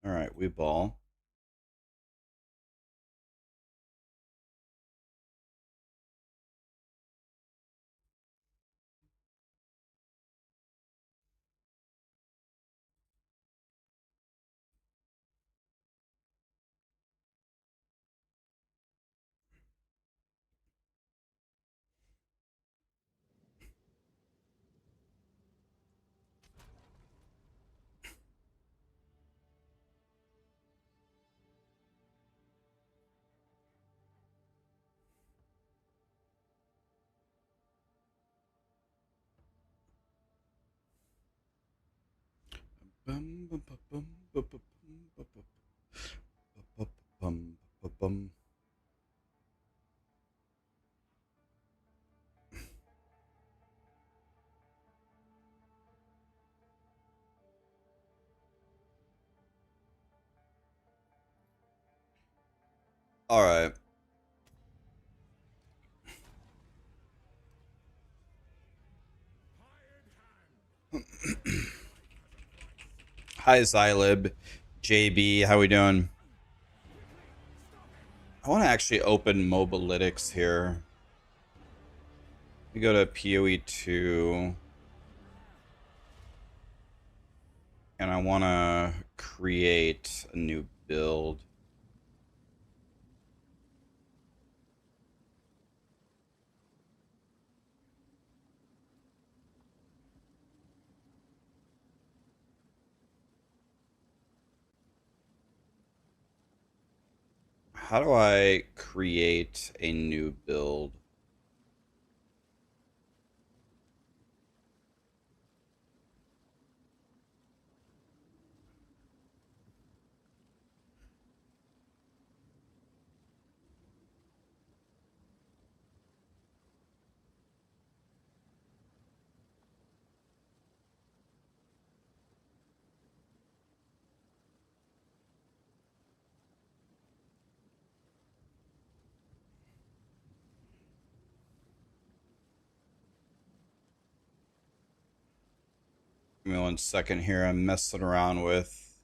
All right, we ball. Bum, bum, bum, bum, bum, bum, bum, bum, bum, bum, bum. All right. Hi, Xylib. JB, how we doing? I want to actually open Mobalytics here. We go to PoE2. And I want to create a new build. How do I create a new build? Give me 1 second here. I'm messing around with.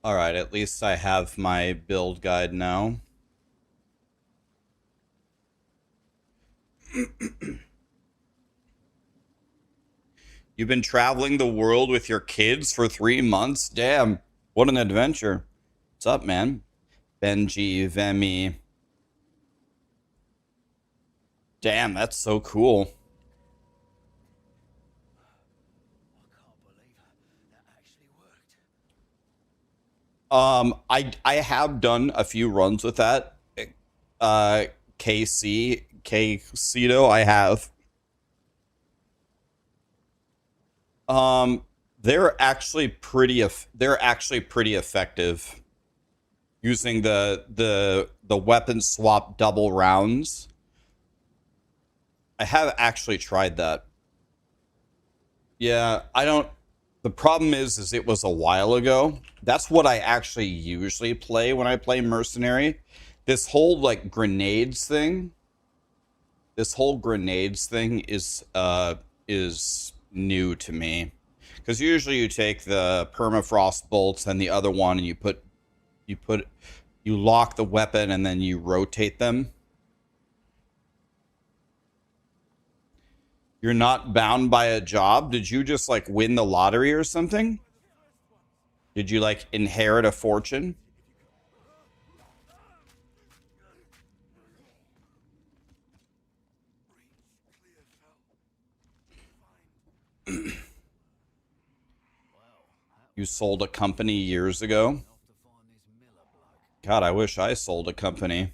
All right, at least I have my build guide now. You've been traveling the world with your kids for 3 months? Damn, what an adventure. What's up, man? Benji, Vemi. Damn, that's so cool. I have done a few runs with that. Uh, Cito, I have. Um, they're actually pretty effective using the weapon swap double rounds. I have actually tried that. Yeah, I don't. The problem is it was a while ago. That's what I actually usually play when I play Mercenary. This whole like grenades thing. This whole grenades thing is new to me. Because usually you take the permafrost bolts and the other one, and you put you lock the weapon and then you rotate them. You're not bound by a job. Did you just like win the lottery or something? Did you like inherit a fortune? You sold a company years ago? God, I wish I sold a company.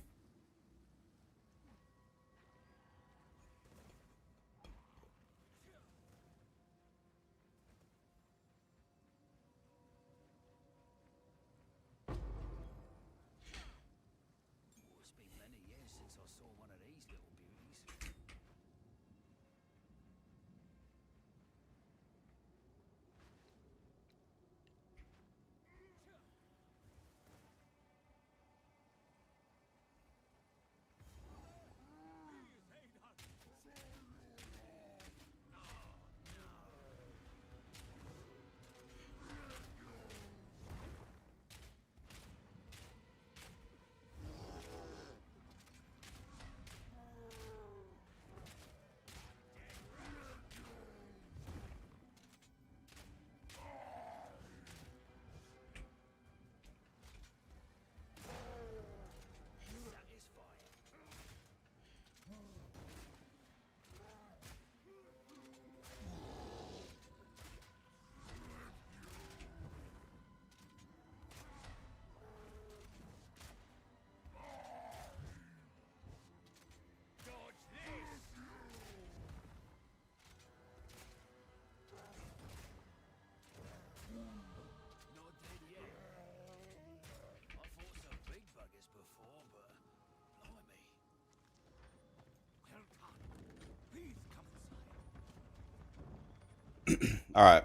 All right.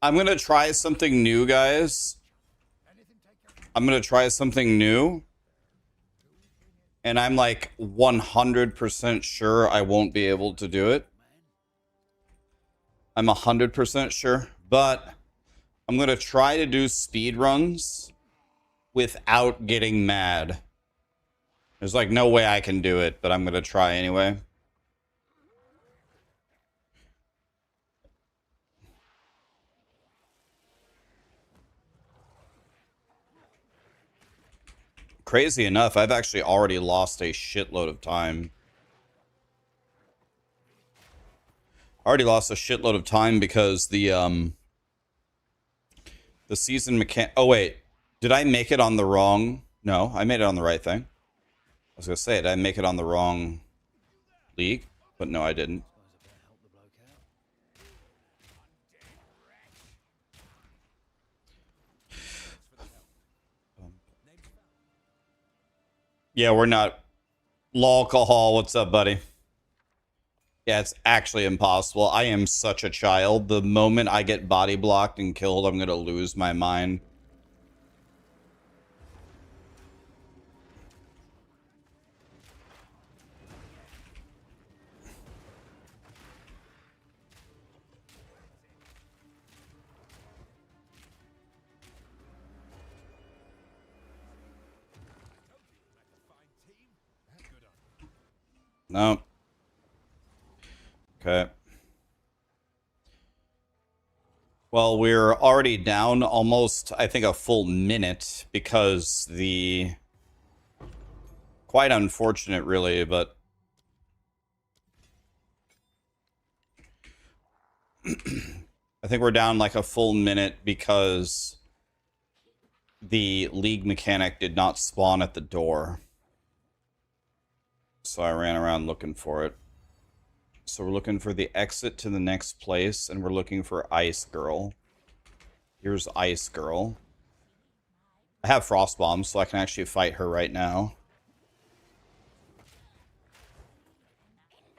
I'm going to try something new, guys. I'm going to try something new. And I'm like 100% sure I won't be able to do it. I'm 100% sure. But I'm going to try to do speed runs without getting mad. There's like no way I can do it, but I'm going to try anyway. Crazy enough, I've actually already lost a shitload of time. Already lost a shitload of time because the season mechanic. Oh wait, did I make it on the wrong? No, I made it on the right thing. I was gonna say, did I make it on the wrong league? But no, I didn't. Yeah, we're not. Lolcohol, what's up, buddy? Yeah, it's actually impossible. I am such a child. The moment I get body blocked and killed, I'm gonna lose my mind. No. Okay. Well, we're already down almost, I think, a full minute because the... Quite unfortunate, really, but... I think we're down like a full minute because the league mechanic did not spawn at the door. So I ran around looking for it. So we're looking for the exit to the next place, and we're looking for Ice Girl. Here's Ice Girl. I have Frost Bombs, so I can actually fight her right now.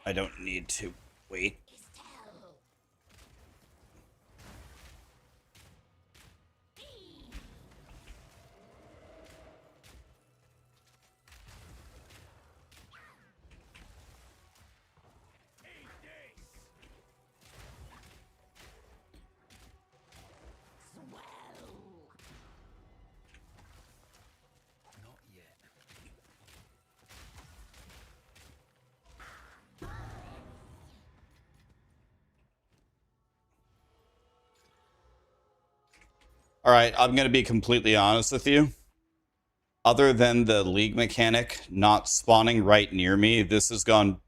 I don't need to wait. All right, I'm going to be completely honest with you. Other than the league mechanic not spawning right near me, this has gone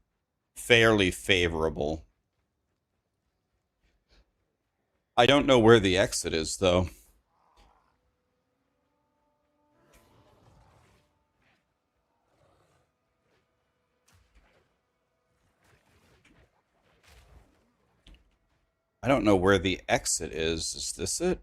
fairly favorable. I don't know where the exit is, though. I don't know where the exit is. Is this it?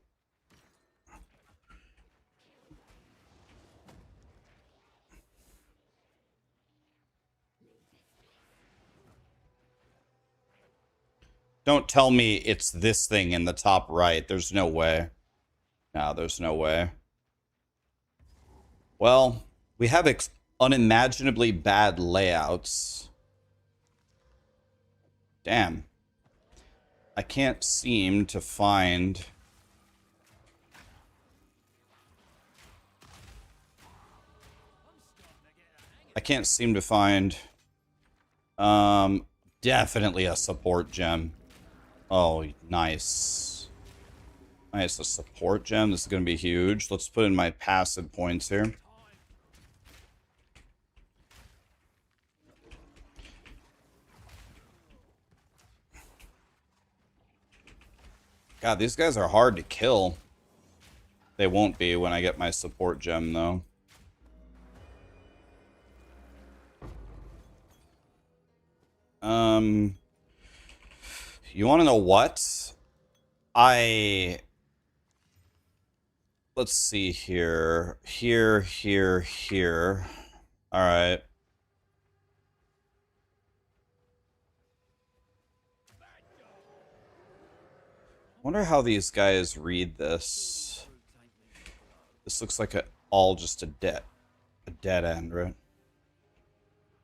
Don't tell me it's this thing in the top right. There's no way. No, there's no way. Well, we have unimaginably bad layouts. Damn. I can't seem to find... I can't seem to find... definitely a support gem. Oh, nice. Nice, a support gem. This is going to be huge. Let's put in my passive points here. God, these guys are hard to kill. They won't be when I get my support gem, though. You want to know what? Let's see here. Here. All right. Wonder how these guys read this. This looks like all just a dead end, right?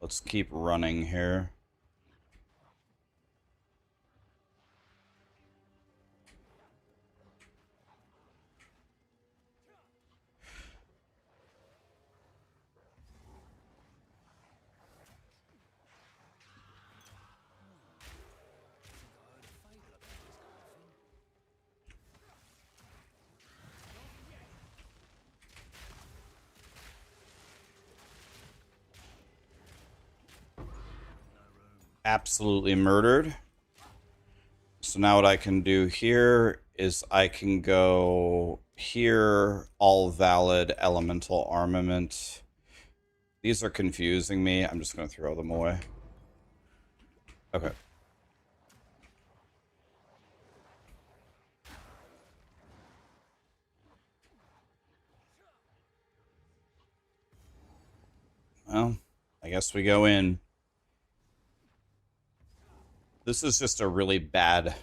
Let's keep running here. Absolutely murdered. So now what I can do here is I can go here, all valid elemental armament. These are confusing me. I'm just going to throw them away. Okay. Well, I guess we go in. This is just a really bad...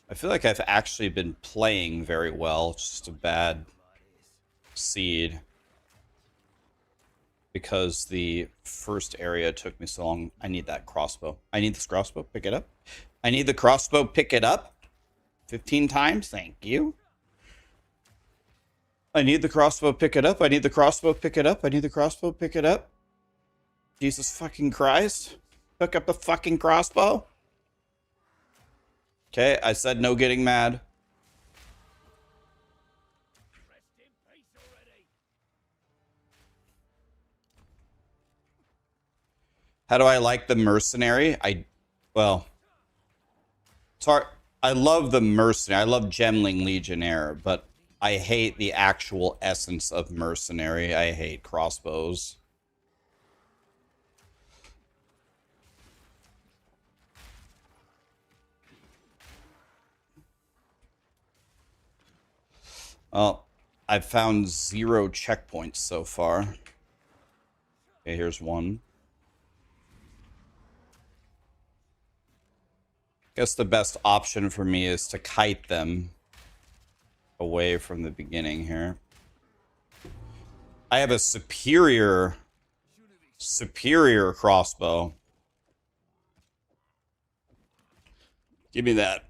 I feel like I've actually been playing very well. It's just a bad seed. Because the first area took me so long. I need that crossbow. I need this crossbow. Pick it up. I need the crossbow. Pick it up. 15 times. Thank you. I need the crossbow. Pick it up. I need the crossbow. Pick it up. I need the crossbow. Pick it up. Jesus fucking Christ. Pick up the fucking crossbow. Okay, I said no getting mad. How do I like the Mercenary? Well, it's hard. I love the Mercenary. I love Gemling Legionnaire, but I hate the actual essence of Mercenary. I hate crossbows. Well, I've found 0 checkpoints so far. Okay, here's one. Guess the best option for me is to kite them away from the beginning here. I have a superior crossbow. Give me that.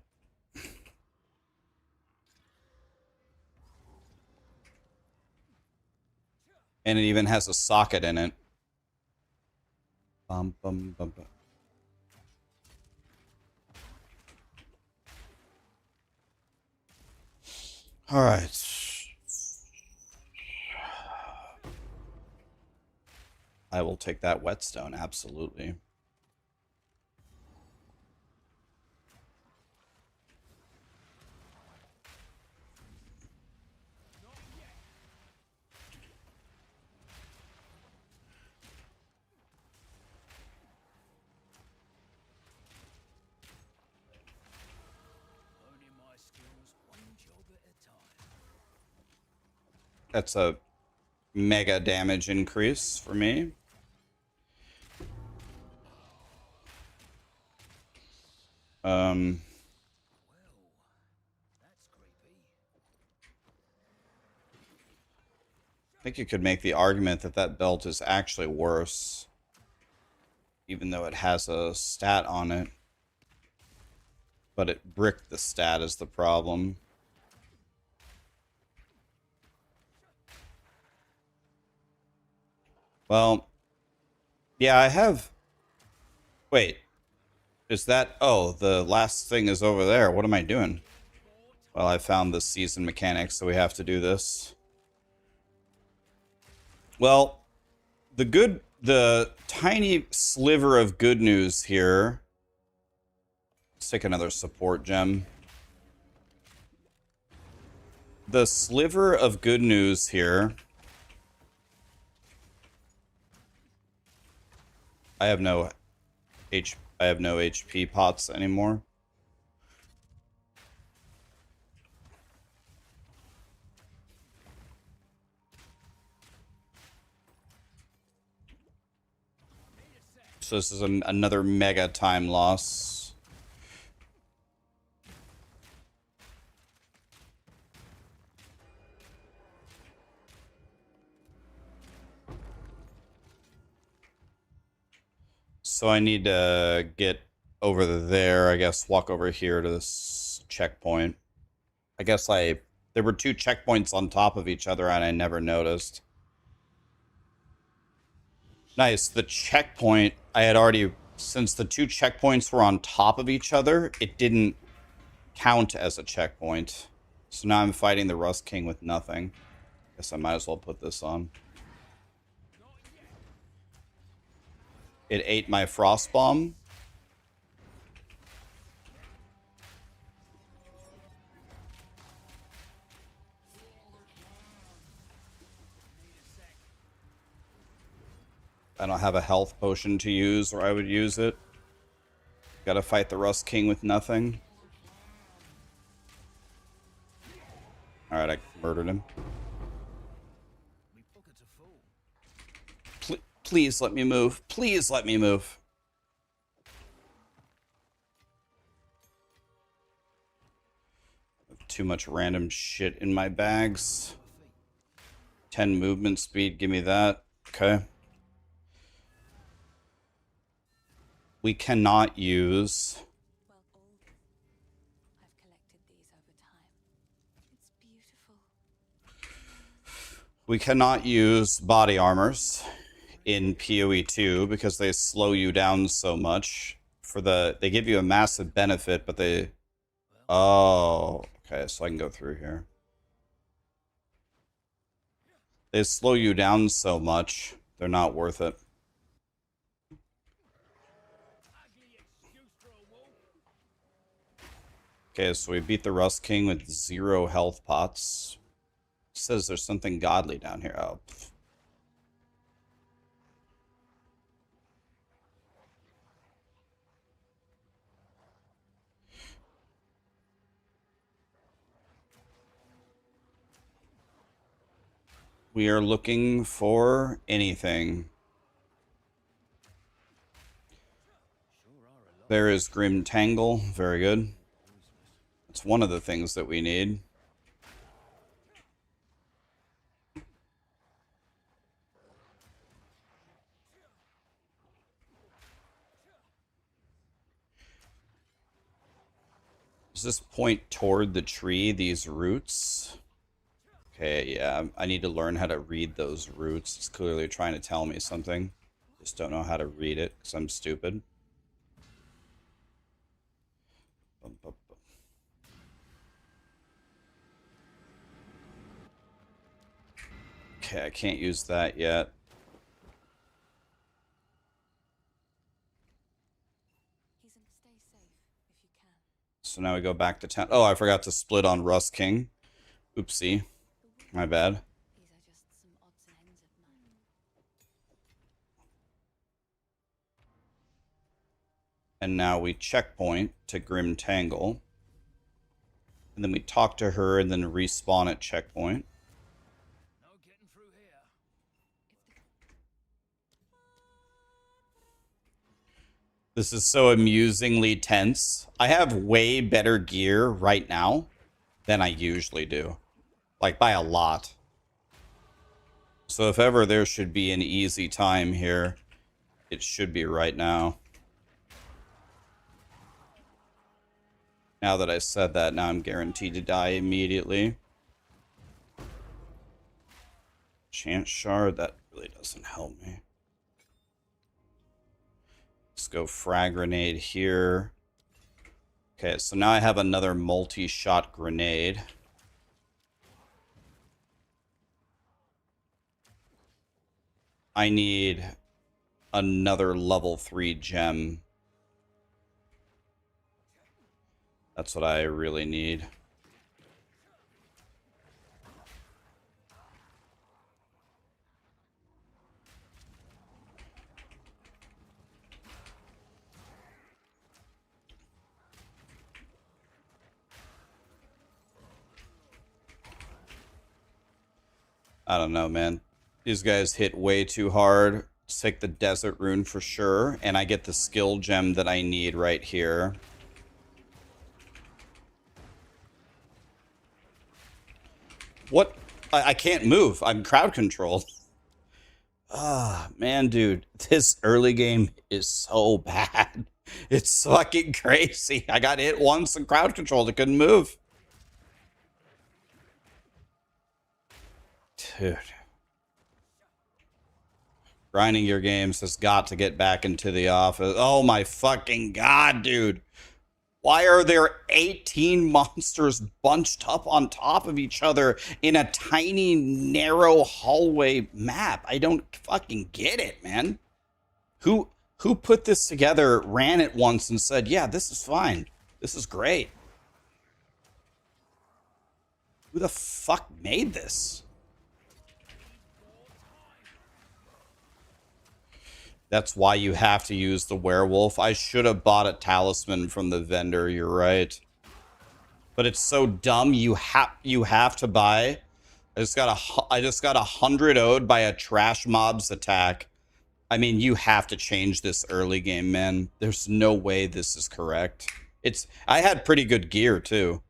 And it even has a socket in it. Bum, bum, bum, bum. All right. I will take that whetstone, absolutely. That's a mega damage increase for me. I think you could make the argument that that belt is actually worse, even though it has a stat on it. But it bricked the stat is the problem. Well, yeah, I have... Wait. Is that... Oh, the last thing is over there. What am I doing? Well, I found the season mechanics, so we have to do this. Well, the tiny sliver of good news here... Let's take another support gem. The sliver of good news here... I have no HP pots anymore. So this is another mega time loss. So I need to get over there, I guess, walk over here to this checkpoint. I guess there were 2 checkpoints on top of each other and I never noticed. Nice. The checkpoint, I had already, since the 2 checkpoints were on top of each other, it didn't count as a checkpoint. So now I'm fighting the Rust King with nothing. Guess I might as well put this on. It ate my Frost Bomb. I don't have a health potion to use, or I would use it. Gotta fight the Rust King with nothing. Alright, I murdered him. Please let me move. Please let me move. Too much random shit in my bags. 10 movement speed, give me that. Okay. We cannot use... We cannot use body armors in PoE 2 because they slow you down so much. They give you a massive benefit, but they... Oh, okay, so I can go through here. They slow you down so much, they're not worth it. Okay, so we beat the Rust King with 0 health pots. It says there's something godly down here. Oh. We are looking for anything. There is Grim Tangle. Very good. It's one of the things that we need. Does this point toward the tree, these roots? Okay, yeah, I need to learn how to read those roots. It's clearly trying to tell me something. Just don't know how to read it because I'm stupid. Okay, I can't use that yet. So now we go back to town. Oh, I forgot to split on Rust King. Oopsie. My bad. And now we checkpoint to Grim Tangle. And then we talk to her and then respawn at checkpoint. This is so amusingly tense. I have way better gear right now than I usually do. Like, by a lot. So if ever there should be an easy time here, it should be right now. Now that I said that, now I'm guaranteed to die immediately. Chance Shard, that really doesn't help me. Let's go frag grenade here. Okay, so now I have another multi-shot grenade. I need another level 3 gem. That's what I really need. I don't know, man. These guys hit way too hard. Let's take the desert rune for sure. And I get the skill gem that I need right here. What? I can't move. I'm crowd controlled. Ah, man, dude, this early game is so bad. It's fucking crazy. I got hit once and crowd controlled. I couldn't move. Dude. Grinding your games has got to get back into the office. Oh my fucking god, dude. Why are there 18 monsters bunched up on top of each other in a tiny, narrow hallway map? I don't fucking get it, man. Who put this together, ran it once, and said, yeah, this is fine. This is great. Who the fuck made this? That's why you have to use the werewolf. I should have bought a talisman from the vendor, you're right. But it's so dumb, you have to buy. I just got 100 owed by a trash mob's attack. I mean, you have to change this early game, man. There's no way this is correct. I had pretty good gear too.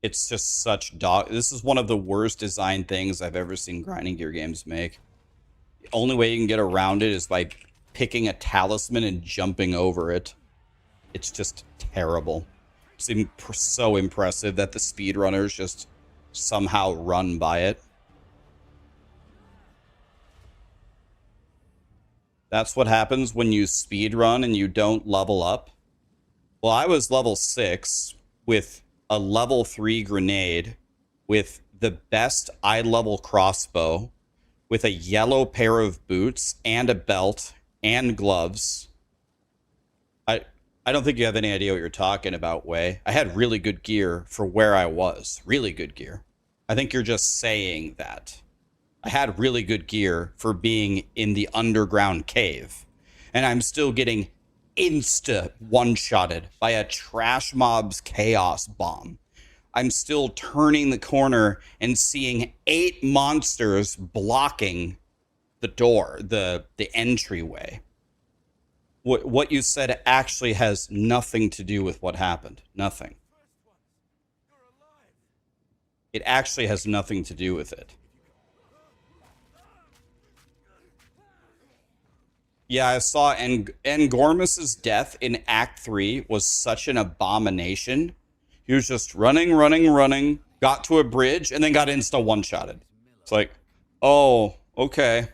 It's just such dog. This is one of the worst designed things I've ever seen grinding gear games make. The only way you can get around it is by picking a talisman and jumping over it. It's just terrible. It's so impressive that the speedrunners just somehow run by it. That's what happens when you speedrun and you don't level up. Well, I was level 6 with a level 3 grenade with the best eye level crossbow with a yellow pair of boots and a belt and gloves. I don't think you have any idea what you're talking about, Way. I had really good gear for where I was. Really good gear. I think you're just saying that. I had really good gear for being in the underground cave. And I'm still getting insta one-shotted by a trash mob's chaos bomb. I'm still turning the corner and seeing 8 monsters blocking the door, the entryway. What you said actually has nothing to do with what happened. Nothing. It actually has nothing to do with it. Yeah, I saw Angormus's death in Act 3 was such an abomination. He was just running, got to a bridge, and then got insta one-shotted. It's like, oh, okay.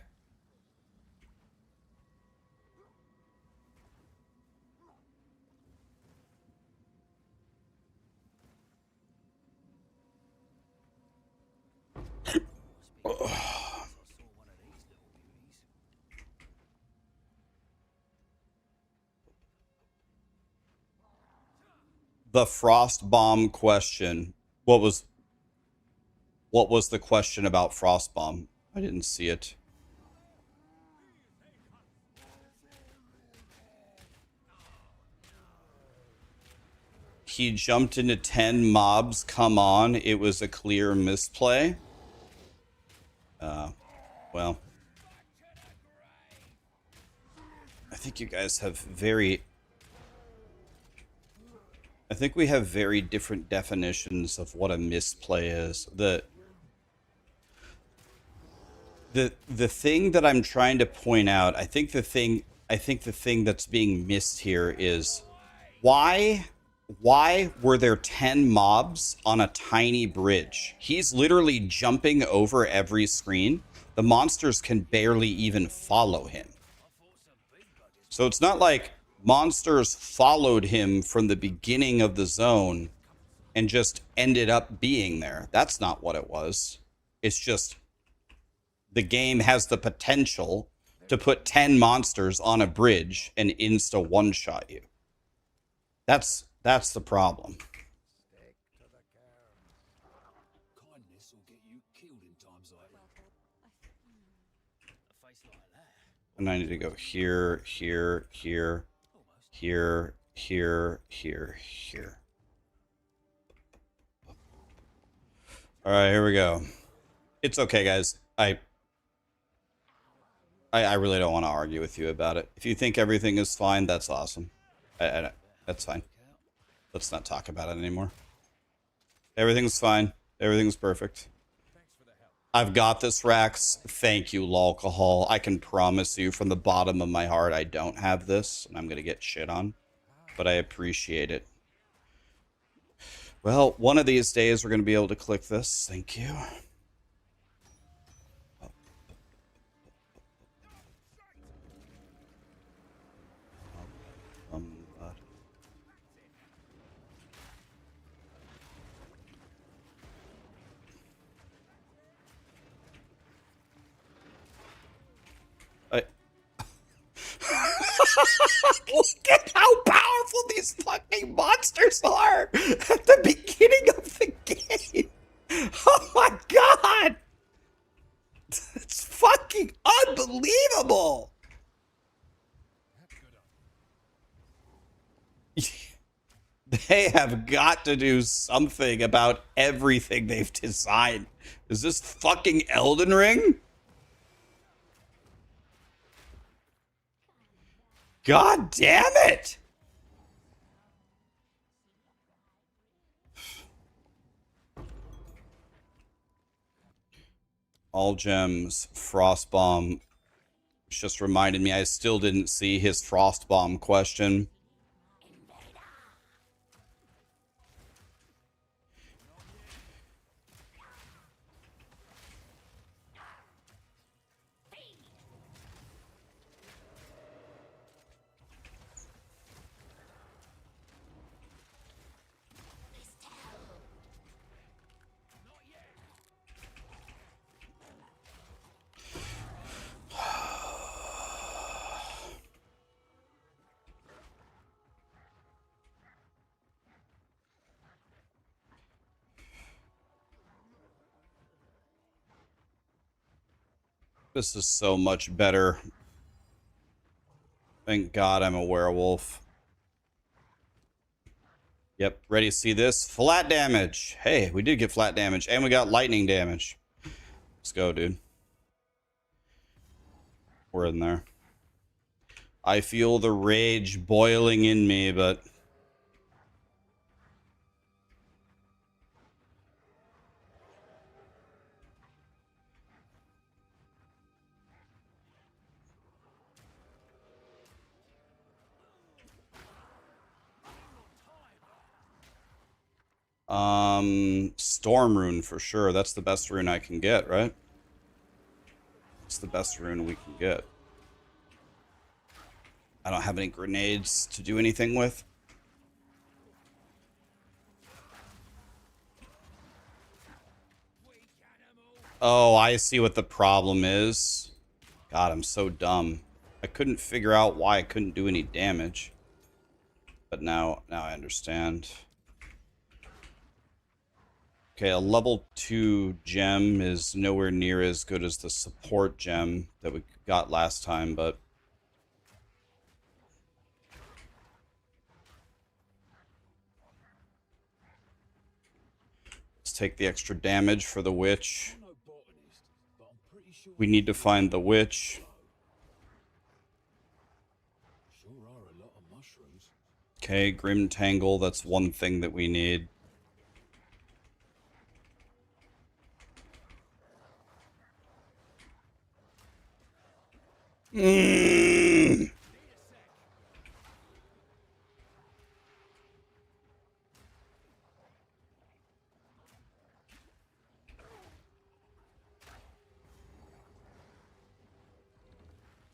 The frost bomb question. What was the question about frost bomb? I didn't see it. He jumped into 10 mobs. Come on, it was a clear misplay. Well, I think you guys have I think we have very different definitions of what a misplay is. The thing that I'm trying to point out, I think the thing that's being missed here is why were there 10 mobs on a tiny bridge? He's literally jumping over every screen. The monsters can barely even follow him. So it's not like monsters followed him from the beginning of the zone and just ended up being there. That's not what it was. It's just the game has the potential to put 10 monsters on a bridge and insta one-shot you. That's the problem. And I need to go here, here, here, here, here, here, here. All right, here we go. It's okay, guys. I really don't want to argue with you about it. If you think everything is fine, that's awesome. That's fine. Let's not talk about it anymore. Everything's fine. Everything's perfect. I've got this, Rax. Thank you, Lolcohol. I can promise you from the bottom of my heart I don't have this, and I'm going to get shit on. But I appreciate it. Well, one of these days we're going to be able to click this. Thank you. Look at how powerful these fucking monsters are at the beginning of the game. Oh my god! It's fucking unbelievable! They have got to do something about everything they've designed. Is this fucking Elden Ring? God damn it! All gems, Frostbomb. Just reminded me I still didn't see his Frostbomb question. This is so much better. Thank God I'm a werewolf. Yep, ready to see this? Flat damage. Hey, we did get flat damage, and we got lightning damage. Let's go, dude. We're in there. I feel the rage boiling in me, but... Storm rune for sure. That's the best rune I can get, right? It's the best rune we can get. I don't have any grenades to do anything with. Oh, I see what the problem is. God, I'm so dumb. I couldn't figure out why I couldn't do any damage. But now I understand. Okay, a level 2 gem is nowhere near as good as the support gem that we got last time, but... let's take the extra damage for the witch. We need to find the witch. Okay, Grim Tangle, that's one thing that we need.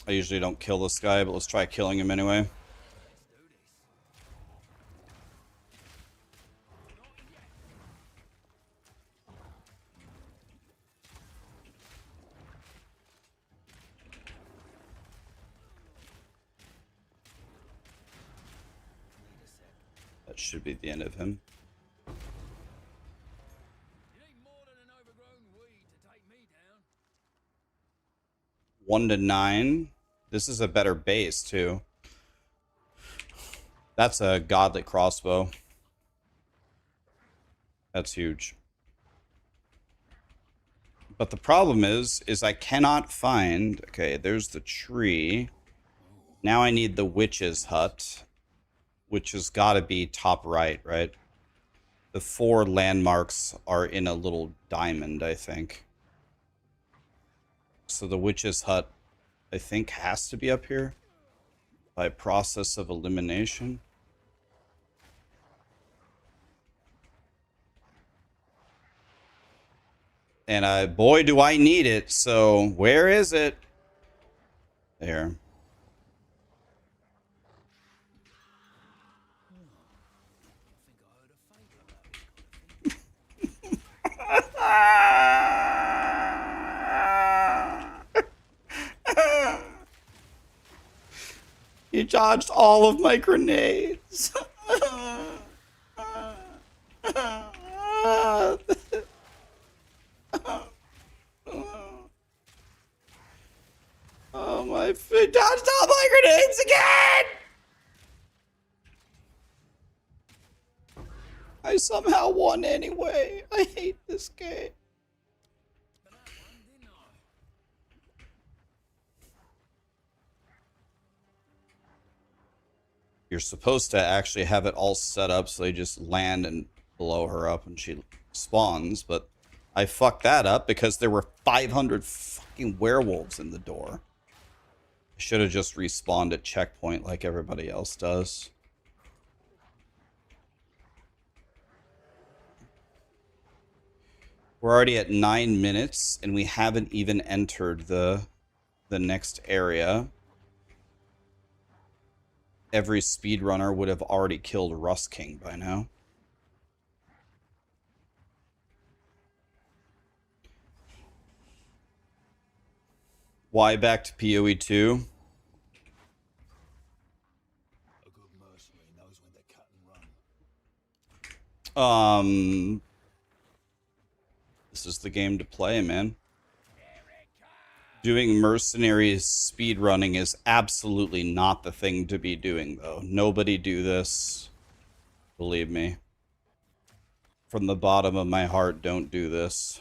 I usually don't kill this guy, but let's try killing him anyway. That should be the end of him. 1 to 9. This is a better base too. That's a godly crossbow. That's huge. But the problem is I cannot find... okay, there's the tree. Now I need the witch's hut, which has got to be top right, right? The 4 landmarks are in a little diamond, I think. So the witch's hut, I think, has to be up here by process of elimination. And boy, do I need it. So where is it? There. He dodged all of my grenades. Oh my! He dodged all my grenades again. I somehow won anyway. I hate this game. You're supposed to actually have it all set up so they just land and blow her up when she spawns, but I fucked that up because there were 500 fucking werewolves in the door. I should have just respawned at checkpoint like everybody else does. We're already at 9 minutes and we haven't even entered the next area. Every speedrunner would have already killed Rust King by now. Why back to PoE 2? A good mercenary knows when to cut and run. This is the game to play, man. Doing Mercenary's speedrunning is absolutely not the thing to be doing, though. Nobody do this. Believe me. From the bottom of my heart, don't do this.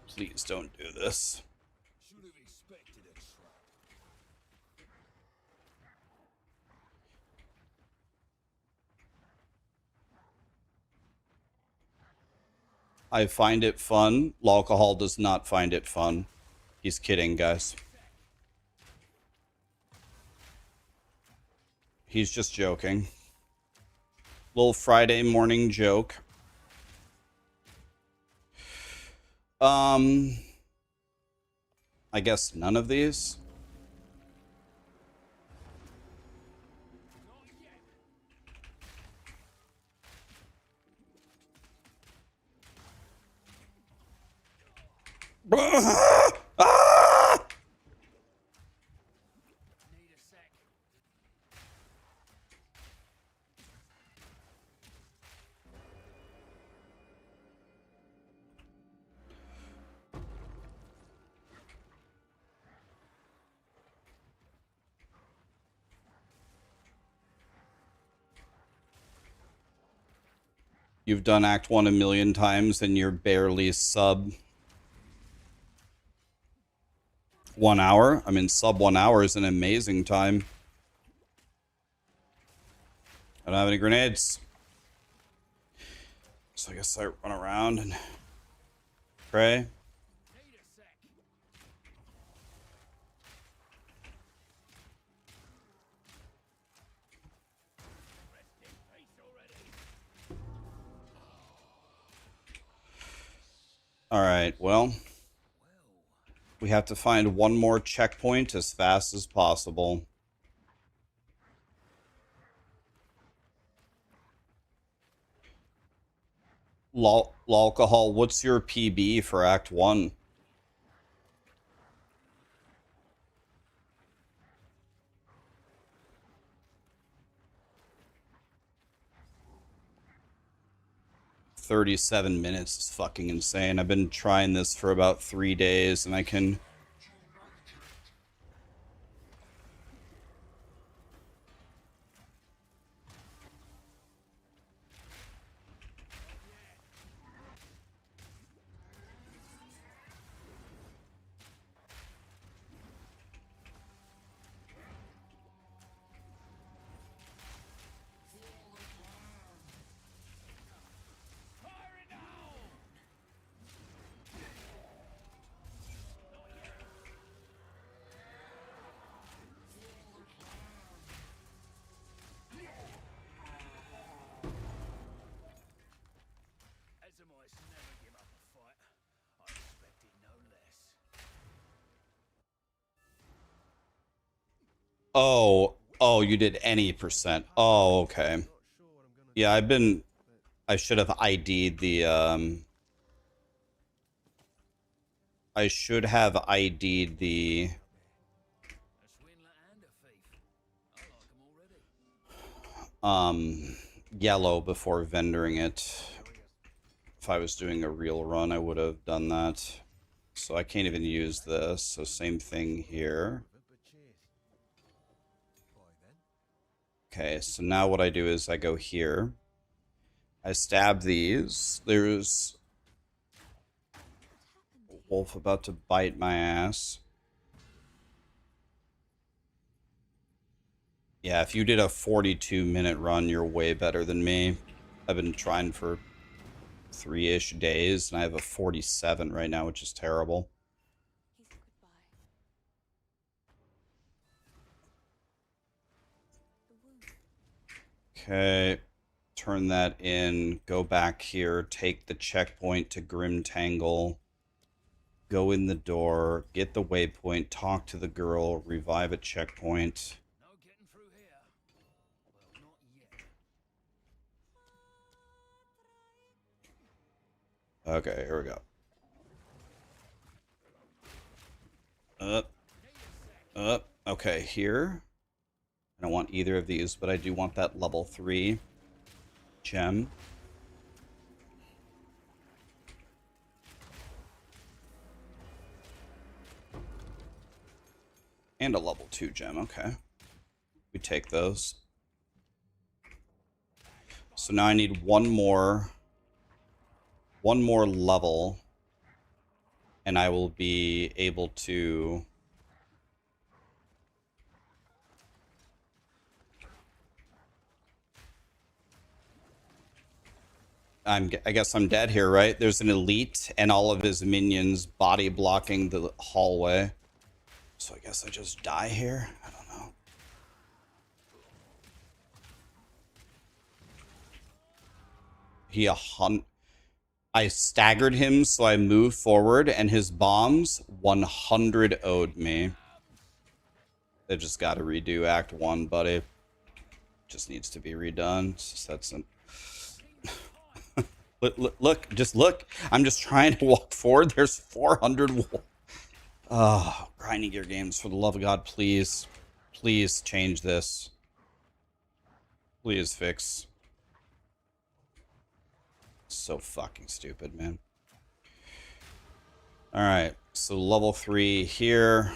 Please don't do this. Should have expected a trap. I find it fun. Alcohol does not find it fun. He's kidding, guys. He's just joking. Little Friday morning joke. I guess none of these. You've done Act 1 a million times and you're barely sub 1 hour. I mean, sub 1 hour is an amazing time. I don't have any grenades. So I guess I run around and pray. All right, well, we have to find one more checkpoint as fast as possible. Alcohol, what's your PB for Act 1? "37 minutes is fucking insane. I've been trying this for about 3 days and I can... Oh, you did any percent. Oh, okay. Yeah, I should have ID'd the, I should have ID'd the, yellow before vendoring it. If I was doing a real run, I would have done that. So I can't even use this, so same thing here. Okay, so now what I do is I go here. I stab these. There's a wolf about to bite my ass. Yeah, if you did a 42-minute run, you're way better than me. I've been trying for 3-ish days, and I have a 47 right now, which is terrible. Okay, turn that in, go back here, take the checkpoint to Grim Tangle, go in the door, get the waypoint, talk to the girl, revive a checkpoint. Okay, here we go. Up. Okay, here. I don't want either of these, but I do want that level 3 gem. And a level 2 gem, okay. We take those. So now I need one more level, and I will be able to I guess I'm dead here, right? There's an elite and all of his minions body blocking the hallway. So I guess I just die here? I don't know. I staggered him, so I moved forward, and his bombs 100 0'd me. They just got to redo Act 1, buddy. Just needs to be redone. It's just that simple. Look, just look. I'm just trying to walk forward. There's 400. Oh, grinding gear games, for the love of God, please. Please change this. Please fix. So fucking stupid, man. Alright, so level 3 here.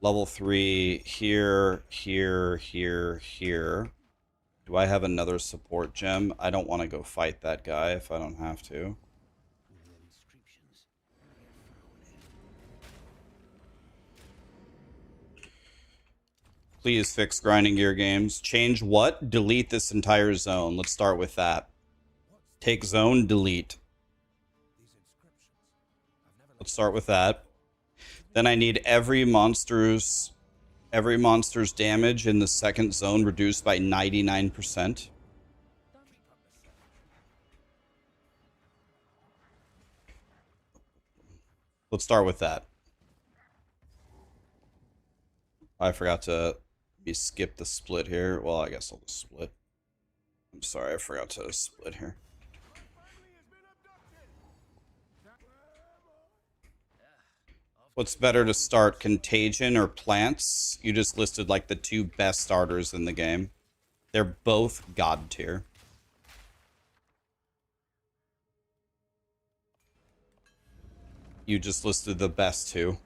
Level 3 here, here, here, here. Do I have another support gem? I don't want to go fight that guy if I don't have to. Please fix grinding gear games. Change what? Delete this entire zone. Let's start with that. Take zone, delete. Let's start with that. Then I need every monster's damage in the second zone reduced by 99%. Let's start with that. I forgot to skip the split here. Well, I guess I'll just split. I'm sorry, I forgot to split here. What's better to start, Contagion or Plants? You just listed like the 2 best starters in the game. They're both god tier. You just listed the best 2.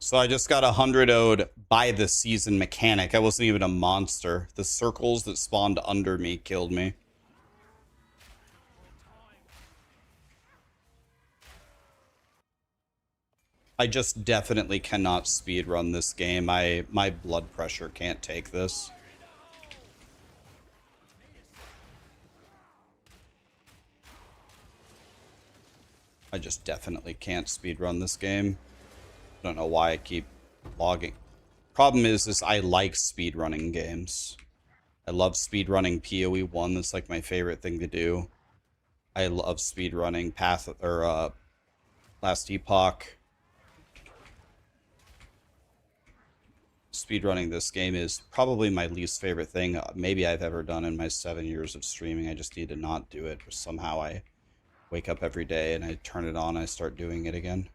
So I just got 100 0'd by the season mechanic. I wasn't even a monster. The circles that spawned under me killed me. I just definitely cannot speedrun this game. My blood pressure can't take this. I just definitely can't speedrun this game. I don't know why I keep logging. Problem is I like speedrunning games. I love speedrunning PoE 1. That's like my favorite thing to do. I love speedrunning Path or Last Epoch. Speedrunning this game is probably my least favorite thing maybe I've ever done in my 7 years of streaming. I just need to not do it. But somehow I wake up every day and I turn it on and I start doing it again.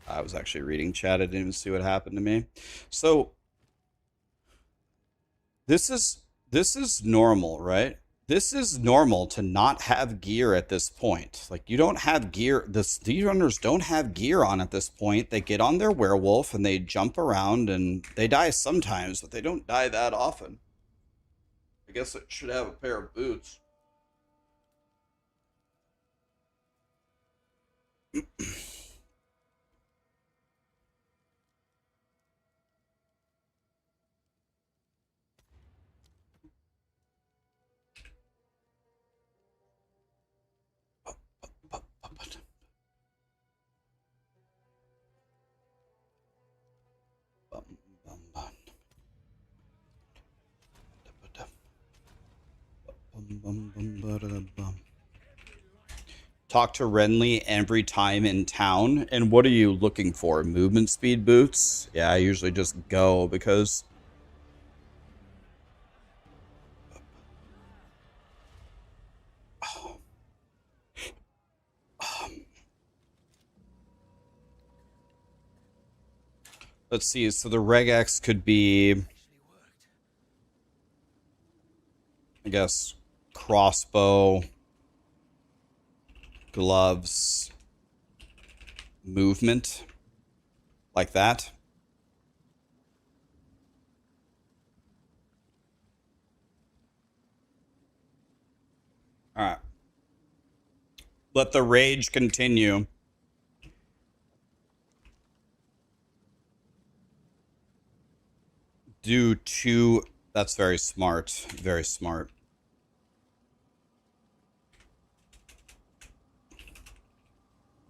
I was actually reading chat. I didn't even see what happened to me. So this is normal, right? This is normal to not have gear at this point. Like, you don't have gear. The speedrunners don't have gear on at this point. They get on their werewolf and they jump around and they die sometimes, but they don't die that often. I guess it should have a pair of boots. Talk to Renly every time in town. And what are you looking for? Movement speed boots? Yeah, I usually just go because... Let's see, so the regex could be... I guess crossbow, gloves, movement, like that. All right. Let the rage continue. Do two. That's very smart. Very smart.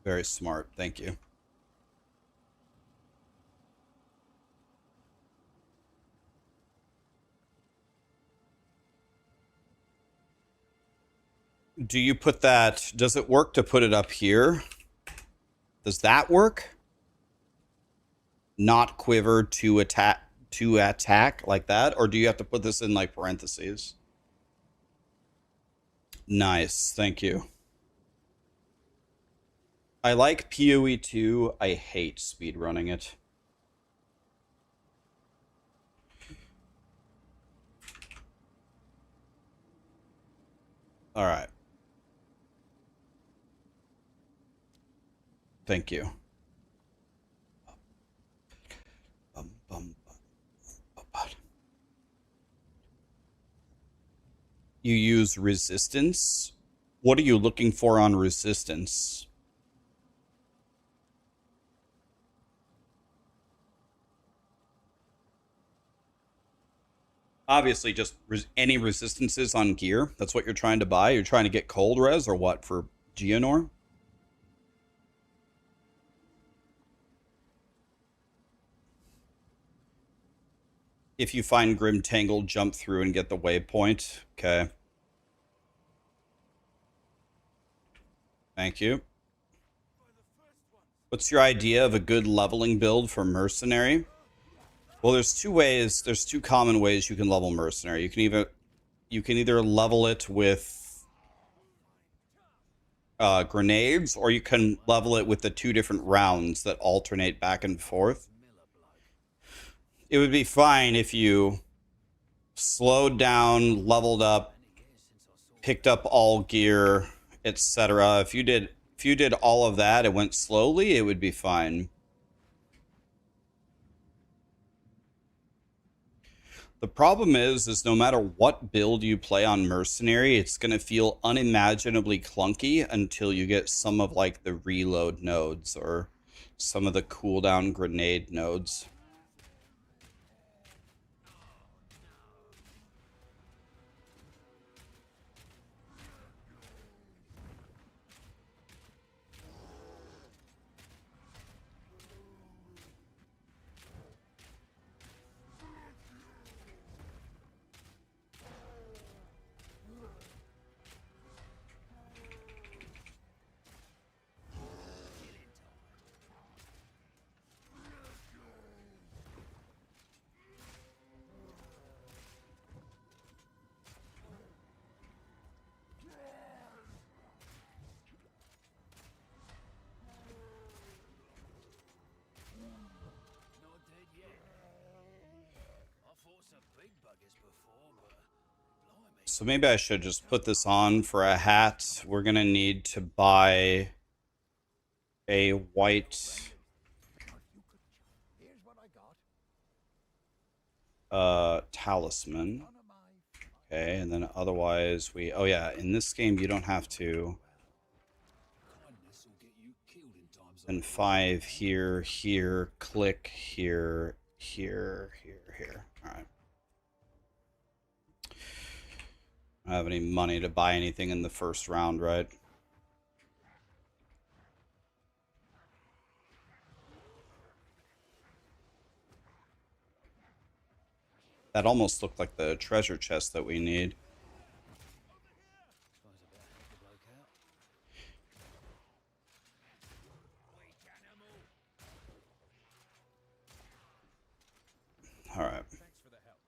Very smart. Thank you. Do you put that... Does it work to put it up here? Does that work? Not quiver to attack like that? Or do you have to put this in like parentheses? Nice. Thank you. I like PoE 2. I hate speedrunning it. All right. Thank you. You use resistance? What are you looking for on resistance? Obviously, just any resistances on gear. That's what you're trying to buy. You're trying to get cold res or what for Geonor? If you find Grim Tangle, jump through and get the waypoint. Okay. Thank you. What's your idea of a good leveling build for Mercenary? Well, there's two ways. There's two common ways you can level Mercenary. You can either level it with grenades, or you can level it with the two different rounds that alternate back and forth. It would be fine if you slowed down, leveled up, picked up all gear, etc. If you did all of that, it went slowly, it would be fine. The problem is no matter what build you play on Mercenary, it's going to feel unimaginably clunky until you get some of like the reload nodes or some of the cooldown grenade nodes. So maybe I should just put this on for a hat. We're gonna need to buy a white talisman. Okay, and then otherwise we... Oh yeah, in this game you don't have to... And 5 here, here, click, here, here, here. Alright. I don't have any money to buy anything in the first round, right? That almost looked like the treasure chest that we need. All right. Thanks for the help.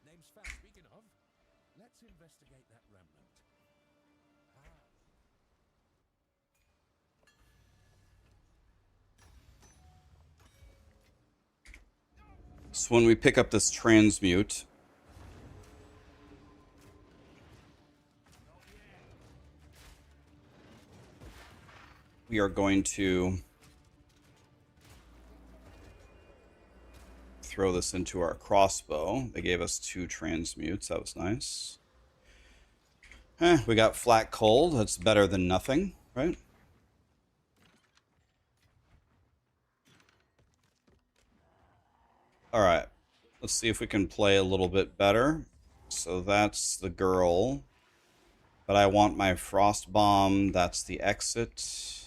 Name's Fat. Speaking of, let's investigate that remnant. So when we pick up this transmute, we are going to throw this into our crossbow. They gave us 2 transmutes. That was nice. We got flat cold. That's better than nothing, right? All right. Let's see if we can play a little bit better. So that's the girl. But I want my frost bomb. That's the exit.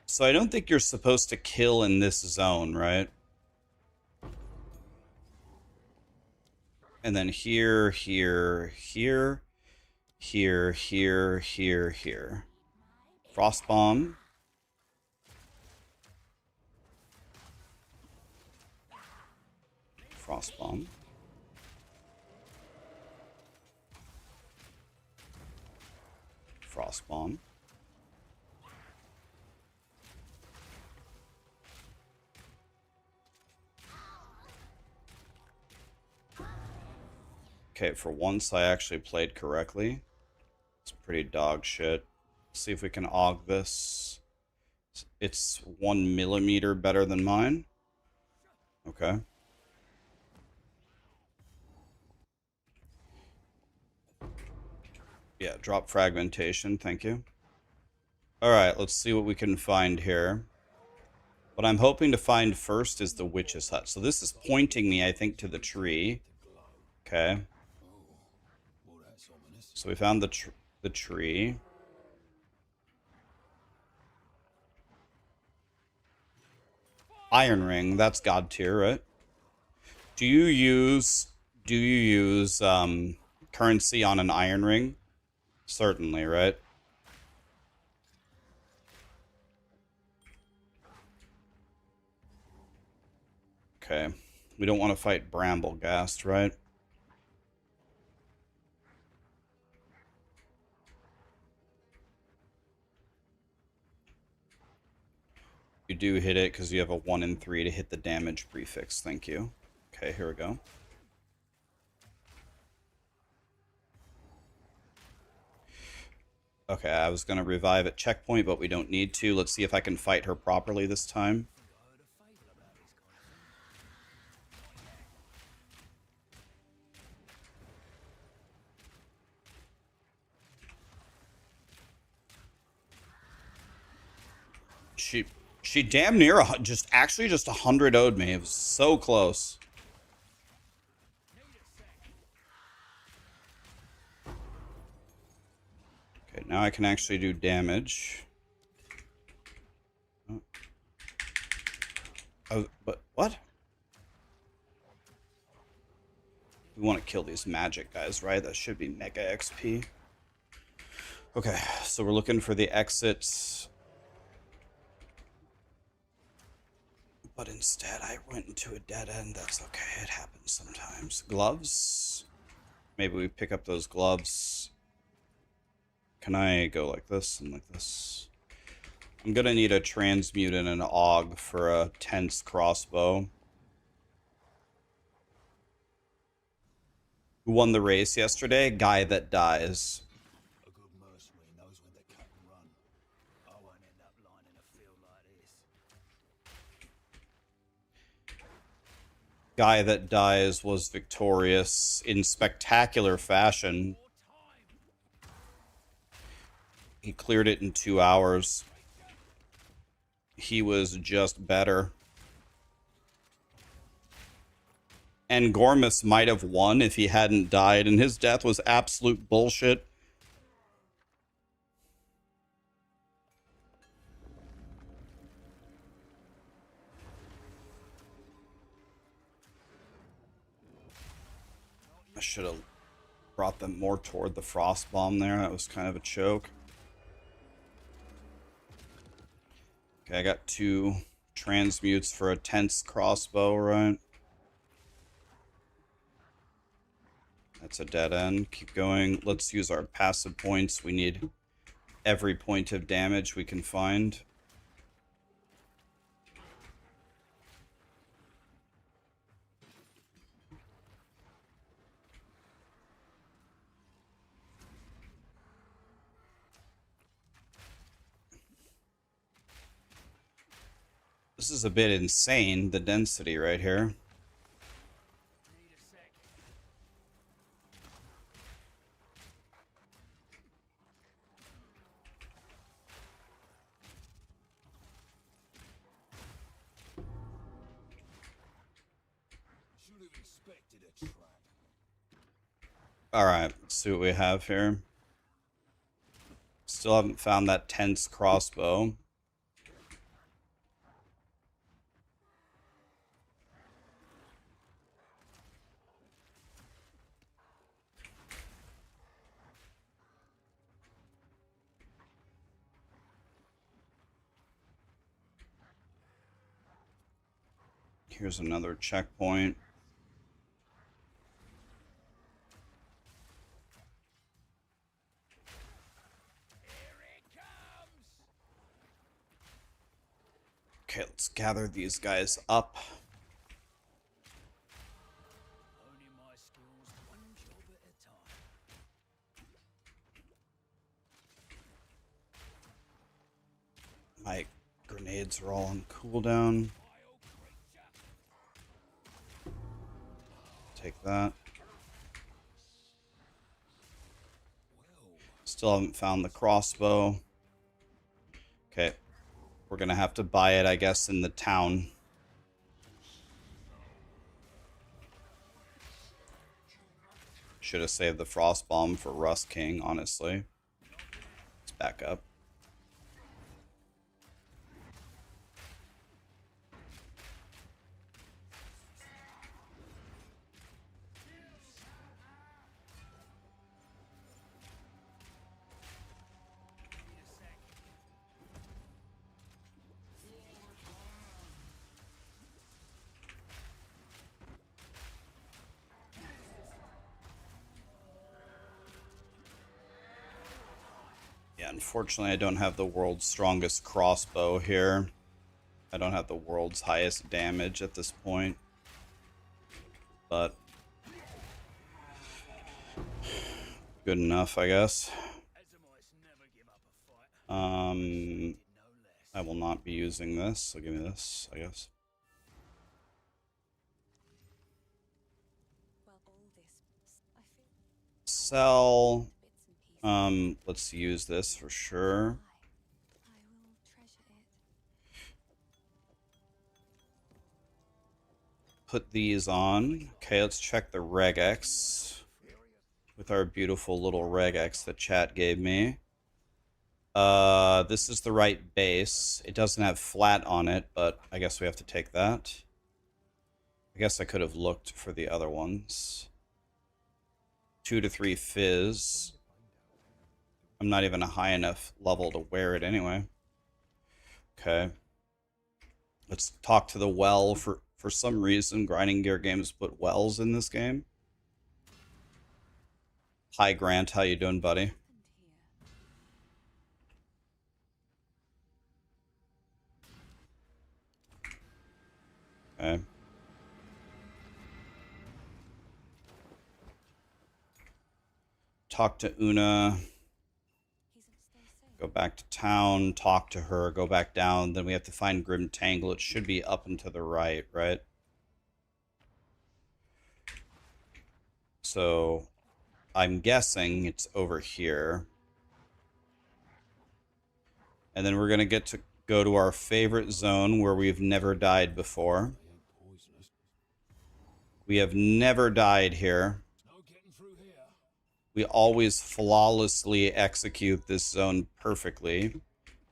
So I don't think you're supposed to kill in this zone, right? And then here, here, here, here, here, here, here. Frost bomb. Frost bomb. Frost bomb. Okay, for once I actually played correctly. It's pretty dog shit. Let's see if we can aug this. It's 1 millimeter better than mine. Okay. Yeah, drop fragmentation, thank you. Alright, let's see what we can find here. What I'm hoping to find first is the witch's hut. So this is pointing me, I think, to the tree. Okay. So we found the tree. Iron ring, that's god tier, right? Do you use currency on an iron ring? Certainly, right? Okay. We don't want to fight Bramblegast, right? You do hit it because you have a 1 in 3 to hit the damage prefix. Thank you. Okay, here we go. Okay, I was going to revive at checkpoint, but we don't need to. Let's see if I can fight her properly this time. She damn near just 100 0'd me. It was so close. Okay, now I can actually do damage. Oh, but what? We want to kill these magic guys, right? That should be mega XP. Okay, so we're looking for the exits. But instead, I went into a dead end. That's okay. It happens sometimes. Gloves. Maybe we pick up those gloves. Can I go like this and like this? I'm gonna need a transmute and an aug for a tense crossbow. Who won the race yesterday? Guy that dies. A good mercenary knows when to cut and run. I won't end up lying in a field like this. Guy that dies was victorious in spectacular fashion. He cleared it in 2 hours. He was just better. And Gormus might have won if he hadn't died, and his death was absolute bullshit. I should have brought them more toward the frost bomb there. That was kind of a choke. Okay, I got 2 transmutes for a tense crossbow, right? That's a dead end. Keep going. Let's use our passive points. We need every point of damage we can find. This is a bit insane, the density right here. Should have expected a trap. Alright, let's see what we have here. Still haven't found that tense crossbow. Here's another checkpoint. Okay, let's gather these guys up. Only my skills, one job at a time. My grenades are all on cooldown. Take that. Still haven't found the crossbow. Okay. We're gonna have to buy it, I guess, in the town. Should have saved the frost bomb for Rust King, honestly. Let's back up. Yeah, unfortunately, I don't have the world's strongest crossbow here. I don't have the world's highest damage at this point. But good enough, I guess. I will not be using this, so give me this, I guess. Sell. Let's use this for sure. Put these on. Okay, let's check the regex with our beautiful little regex that chat gave me. This is the right base. It doesn't have flat on it, but I guess we have to take that. I guess I could have looked for the other ones. 2 to 3 fizz. I'm not even a high enough level to wear it anyway. Okay. Let's talk to the well. For some reason, Grinding Gear Games put wells in this game. Hi, Grant. How you doing, buddy? Okay. talk to Una. Go back to town, talk to her, go back down. Then we have to find Grim Tangle. It should be up and to the right, right? So I'm guessing it's over here. And then we're going to get to go to our favorite zone where we've never died before. We have never died here. We always flawlessly execute this zone perfectly.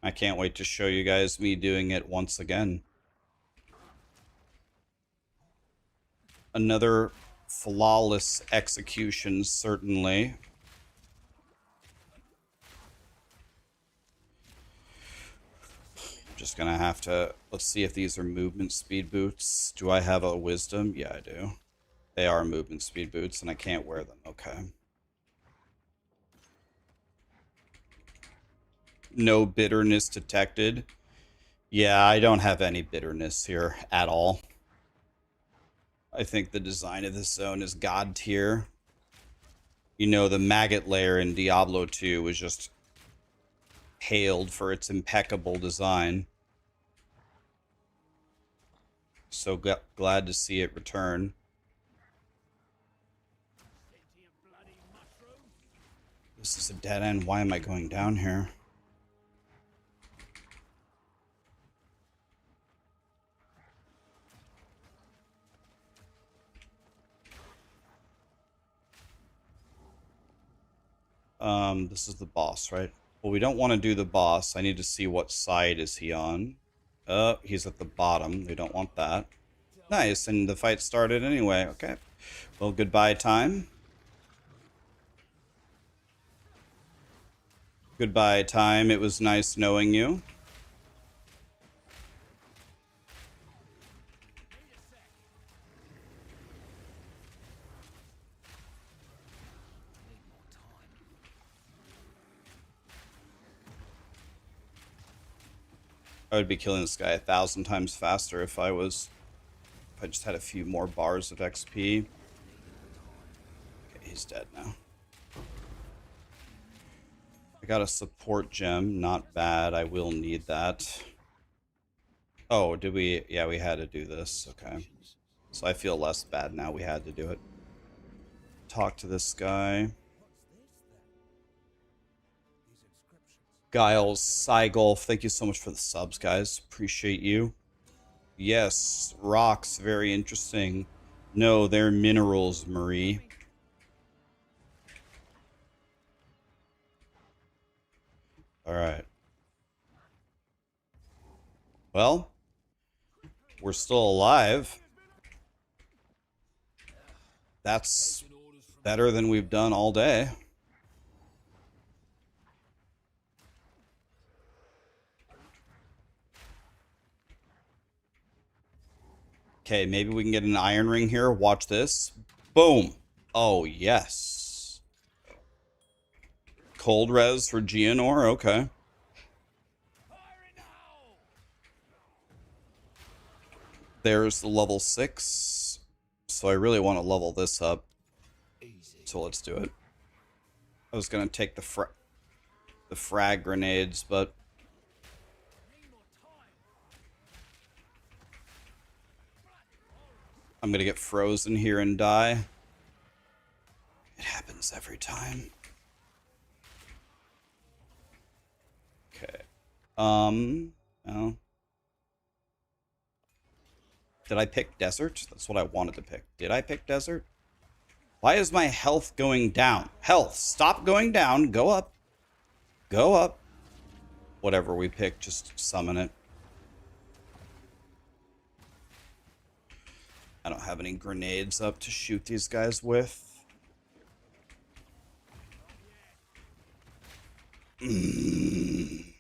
I can't wait to show you guys me doing it once again. Another flawless execution, certainly. Just gonna have to, let's see if these are movement speed boots. Do I have a wisdom? Yeah, I do. They are movement speed boots, and I can't wear them. Okay. No bitterness detected. Yeah, I don't have any bitterness here at all. I think the design of this zone is god tier. You know, the maggot layer in Diablo 2 was just hailed for its impeccable design. So glad to see it return. This is a dead end. Why am I going down here? This is the boss, right? Well, we don't want to do the boss. I need to see what side is he on. He's at the bottom. We don't want that. Nice, and the fight started anyway. Okay. Well, goodbye, time. Goodbye, time. It was nice knowing you. I would be killing this guy 1,000 times faster if I just had a few more bars of XP. Okay, he's dead now. I got a support gem, not bad. I will need that. Oh, did we? Yeah, we had to do this. Okay. So I feel less bad now. We had to do it. Talk to this guy. Giles, Cygolf, thank you so much for the subs, guys. Appreciate you. Yes, rocks, very interesting. No, they're minerals, Marie. Alright. Well, we're still alive. That's better than we've done all day. Okay, maybe we can get an iron ring here. Watch this. Boom. Oh, yes. Cold res for Geonor. Okay. There's the level 6. So I really want to level this up. So let's do it. I was going to take the frag grenades, but I'm going to get frozen here and die. It happens every time. Okay. Oh. Did I pick desert? That's what I wanted to pick. Did I pick desert? Why is my health going down? Health, stop going down. Go up. Go up. Whatever we pick, just summon it. I don't have any grenades up to shoot these guys with. We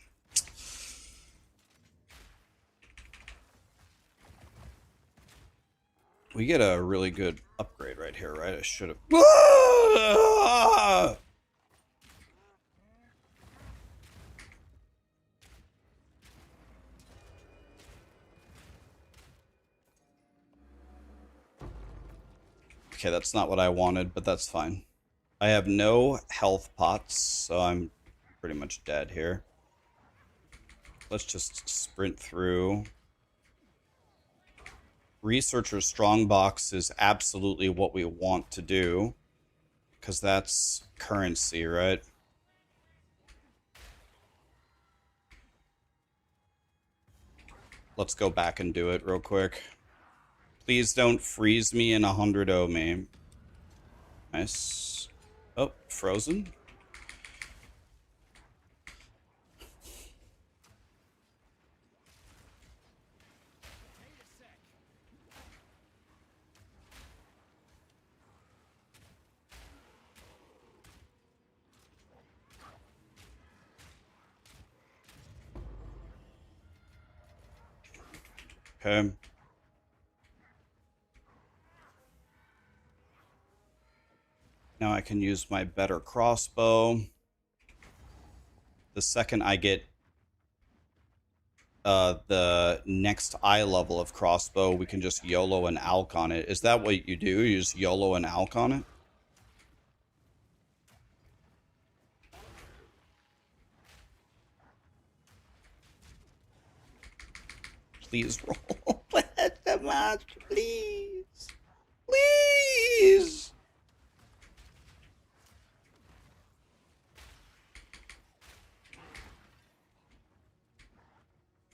get a really good upgrade right here, right? I should have... Okay, that's not what I wanted, but that's fine. I have no health pots, so I'm pretty much dead here. Let's just sprint through. Researcher Strongbox is absolutely what we want to do, because that's currency, right? Let's go back and do it real quick. Please don't freeze me in 100-0 me. Nice. Oh, frozen. Okay. Now I can use my better crossbow. The second I get the next eye level of crossbow, we can just YOLO and ALK on it. Is that what you do? You just YOLO and ALK on it? Please roll. Let the match, please. Please.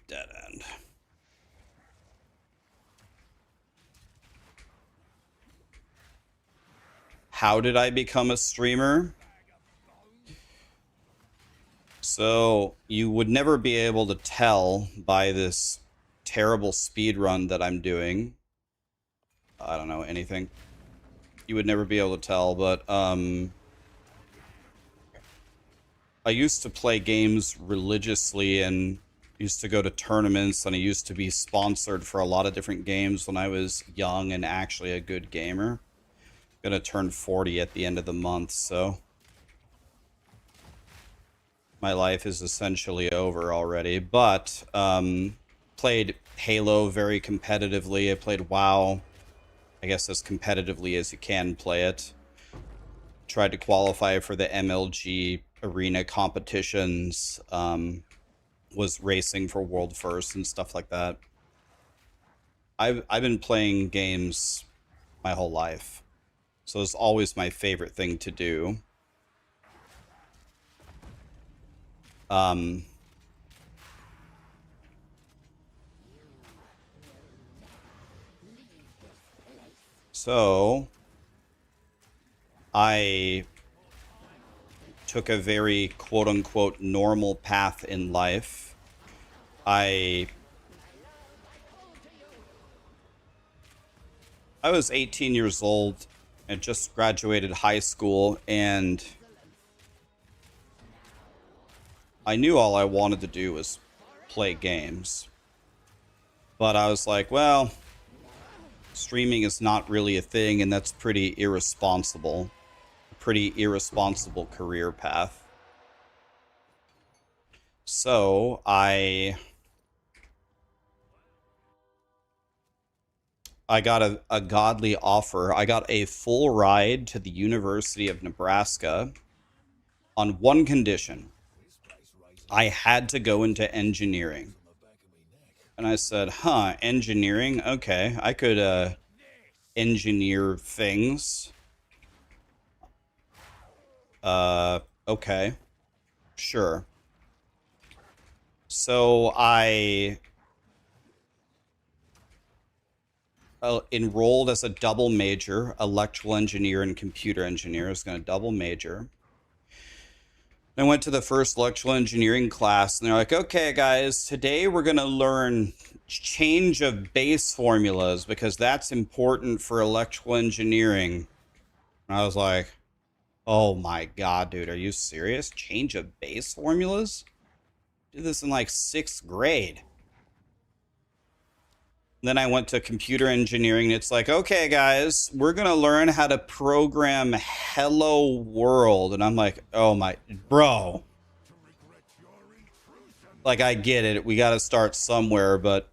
Dead end. How did I become a streamer? So you would never be able to tell by this terrible speed run that I'm doing. I don't know anything. You would never be able to tell, but I used to play games religiously and used to go to tournaments, and I used to be sponsored for a lot of different games when I was young and actually a good gamer. Gonna turn 40 at the end of the month, so my life is essentially over already. But played Halo very competitively. I played WoW, I guess, as competitively as you can play it. Tried to qualify for the MLG arena competitions. Was racing for world first and stuff like that. I've been playing games my whole life, so it's always my favorite thing to do. So I took a very quote-unquote normal path in life. I was 18 years old and just graduated high school, and I knew all I wanted to do was play games. But I was like, well, streaming is not really a thing, and that's pretty irresponsible. A pretty irresponsible career path. So I got a godly offer. I got a full ride to the University of Nebraska on one condition. I had to go into engineering. And I said, huh, engineering? Okay, I could engineer things. Okay, sure. So I enrolled as a double major, electrical engineer and computer engineer. I was going to double major. I went to the first electrical engineering class, and they're like, okay, guys, today we're going to learn change of base formulas because that's important for electrical engineering. And I was like, oh my God, dude, are you serious? Change of base formulas? Did this in like 6th grade. Then I went to computer engineering, and it's like, okay, guys, we're going to learn how to program Hello World. And I'm like, oh my, bro. Like, I get it. We got to start somewhere, but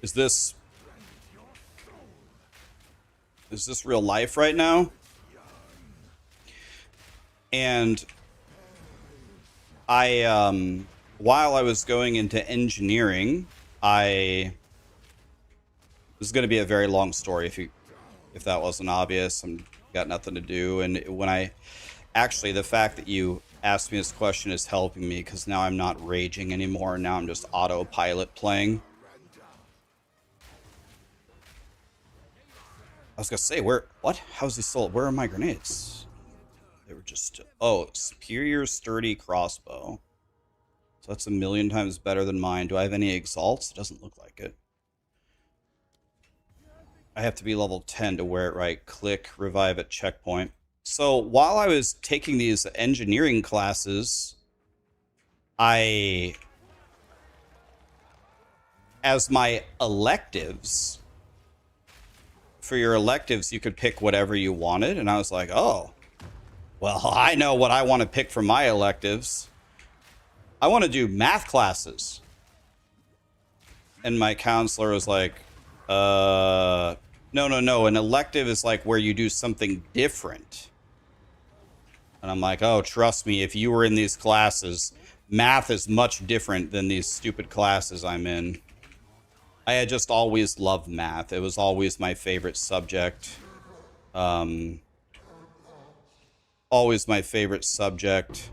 is this Is this real life right now? And while I was going into engineering, this is going to be a very long story if that wasn't obvious. I'm got nothing to do. And when actually, the fact that you asked me this question is helping me, because now I'm not raging anymore. Now I'm just autopilot playing. I was gonna say, what? How's he sold? Where are my grenades? They were just, oh, superior sturdy crossbow. So that's 1,000,000 times better than mine. Do I have any exalts? It doesn't look like it. I have to be level 10 to wear it right. Click, revive at checkpoint. So while I was taking these engineering classes, as my electives, for your electives, you could pick whatever you wanted. And I was like, oh, well, I know what I want to pick for my electives. I want to do math classes. And my counselor was like, no. An elective is like where you do something different. And I'm like, oh, trust me, if you were in these classes, math is much different than these stupid classes I'm in. I had just always loved math. It was always my favorite subject. Always my favorite subject.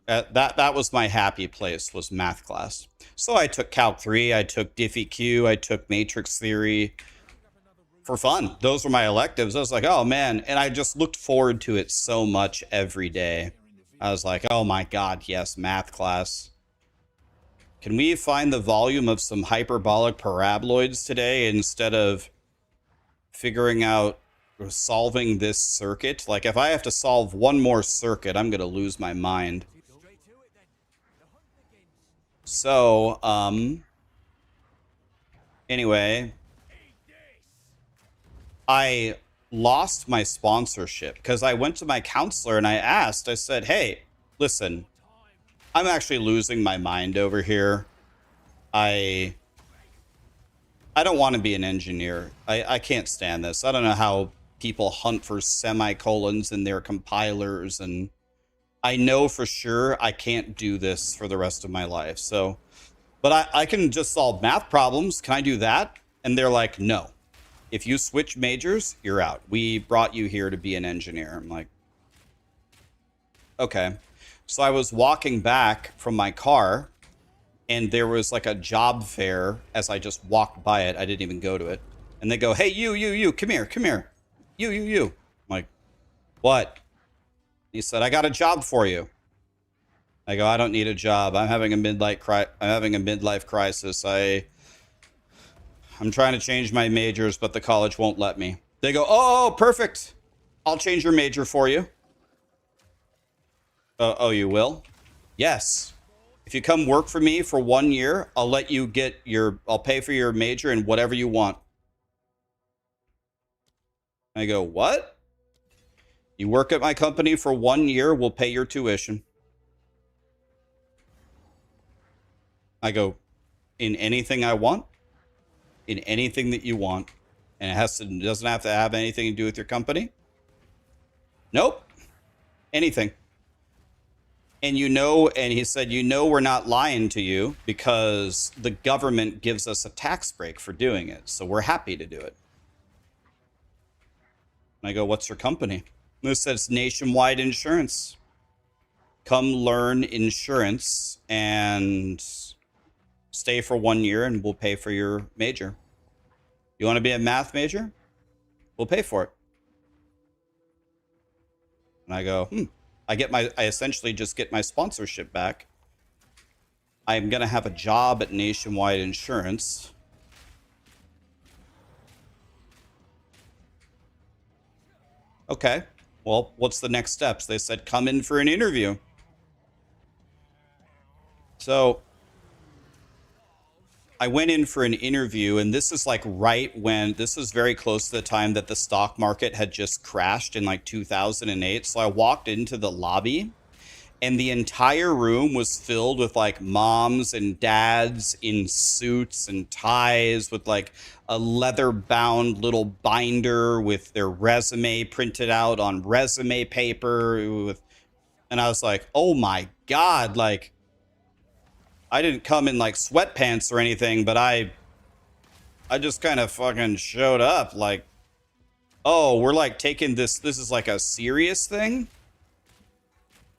That was my happy place, was math class. So I took Calc 3, I took Diffie-Q, I took Matrix Theory for fun. Those were my electives. I was like, oh man, and I just looked forward to it so much every day. I was like, oh my god, yes, math class. Can we find the volume of some hyperbolic paraboloids today instead of figuring out or solving this circuit? Like, if I have to solve one more circuit, I'm gonna lose my mind. So, anyway, I lost my sponsorship because I went to my counselor and I said, hey, listen, I'm actually losing my mind over here. I don't want to be an engineer. I can't stand this. I don't know how people hunt for semicolons in their compilers, and I know for sure I can't do this for the rest of my life. So, but I can just solve math problems. Can I do that? And they're like, no. If you switch majors, you're out. We brought you here to be an engineer. I'm like, okay. So I was walking back from my car, and there was like a job fair as I just walked by it. I didn't even go to it. And they go, hey, you, come here. You. I'm like, what? He said, I got a job for you. I go, I don't need a job. I'm having a midlife crisis. I'm trying to change my majors, but the college won't let me. They go, oh, perfect. I'll change your major for you. Oh, you will? Yes. If you come work for me for 1 year, I'll pay for your major and whatever you want. I go, what? You work at my company for 1 year, we'll pay your tuition. I go, in anything I want? In anything that you want. And it doesn't have to have anything to do with your company? Nope. Anything. And he said, we're not lying to you because the government gives us a tax break for doing it. So we're happy to do it. And I go, what's your company? And it says Nationwide Insurance. Come learn insurance and stay for 1 year and we'll pay for your major. You want to be a math major? We'll pay for it. And I go, I essentially just get my sponsorship back. I'm going to have a job at Nationwide Insurance. Okay. Well, what's the next steps? They said, come in for an interview. So I went in for an interview, and this is like this was very close to the time that the stock market had just crashed in like 2008. So I walked into the lobby, and the entire room was filled with like moms and dads in suits and ties with like a leather bound little binder with their resume printed out on resume paper with, and I was like, oh my God, like I didn't come in like sweatpants or anything, but I just kind of fucking showed up like, oh, we're like taking this is like a serious thing.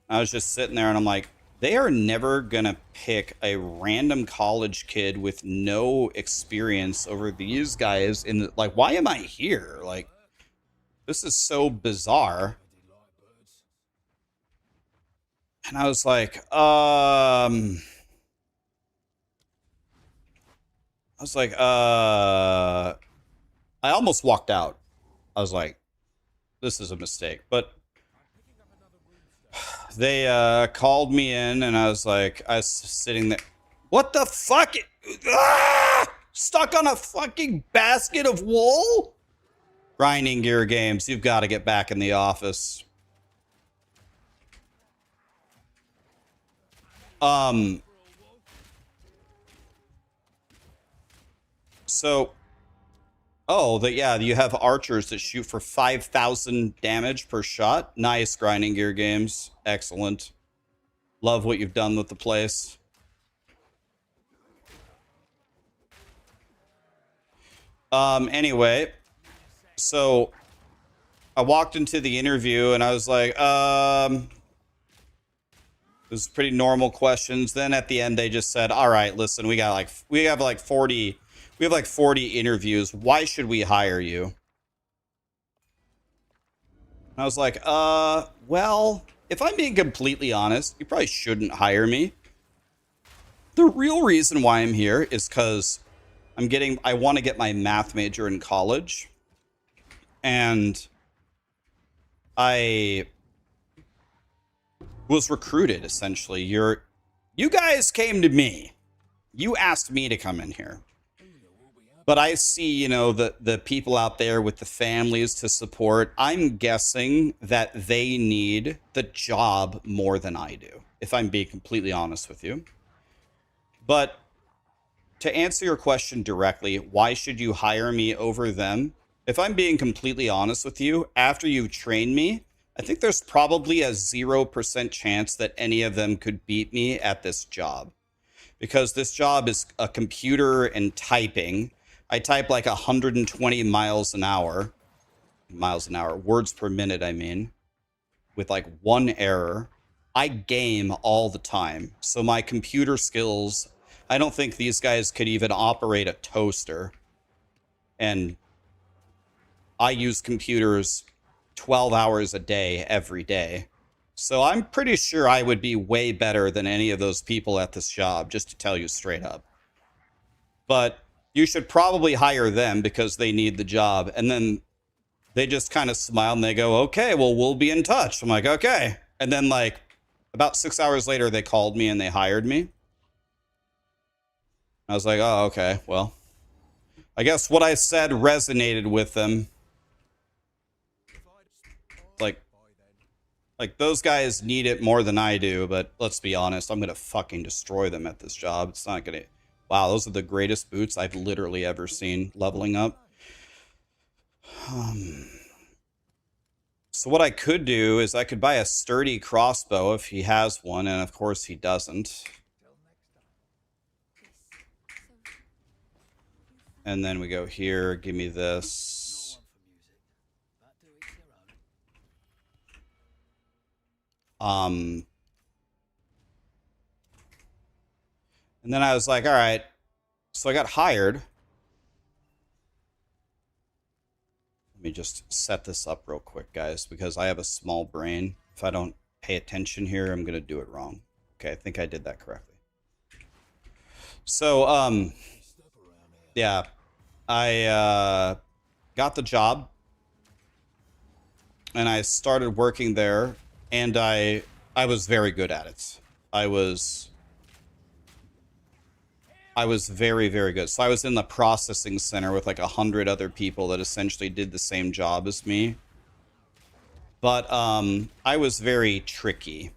I was just sitting there and I'm like, they are never gonna pick a random college kid with no experience over these guys in the, like, why am I here? Like, this is so bizarre. And I was like, I almost walked out. I was like, this is a mistake. But they called me in and I was like, I was sitting there. What the fuck? Ah! Stuck on a fucking basket of wool? Grinding Gear Games, you've got to get back in the office. So, oh, yeah, you have archers that shoot for 5,000 damage per shot. Nice, Grinding Gear Games. Excellent. Love what you've done with the place. Anyway, so I walked into the interview and I was like, it was pretty normal questions. Then at the end, they just said, all right, listen, we have like 40 interviews. Why should we hire you? And I was like, well, if I'm being completely honest, you probably shouldn't hire me. The real reason why I'm here is because I want to get my math major in college. And I was recruited, essentially. You guys came to me. You asked me to come in here. But I see, you know, the people out there with the families to support. I'm guessing that they need the job more than I do, if I'm being completely honest with you. But to answer your question directly, why should you hire me over them? If I'm being completely honest with you, after you've trained me, I think there's probably a 0% chance that any of them could beat me at this job. Because this job is a computer and typing. I type like 120 miles an hour, words per minute, I mean, with like one error. I game all the time. So my computer skills, I don't think these guys could even operate a toaster. And I use computers 12 hours a day, every day. So I'm pretty sure I would be way better than any of those people at this job, just to tell you straight up. But you should probably hire them because they need the job. And then they just kind of smile and they go, okay, well, we'll be in touch. I'm like, okay. And then like about 6 hours later, they called me and they hired me. I was like, oh, okay, well, I guess what I said resonated with them. Like those guys need it more than I do, but let's be honest, I'm gonna fucking destroy them at this job. It's not gonna... Wow, those are the greatest boots I've literally ever seen leveling up. So what I could do is I could buy a sturdy crossbow if he has one, and of course he doesn't. And then we go here, give me this. And then I was like, all right. So I got hired. Let me just set this up real quick, guys, because I have a small brain. If I don't pay attention here, I'm going to do it wrong. Okay, I think I did that correctly. So, yeah, I got the job and I started working there, and I was very good at it. I was very, very good. So I was in the processing center with like 100 other people that essentially did the same job as me. But I was very tricky.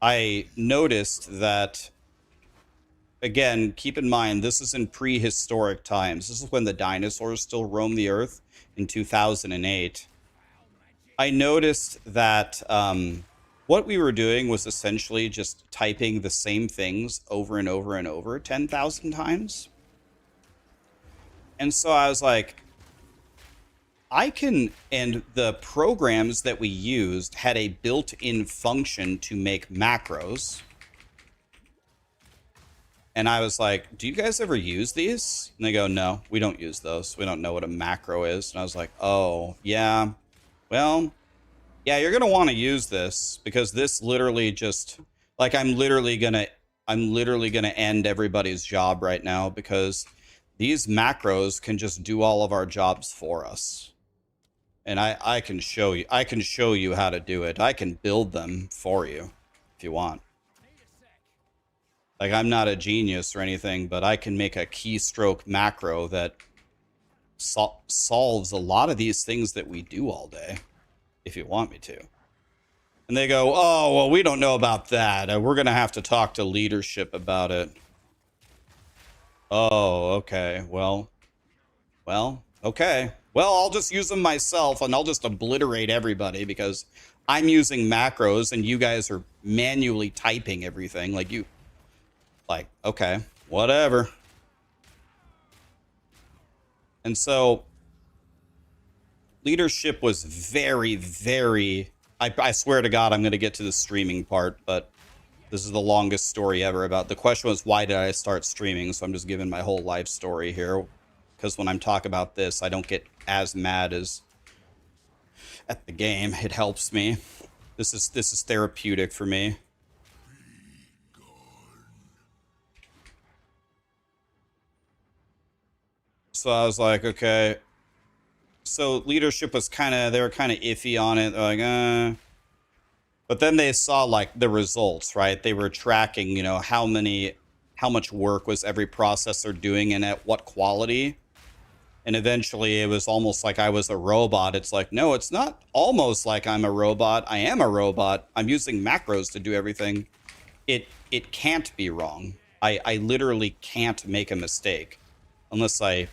I noticed that, again, keep in mind, this is in prehistoric times. This is when the dinosaurs still roamed the earth in 2008. I noticed that what we were doing was essentially just typing the same things over and over and over 10,000 times. And so I was like, and the programs that we used had a built-in function to make macros. And I was like, do you guys ever use these? And they go, no, we don't use those. We don't know what a macro is. And I was like, oh, yeah. Well, yeah, you're going to want to use this because this literally just, like, I'm literally going to end everybody's job right now because these macros can just do all of our jobs for us. And I can show you how to do it. I can build them for you if you want. Like, I'm not a genius or anything, but I can make a keystroke macro that solves a lot of these things that we do all day, if you want me to. And they go, oh, well, we don't know about that. We're going to have to talk to leadership about it. Oh, okay. Well, okay. Well, I'll just use them myself, and I'll just obliterate everybody because I'm using macros, and you guys are manually typing everything. Like, okay, whatever. And so leadership was very, very... I swear to God, I'm going to get to the streaming part, but this is the longest story ever about... The question was, why did I start streaming? So I'm just giving my whole life story here. Because when I'm talking about this, I don't get as mad as at the game. It helps me. This is therapeutic for me. So I was like, okay. So leadership was they were kind of iffy on it. They're like, But then they saw like the results, right? They were tracking, you know, how much work was every processor doing and at what quality. And eventually it was almost like I was a robot. It's like, no, it's not almost like I'm a robot. I am a robot. I'm using macros to do everything. It can't be wrong. I literally can't make a mistake unless I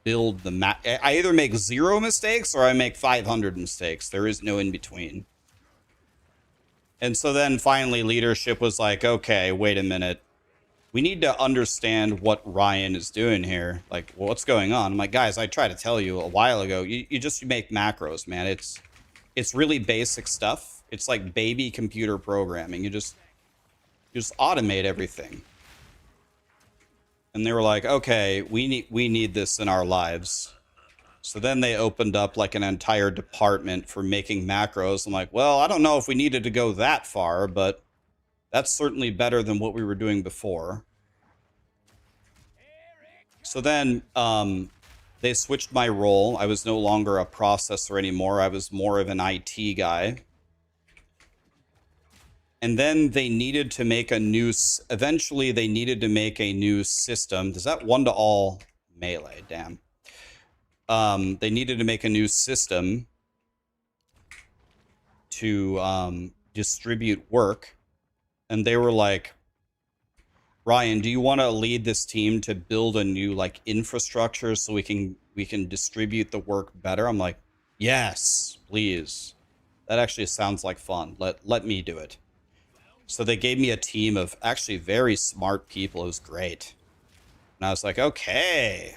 build the I either make 0 mistakes or I make 500 mistakes. There is no in between. And so then finally leadership was like, okay, wait a minute. We need to understand what Ryan is doing here. Like, well, what's going on? I'm like, guys, I tried to tell you a while ago. You just make macros, man. It's really basic stuff. It's like baby computer programming. You just automate everything. And they were like, okay, we need this in our lives. So then they opened up like an entire department for making macros. I'm like, well, I don't know if we needed to go that far, but that's certainly better than what we were doing before. So then they switched my role. I was no longer a processor anymore. I was more of an IT guy. And then they needed to make eventually they needed to make a new system. Does that one to all melee? Damn. They needed to make a new system to distribute work. And they were like, Ryan, do you want to lead this team to build a new like infrastructure so we can distribute the work better? I'm like, yes, please. That actually sounds like fun. Let me do it. So they gave me a team of actually very smart people. It was great. And I was like, okay,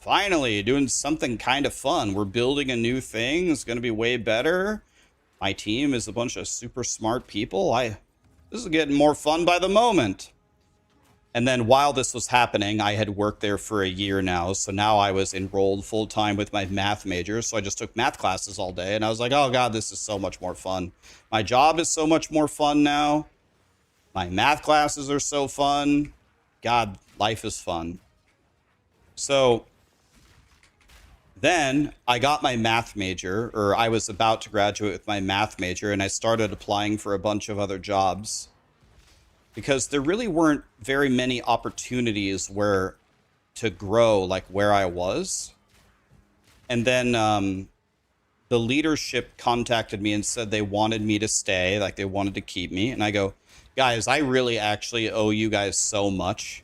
finally doing something kind of fun. We're building a new thing. It's going to be way better. My team is a bunch of super smart people. This is getting more fun by the moment. And then while this was happening, I had worked there for a year now. So now I was enrolled full time with my math major. So I just took math classes all day. And I was like, oh God, this is so much more fun. My job is so much more fun now. My math classes are so fun. God, life is fun. So then I got my math major, or I was about to graduate with my math major, and I started applying for a bunch of other jobs because there really weren't very many opportunities to grow like where I was. And then the leadership contacted me and said they wanted me to stay, like they wanted to keep me. And I go, guys, I really actually owe you guys so much,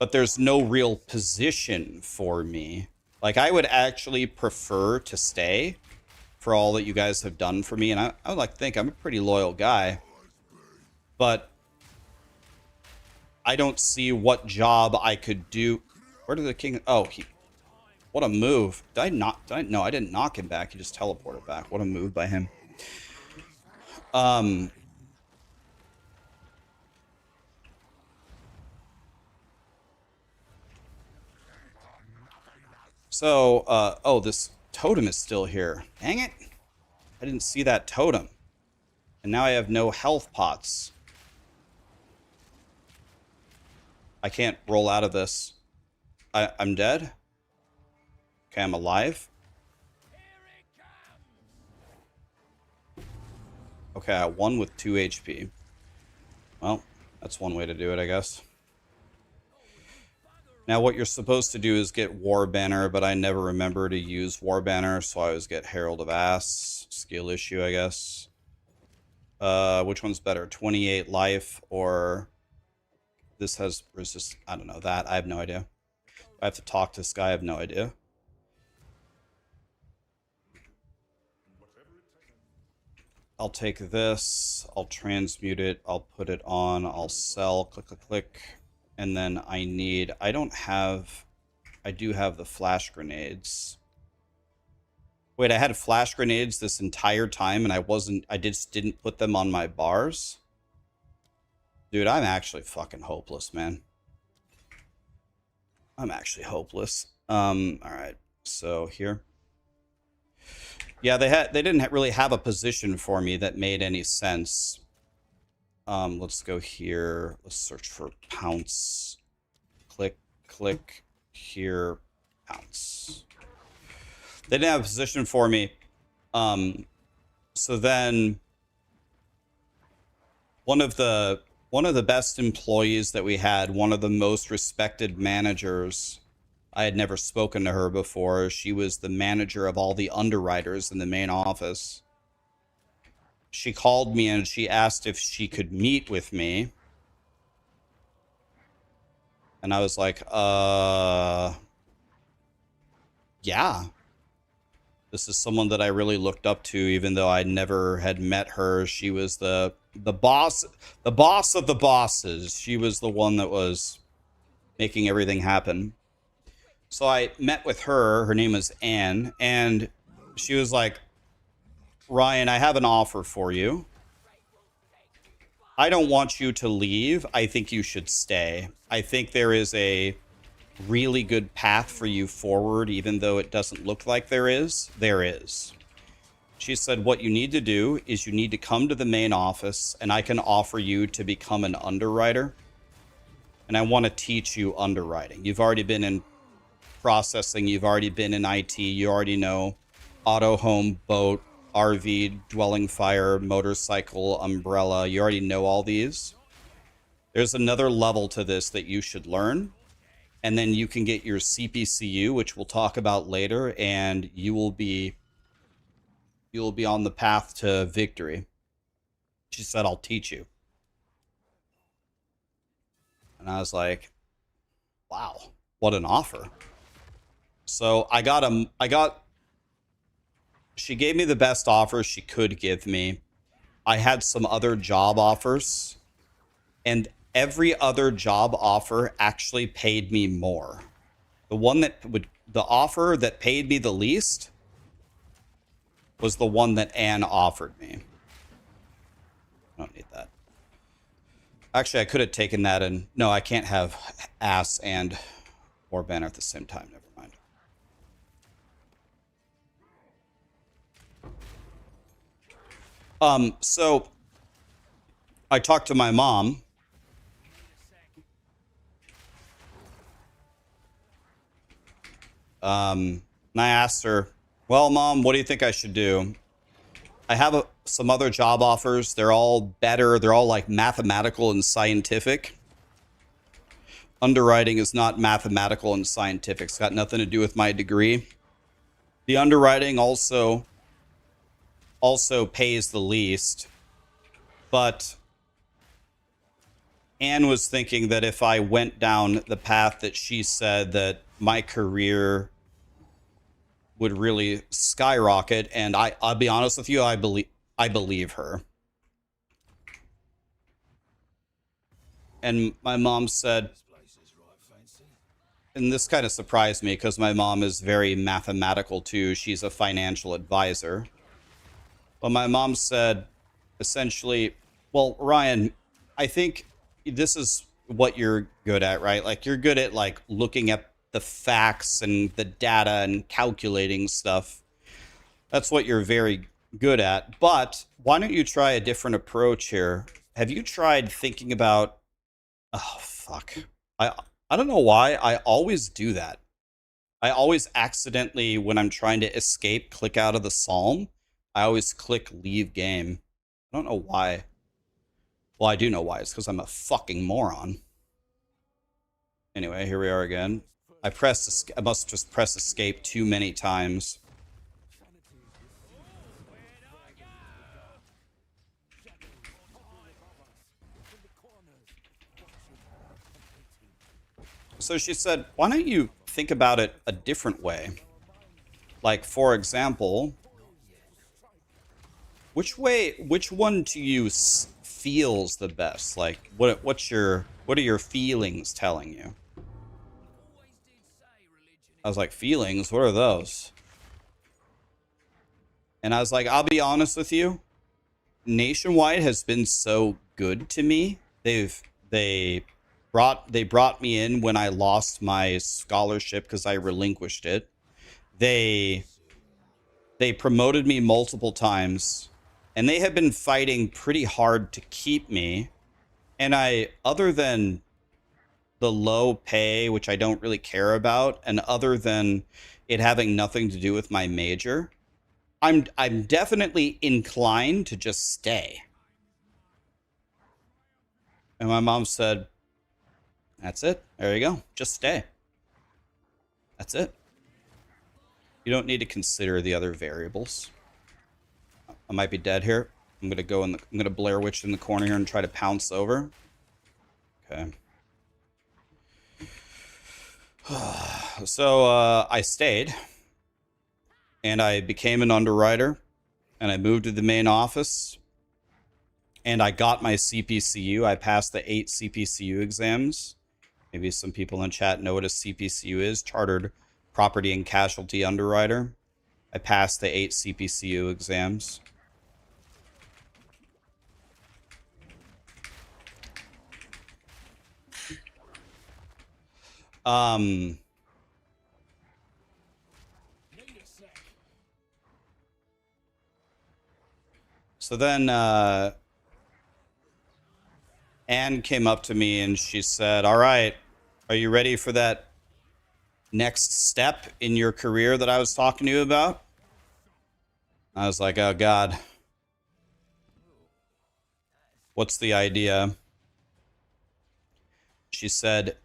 but there's no real position for me. Like, I would actually prefer to stay for all that you guys have done for me. And I would like to think I'm a pretty loyal guy, but I don't see what job I could do. Where did the king? Oh, what a move. Did I not? No, I didn't knock him back. He just teleported back. What a move by him. So, oh, this totem is still here. Dang it. I didn't see that totem. And now I have no health pots. I can't roll out of this. I'm dead? Okay, I'm alive. Okay, I won with 2 HP. Well, that's one way to do it, I guess. Now, what you're supposed to do is get War Banner, but I never remember to use War Banner, so I always get Herald of Ass. Skill issue, I guess. Which one's better? 28 life, or this has resist? I don't know that. I have no idea. I have to talk to this guy. I have no idea. I'll take this. I'll transmute it. I'll put it on. I'll sell. Click, click, click. And then I do have the flash grenades. Wait, I had flash grenades this entire time and I just didn't put them on my bars? Dude, I'm actually fucking hopeless, man. I'm actually hopeless. Alright. So here. Yeah, they didn't really have a position for me that made any sense. Let's go here. Let's search for pounce. Click, click, here, pounce. They didn't have a position for me. So then one of the best employees that we had, one of the most respected managers, I had never spoken to her before. She was the manager of all the underwriters in the main office. She called me and she asked if she could meet with me. And I was like, yeah. This is someone that I really looked up to, even though I never had met her. She was the boss of the bosses. She was the one that was making everything happen. So I met with her. Her name is Anne, and she was like, Ryan, I have an offer for you. I don't want you to leave. I think you should stay. I think there is a really good path for you forward, even though it doesn't look like there is. There is. She said, what you need to do is you need to come to the main office, and I can offer you to become an underwriter. And I want to teach you underwriting. You've already been in processing. You've already been in IT. You already know auto, home, boat, RV, dwelling, fire, motorcycle, umbrella. You already know all these. There's another level to this that you should learn. And then you can get your CPCU, which we'll talk about later, and you will be on the path to victory. She said, I'll teach you. And I was like, wow, what an offer. So she gave me the best offer she could give me. I had some other job offers, and every other job offer actually paid me more. The offer that paid me the least was the one that Anne offered me. I don't need that. Actually, I could have taken that and... No, I can't have ass and War Banner at the same time. Never mind. So I talked to my mom. And I asked her, well, Mom, what do you think I should do? I have some other job offers. They're all better. They're all like mathematical and scientific. Underwriting is not mathematical and scientific. It's got nothing to do with my degree. The underwriting also also pays the least. But Anne was thinking that if I went down the path that she said, that my career would really skyrocket. And I'll be honest with you, I believe her. And my mom said, and this kind of surprised me because my mom is very mathematical too. She's a financial advisor. But my mom said, essentially, well, Ryan, I think this is what you're good at, right? Like, you're good at, like, looking at the facts and the data and calculating stuff. That's what you're very good at. But why don't you try a different approach here? Have you tried thinking about... Oh, fuck. I don't know why. I always do that. I always accidentally, when I'm trying to escape, click out of the psalm. I always click leave game. I don't know why. Well, I do know why. It's because I'm a fucking moron. Anyway, here we are again. I must just press escape too many times. So she said, why don't you think about it a different way? Like, for example, which one to you feels the best? Like, what are your feelings telling you? I was like, feelings? What are those? And I was like, I'll be honest with you. Nationwide has been so good to me. They brought me in when I lost my scholarship because I relinquished it. They promoted me multiple times, and they have been fighting pretty hard to keep me. And other than the low pay, which I don't really care about, and other than it having nothing to do with my major, I'm definitely inclined to just stay. And my mom said, that's it. There you go. Just stay. That's it. You don't need to consider the other variables. I might be dead here. I'm gonna Blair Witch in the corner here and try to pounce over. Okay. So I stayed, and I became an underwriter, and I moved to the main office, and I got my CPCU. I passed the 8 CPCU exams. Maybe some people in chat know what a CPCU is, Chartered Property and Casualty Underwriter. I passed the 8 CPCU exams. So then Anne came up to me and she said, all right, are you ready for that next step in your career that I was talking to you about? I was like, oh God, what's the idea? She said,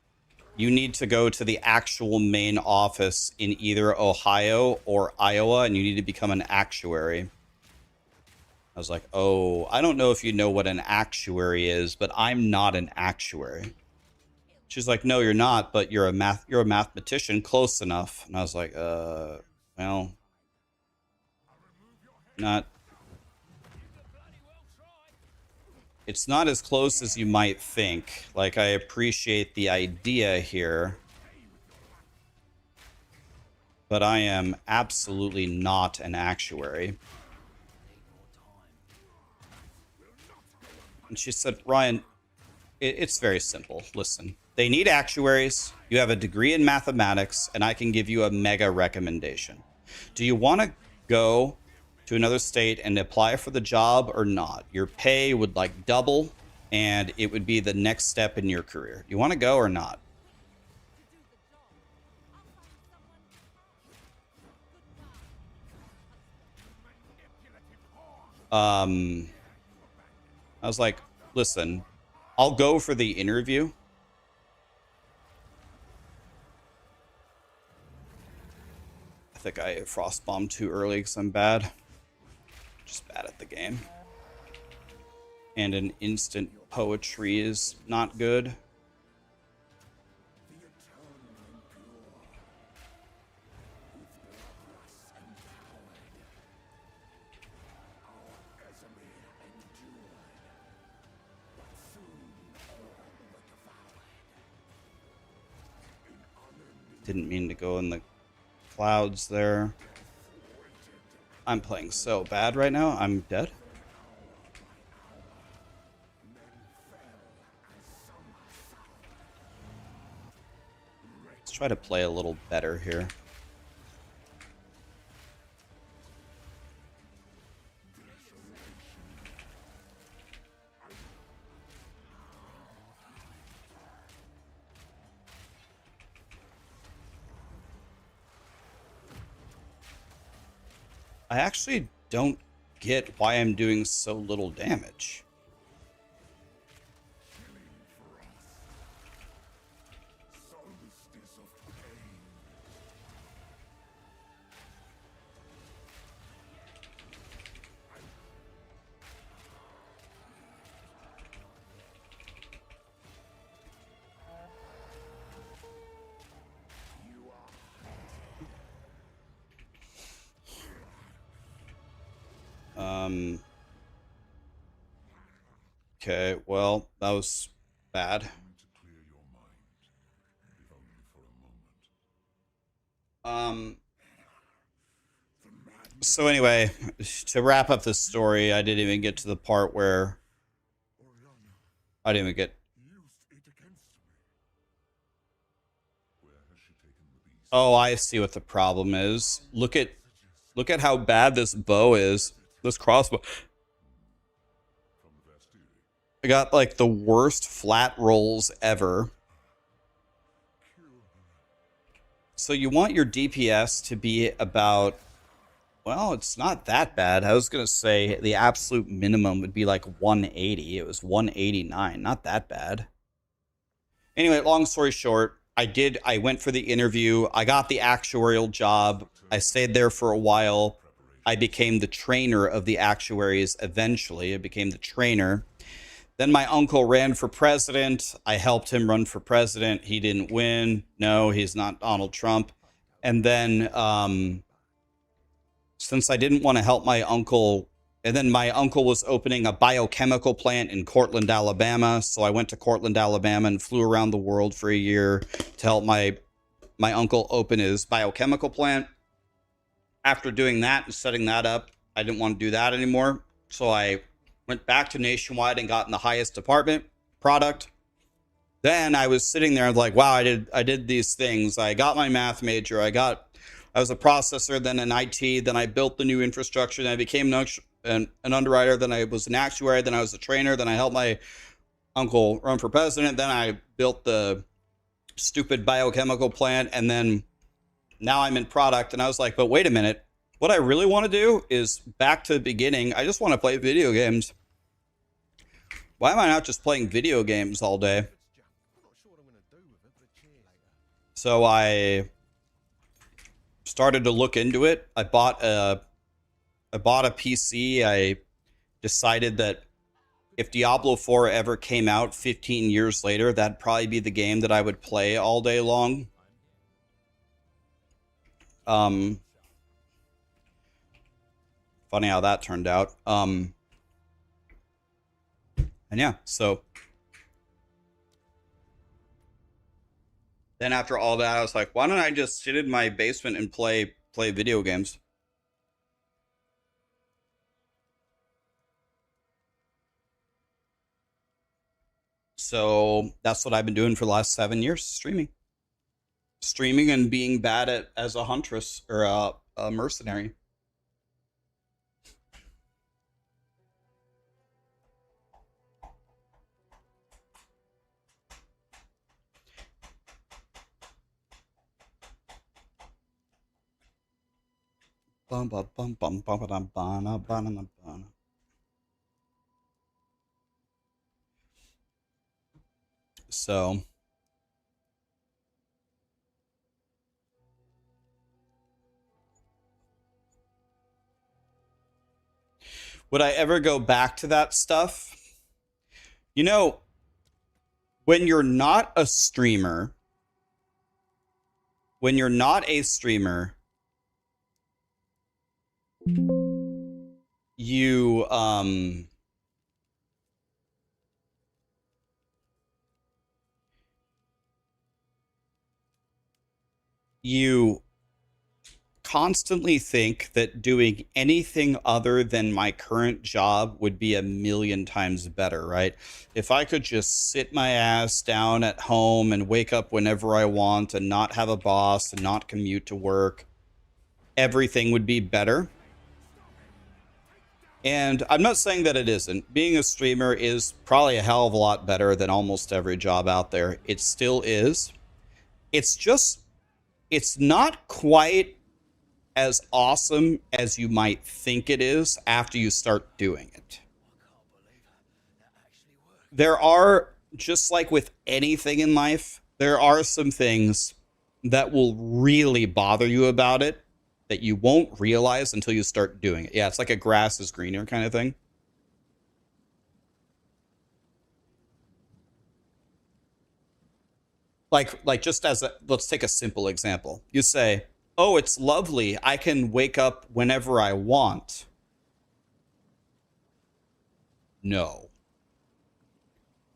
you need to go to the actual main office in either Ohio or Iowa, and you need to become an actuary. I was like, oh, I don't know if you know what an actuary is, but I'm not an actuary. She's like, no, you're not, but you're a mathematician, close enough. And I was like, well, not. It's not as close as you might think. Like, I appreciate the idea here, but I am absolutely not an actuary. And she said, Ryan, it's very simple. Listen, they need actuaries. You have a degree in mathematics, and I can give you a mega recommendation. Do you want to go to another state and apply for the job or not? Your pay would like double, and it would be the next step in your career. You want to go or not? I was like, listen, I'll go for the interview. I think I frost bombed too early because I'm bad. Just bad at the game. And an instant poetry is not good. Didn't mean to go in the clouds there. I'm playing so bad right now. I'm dead. Let's try to play a little better here. I actually don't get why I'm doing so little damage. Okay, well, that was bad. So anyway, to wrap up this story, I didn't even get to the part where I didn't even get. Oh, I see what the problem is. Look at how bad this bow is. This crossbow. I got like the worst flat rolls ever. So you want your DPS to be about, well, it's not that bad. I was going to say the absolute minimum would be like 180. It was 189. Not that bad. Anyway, long story short, I went for the interview. I got the actuarial job. I stayed there for a while. I became the trainer of the actuaries eventually. I became the trainer. Then my uncle ran for president. I helped him run for president. He didn't win. No, he's not Donald Trump. And then since I didn't want to help my uncle, and then my uncle was opening a biochemical plant in Cortland, Alabama. So I went to Cortland, Alabama and flew around the world for a year to help my uncle open his biochemical plant. After doing that and setting that up, I didn't want to do that anymore. So I went back to Nationwide and got in the highest department product. Then I was sitting there and like, wow, I did these things. I got my math major. I was a processor, then an IT, then I built the new infrastructure, then I became an underwriter, then I was an actuary, then I was a trainer, then I helped my uncle run for president, then I built the stupid biochemical plant, and then now I'm in product. And I was like, but wait a minute. What I really want to do is back to the beginning. I just want to play video games. Why am I not just playing video games all day? So I started to look into it. I bought a PC. I decided that if Diablo 4 ever came out 15 years later, that'd probably be the game that I would play all day long. Funny how that turned out. And yeah, so then after all that, I was like, why don't I just sit in my basement and play video games? So that's what I've been doing for the last 7 years, streaming and being bad at as a huntress or a mercenary. Bum, bum, bum, bum, bum, bum, bum, bum, bum. So Would I ever go back to that stuff? You know, when you're not a streamer, when you're not a streamer, you you constantly think that doing anything other than my current job would be a million times better, right? If I could just sit my ass down at home and wake up whenever I want and not have a boss and not commute to work, everything would be better. And I'm not saying that it isn't. Being a streamer is probably a hell of a lot better than almost every job out there. It still is. It's just, it's not quite as awesome as you might think it is after you start doing it. There are, just like with anything in life, there are some things that will really bother you about it that you won't realize until you start doing it. Yeah, it's like a grass is greener kind of thing. Like just as a, let's take a simple example. You say, "Oh, it's lovely. I can wake up whenever I want." No,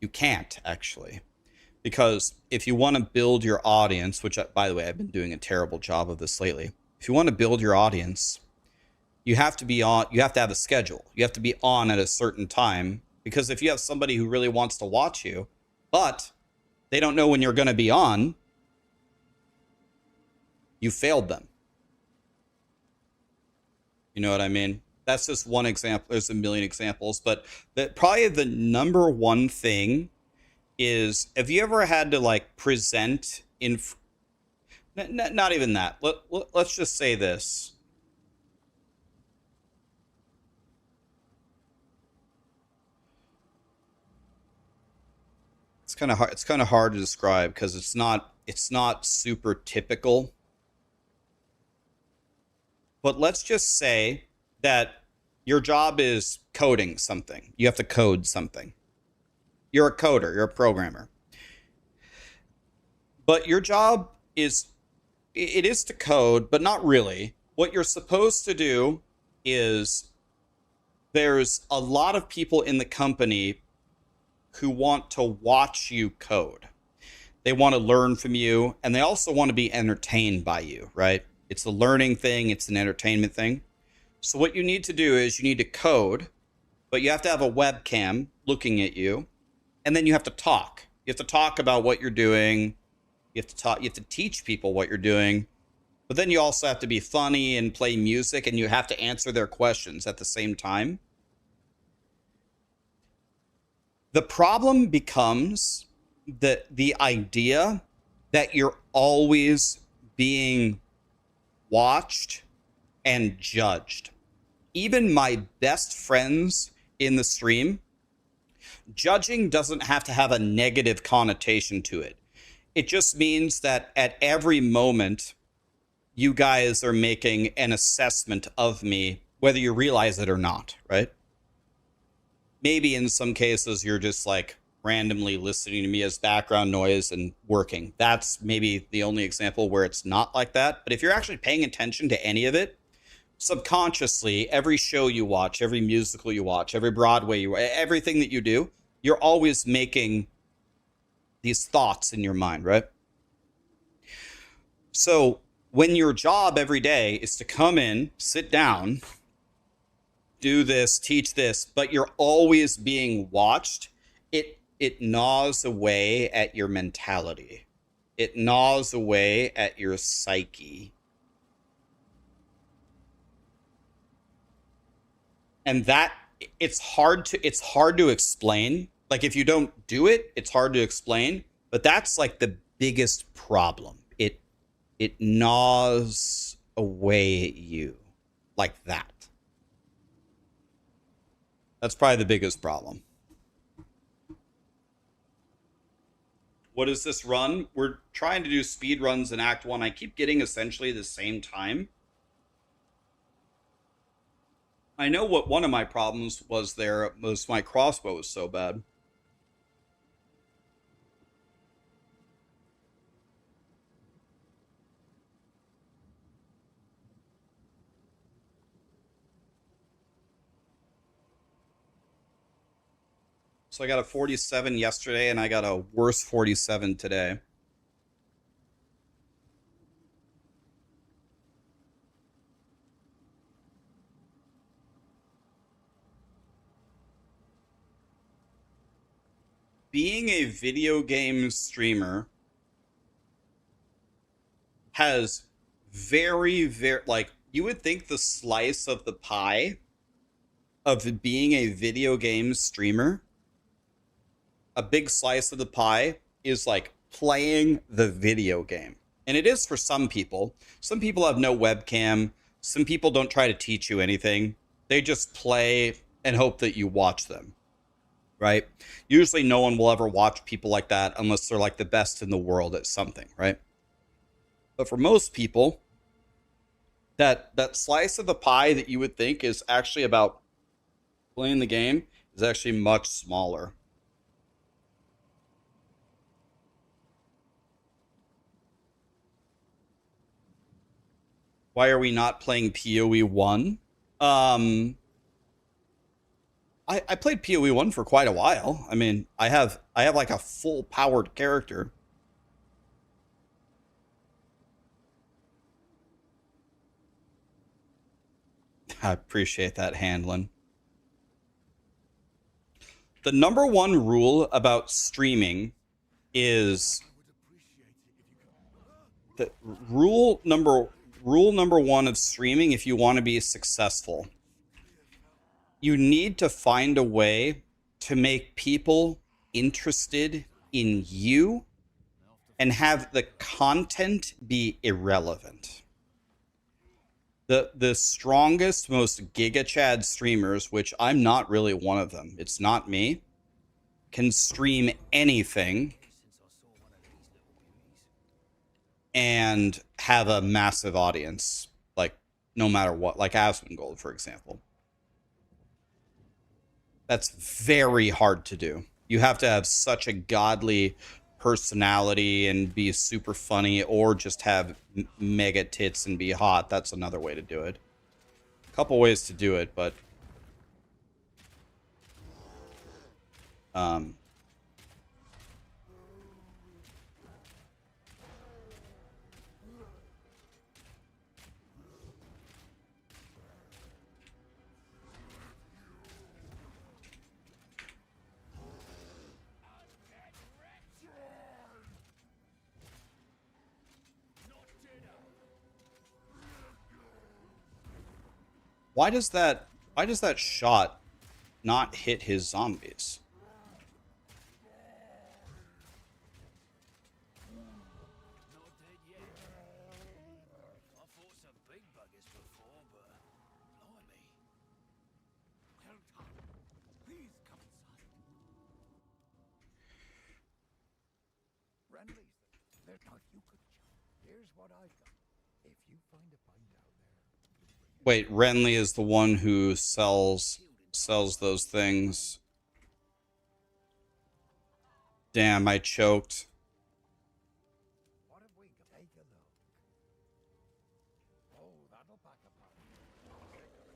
you can't actually. Because if you want to build your audience, which by the way, I've been doing a terrible job of this lately. If you want to build your audience, you have to be on, you have to have a schedule. You have to be on at a certain time, because if you have somebody who really wants to watch you, but they don't know when you're going to be on, you failed them. You know what I mean? That's just one example. There's a million examples, but probably the number one thing is, have you ever had to like present in, not even that. Let's just say this. It's kind of hard. It's kind of hard to describe because it's not super typical. But let's just say that your job is coding something. You have to code something. You're a coder, you're a programmer. But your job is, it is to code, but not really. What you're supposed to do is, there's a lot of people in the company who want to watch you code. They want to learn from you, and they also want to be entertained by you, right? It's a learning thing, it's an entertainment thing. So what you need to do is you need to code, but you have to have a webcam looking at you, and then you have to talk. You have to talk about what you're doing. You have to talk, you have to teach people what you're doing. But then you also have to be funny and play music, and you have to answer their questions at the same time. The problem becomes the idea that you're always being watched and judged. Even my best friends in the stream, judging doesn't have to have a negative connotation to it. It just means that at every moment, you guys are making an assessment of me, whether you realize it or not, right? Maybe in some cases, you're just like randomly listening to me as background noise and working. That's maybe the only example where it's not like that. But if you're actually paying attention to any of it, subconsciously, every show you watch, every musical you watch, every Broadway you watch, everything that you do, you're always making these thoughts in your mind, right? So when your job every day is to come in, sit down, do this, teach this, but you're always being watched, it gnaws away at your mentality. It gnaws away at your psyche. And that, it's hard to explain. Like if you don't do it, it's hard to explain, but that's like the biggest problem. It gnaws away at you like that. That's probably the biggest problem. What is this run? We're trying to do speed runs in Act 1. I keep getting essentially the same time. I know what one of my problems was there was my crossbow was so bad. So I got a 47 yesterday and I got a worse 47 today. Being a video game streamer has very like you would think the slice of the pie of being a video game streamer, a big slice of the pie is like playing the video game. And it is for some people. Some people have no webcam. Some people don't try to teach you anything. They just play and hope that you watch them, right? Usually no one will ever watch people like that unless they're like the best in the world at something, right? But for most people, that slice of the pie that you would think is actually about playing the game is actually much smaller. Why are we not playing PoE 1? Um, I played PoE 1 for quite a while. I mean, I have like a full powered character. I appreciate that, Handlin. The number one rule about streaming is the rule number one of streaming if you want to be successful. You need to find a way to make people interested in you and have the content be irrelevant. The strongest, most giga chad streamers, which I'm not really one of them, it's not me, can stream anything and have a massive audience, like no matter what, like Asmongold, for example. That's very hard to do. You have to have such a godly personality and be super funny, or just have mega tits and be hot. That's another way to do it. A couple ways to do it, but um, why does that shot not hit his zombies? Not dead yet. I fought some big buggers before, but blimey. Well done. Please come inside. Renly's they're not you could jump. Here's what I've got. If you find a find out there, Wait, Renly is the one who sells those things. Damn, I choked. what have we got? Take a look. Oh, that'll pack a punch. Take the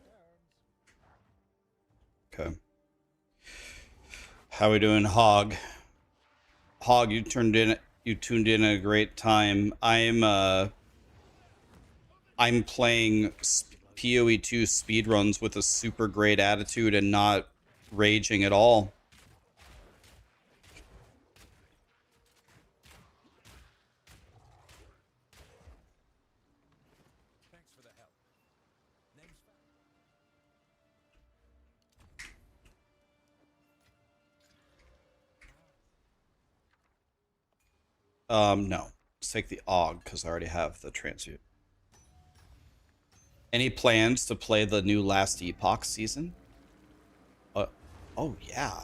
returns. Okay. How we doing, Hog? Hog, you tuned in at a great time. I'm playing PoE 2 speedruns with a super great attitude and not raging at all. Thanks for the help. Name's No. Let's take the AUG because I already have the transmute. Any plans to play the new last Epoch season? Oh yeah.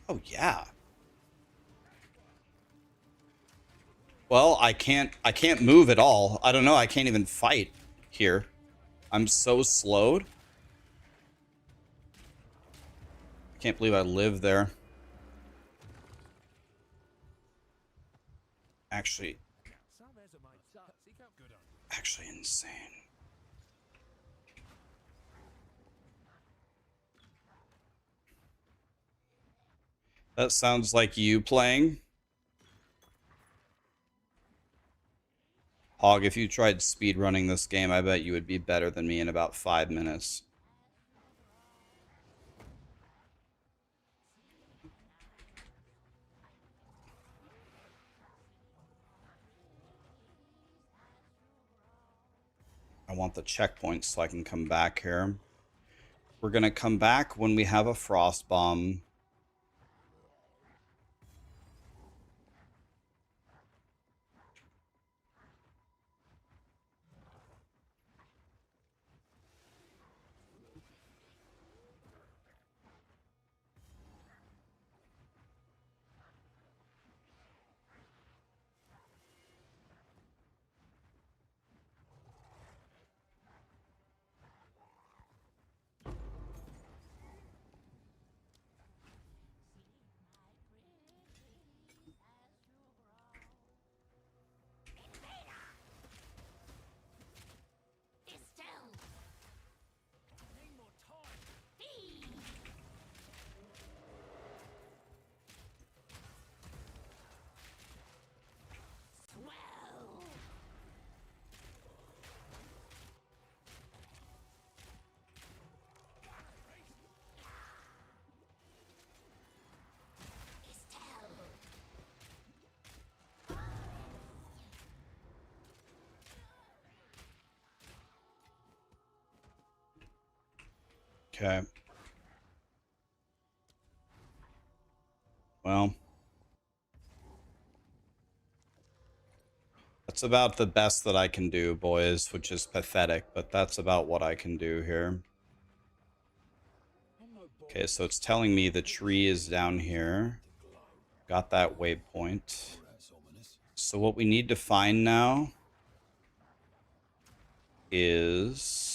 Oh yeah. Well, I can't move at all. I don't know. I can't even fight here. I'm so slowed. I can't believe I live there. Actually insane. That sounds like you playing. Hog, if you tried speed running this game, I bet you would be better than me in about 5 minutes. I want the checkpoint so I can come back here. We're going to come back when we have a frost bomb. Okay. Well, that's about the best that I can do, boys, which is pathetic, but that's about what I can do here. Okay, so it's telling me the tree is down here. Got that waypoint. So what we need to find now is...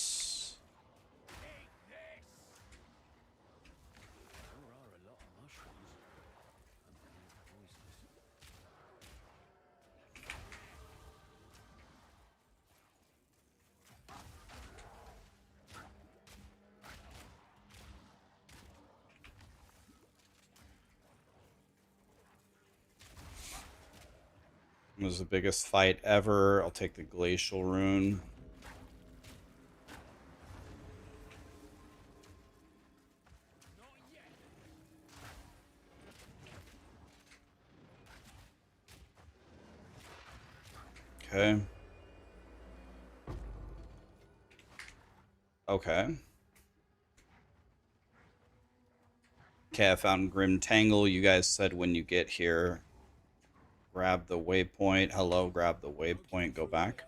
It was the biggest fight ever. I'll take the glacial rune. Okay. Okay. Okay, I found Grim Tangle. You guys said when you get here, grab the waypoint. Hello, grab the waypoint. Go back.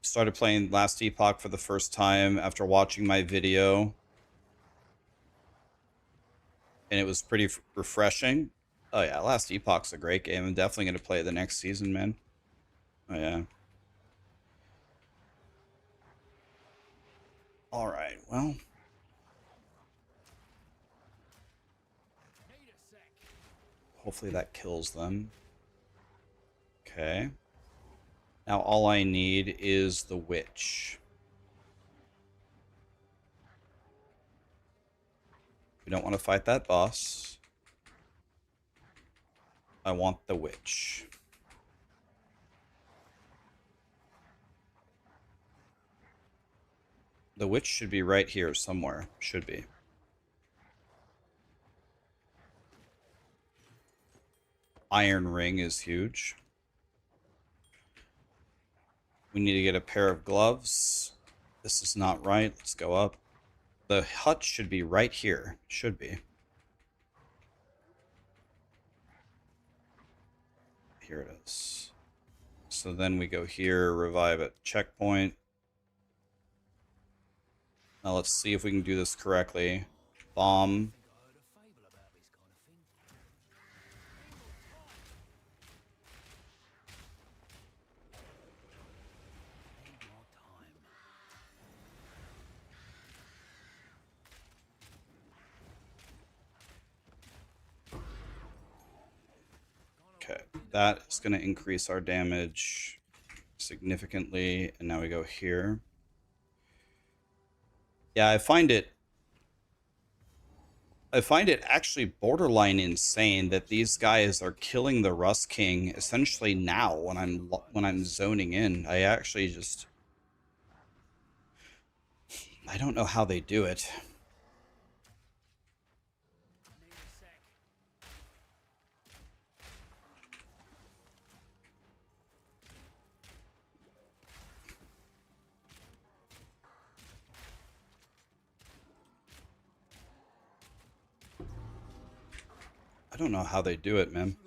Started playing Last Epoch for the first time after watching my video. And it was pretty refreshing. Oh yeah, Last Epoch's a great game. I'm definitely going to play it the next season, man. Oh yeah. Alright, well. Hopefully that kills them. Okay. Now all I need is the witch. We don't want to fight that boss. I want the witch. The witch should be right here somewhere. Should be. Iron ring is huge. We need to get a pair of gloves. This is not right. Let's go up. The hut should be right here. Should be. Here it is. So then we go here, revive at checkpoint. Now let's see if we can do this correctly. Bomb. Okay, that is going to increase our damage significantly, and now we go here. Yeah, I find it actually borderline insane that these guys are killing the Rust King essentially now when I'm zoning in. I don't know how they do it. I don't know how they do it, man.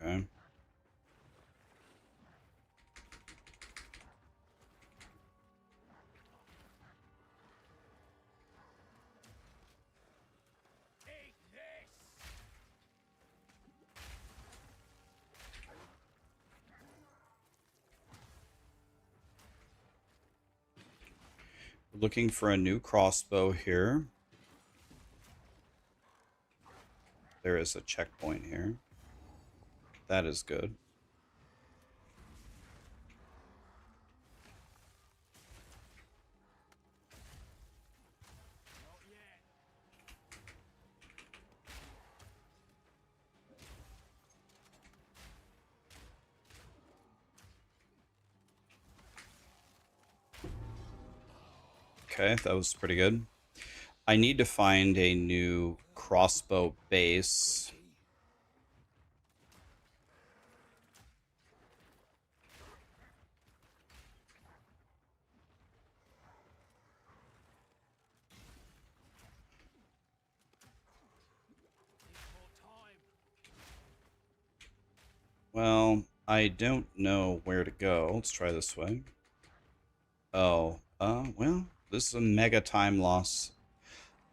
Okay. We're looking for a new crossbow here. There is a checkpoint here. That is good. Okay, that was pretty good. I need to find a new crossbow base. Well, I don't know where to go. Let's try this way. Oh, well, this is a mega time loss.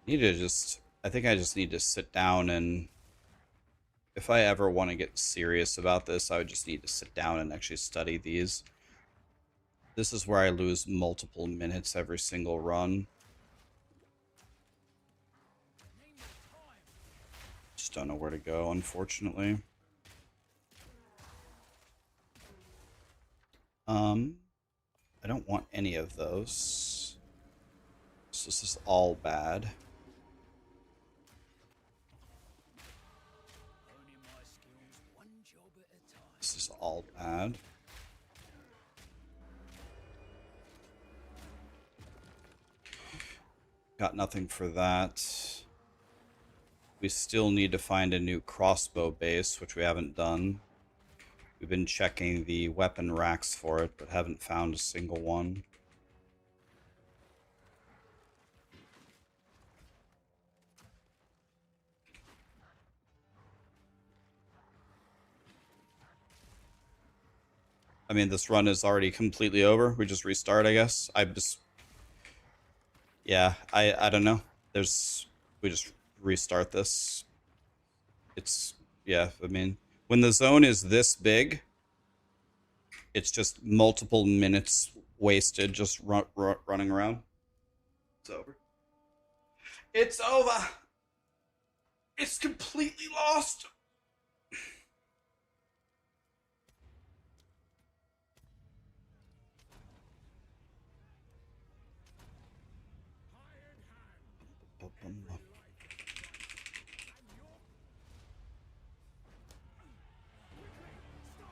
I think I just need to sit down and if I ever want to get serious about this, I would just need to sit down and actually study these. This is where I lose multiple minutes every single run. Just don't know where to go, unfortunately. I don't want any of those. So this is all bad. This is all bad. Got nothing for that. We still need to find a new crossbow base, which we haven't done. We've been checking the weapon racks for it, but haven't found a single one. I mean, this run is already completely over. We just restart, I guess. Yeah, I don't know. We just restart this. Yeah, I mean, when the zone is this big, it's just multiple minutes wasted just running around. It's over. It's over. It's completely lost.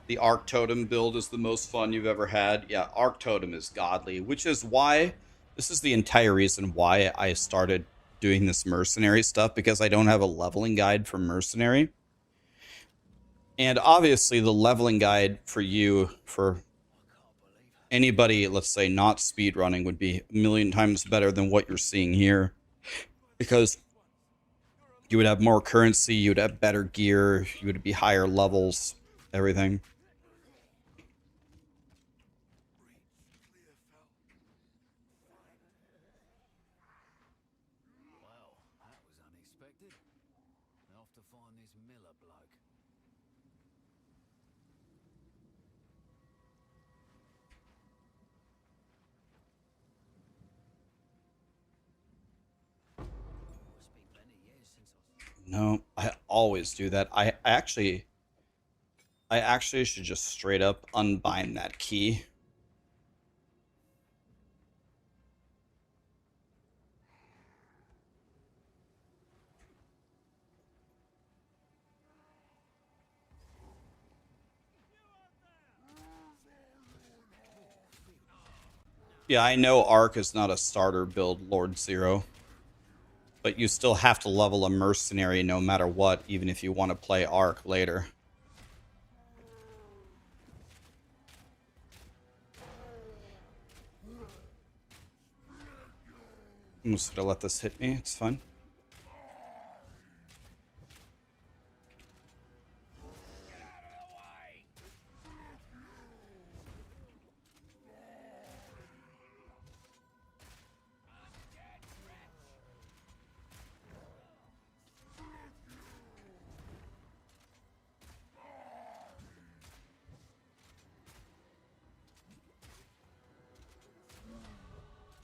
The Arc Totem build is the most fun you've ever had. Yeah, Arc Totem is godly, which is why this is the entire reason why I started doing this Mercenary stuff, because I don't have a leveling guide for Mercenary. And obviously the leveling guide for anybody, let's say not speedrunning, would be a million times better than what you're seeing here, because you would have more currency, you would have better gear, you would be higher levels, everything. have to find this Miller bloke. Must be many years since I... No, I always do that. I actually should just straight up unbind that key. Yeah, I know Arc is not a starter build, Lord Zero. But you still have to level a Mercenary no matter what, even if you want to play Arc later. I'm just gonna let this hit me, it's fine.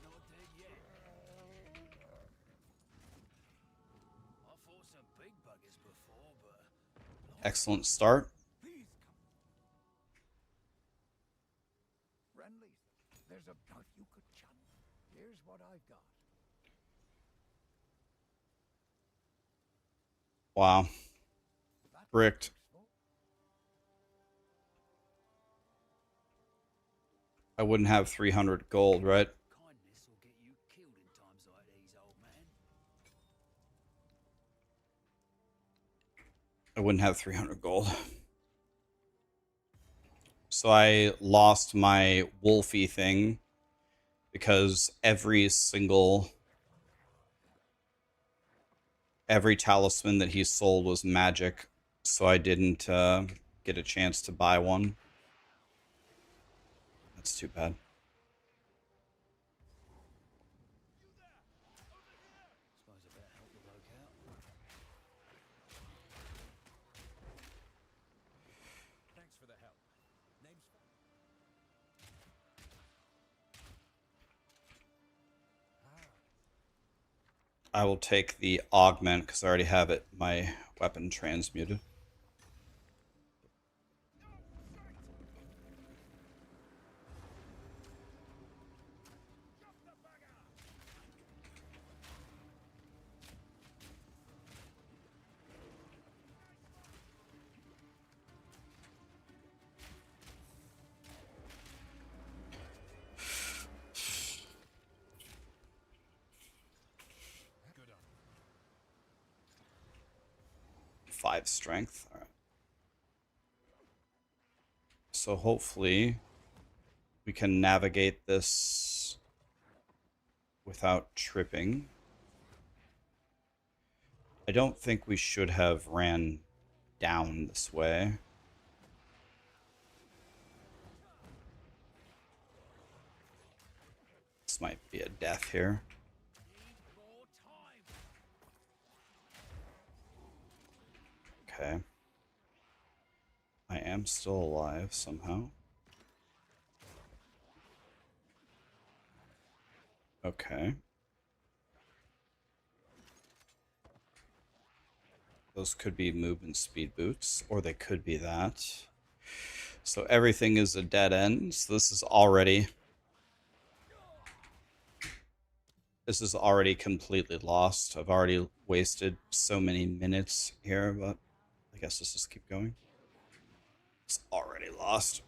Not dead yet. I fought some big buggers before, but... Excellent start. Please come. Friendly. There's a knife you could channel. Here's what I've got. Wow. Bricked. I wouldn't have 300 gold, right? Kindness will get you killed in times like these, old man. I wouldn't have 300 gold. So I lost my Wolfie thing because every talisman that he sold was magic, so I didn't get a chance to buy one. That's too bad. Suppose I better help the bloke out. Thanks for the help. Name's... I will take the augment because I already have it, my weapon transmuted. Good on. 5 strength. All right. So hopefully we can navigate this without tripping. I don't think we should have ran down this way. This might be a death here. Okay. I am still alive somehow. Okay. Those could be movement speed boots, or they could be that. So everything is a dead end. So this is already completely lost. I've already wasted so many minutes here, but I guess let's just keep going. It's already lost.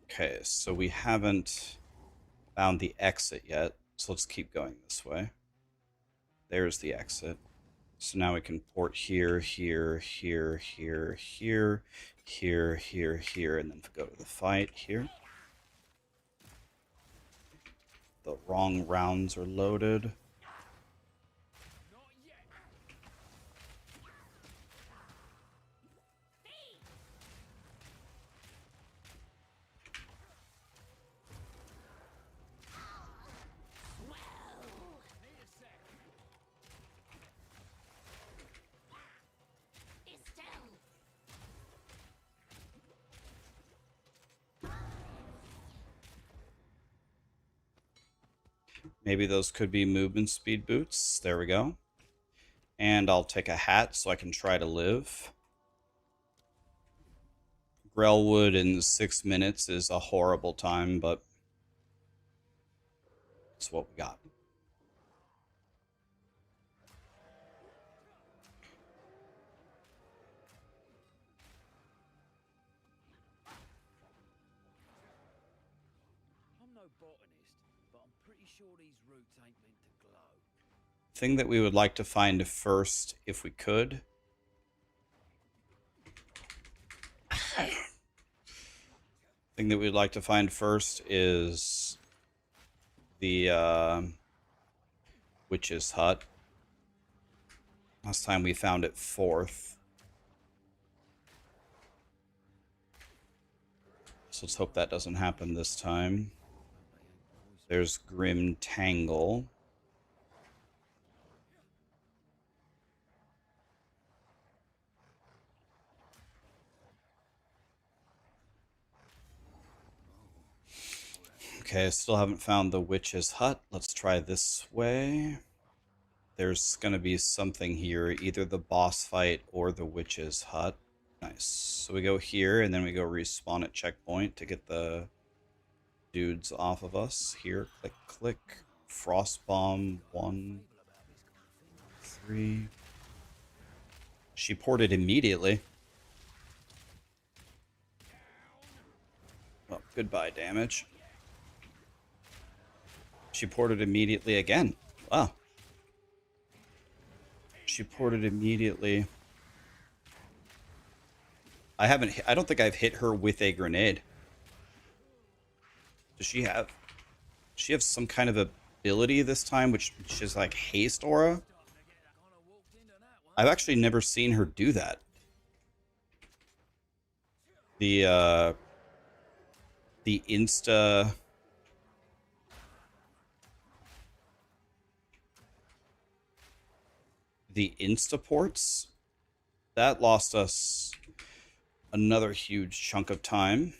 Okay, so we haven't found the exit yet, so let's keep going this way. There's the exit. So now we can port here, here, here, here, here, here, here, here, and then go to the fight here. The wrong rounds are loaded. Maybe those could be movement speed boots. There we go. And I'll take a hat so I can try to live. Grellwood in 6 minutes is a horrible time, but it's what we got. I'm no botanist, but I'm pretty sure these roots ain't meant to glow. Thing that we would like to find first, if we could. Thing that we'd like to find first is the witch's hut. Last time we found it fourth. So let's hope that doesn't happen this time. There's Grim Tangle. Okay, I still haven't found the witch's hut. Let's try this way. There's going to be something here, either the boss fight or the witch's hut. Nice. So we go here, and then we go respawn at checkpoint to get the dudes off of us. Here, click, click. Frost bomb, 1, 3. She ported immediately. Well, goodbye, damage. She ported immediately again. Wow. She ported immediately. I don't think I've hit her with a grenade. Does she have some kind of ability this time, which is like haste aura? I've actually never seen her do that. The insta ports that lost us another huge chunk of time.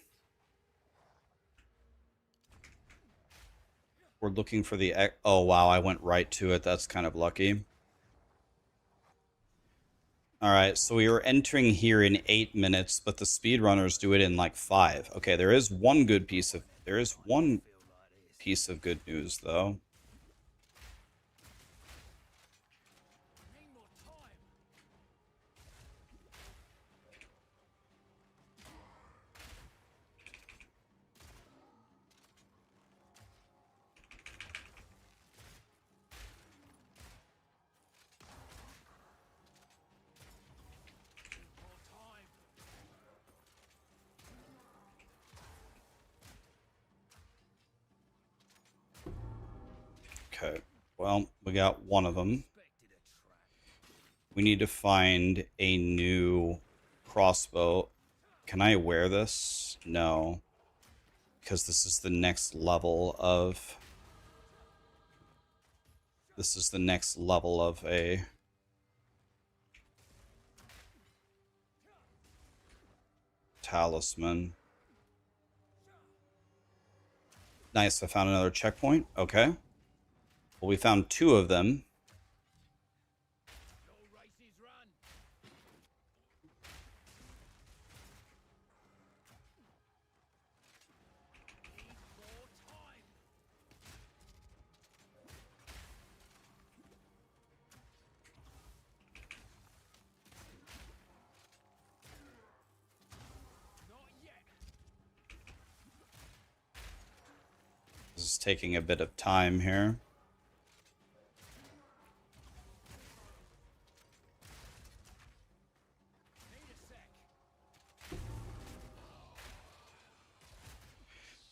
We're looking for the... Oh, wow, I went right to it. That's kind of lucky. Alright, so we are entering here in 8 minutes, but the speedrunners do it in like 5. Okay, there is one piece of good news, though. Okay, well, we got one of them. We need to find a new crossbow. Can I wear this? No. Because this is the next level of... This is the next level of a... talisman. Nice, I found another checkpoint. Okay. Well, we found 2 of them. This is taking a bit of time here.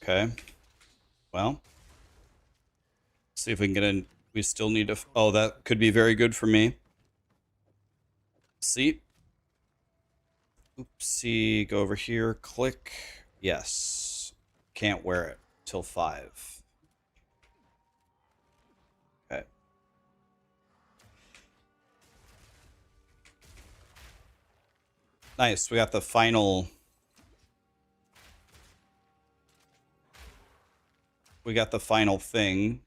Okay. Well, See if we can get in. We still need to. Oh, that could be very good for me. See? Oopsie. Go over here. Click. Yes. Can't wear it till 5. Okay. Nice. We got the final. We got the final thing.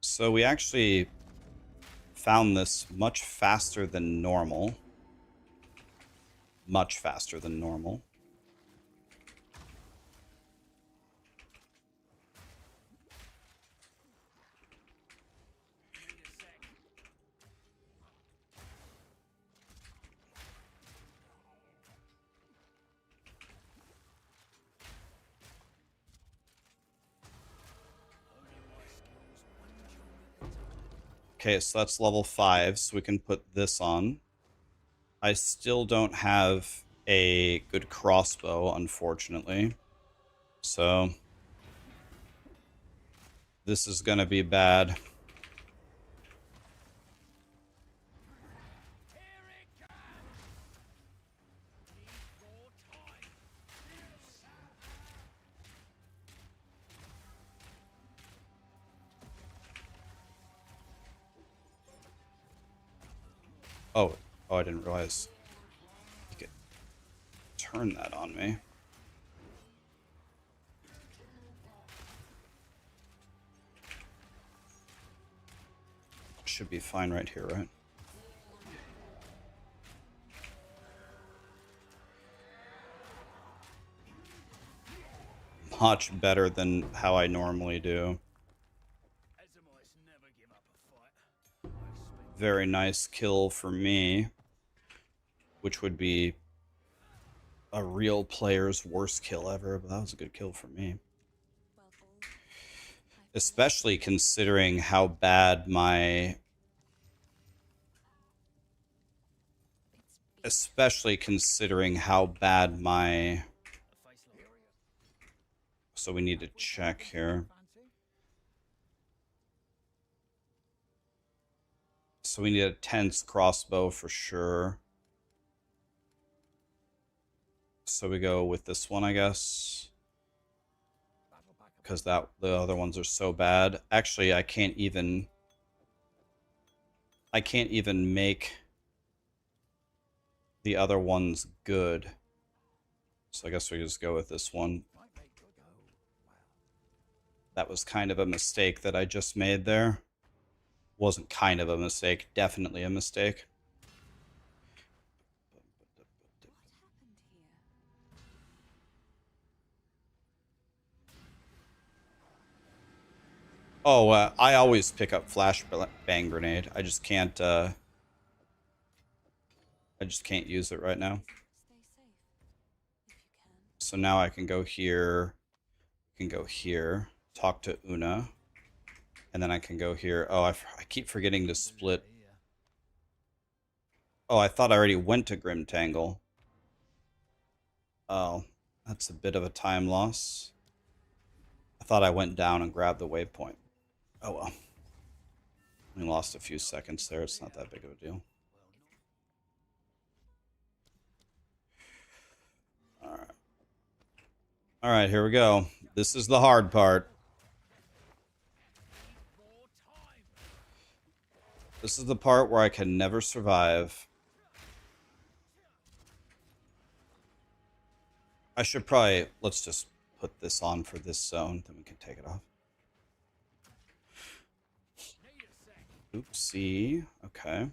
So we actually found this much faster than normal. Much faster than normal. Okay, so that's level 5, so we can put this on. I still don't have a good crossbow, unfortunately. So this is gonna be bad. Oh, I didn't realize you could turn that on me. Should be fine right here, right? Much better than how I normally do. Very nice kill for me, which would be a real player's worst kill ever, but that was a good kill for me. Especially considering how bad my... Especially considering how bad my... So we need to check here. So we need a tense crossbow for sure. So we go with this one, I guess. Because the other ones are so bad. Actually, I can't even make the other ones good. So I guess we just go with this one. That was kind of a mistake that I just made there. Wasn't kind of a mistake, definitely a mistake. Oh, I always pick up flashbang grenade. I just can't use it right now. So now I can go here. Can go here. Talk to Una. And then I can go here. Oh, I keep forgetting to split. Oh, I thought I already went to Grim Tangle. Oh, that's a bit of a time loss. I thought I went down and grabbed the waypoint. Oh well. We lost a few seconds there. It's not that big of a deal. Alright. Alright, here we go. This is the hard part. This is the part where I can never survive. I should probably... Let's just put this on for this zone, then we can take it off. Oopsie. Okay.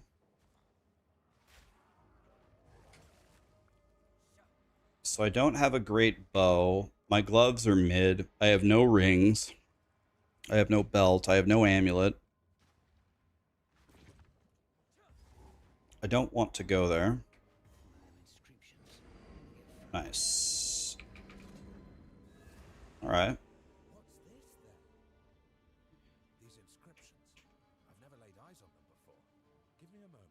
So I don't have a great bow. My gloves are mid. I have no rings. I have no belt. I have no amulet. I don't want to go there. Nice. All right. These inscriptions. I've never laid eyes on them before. Give me a moment.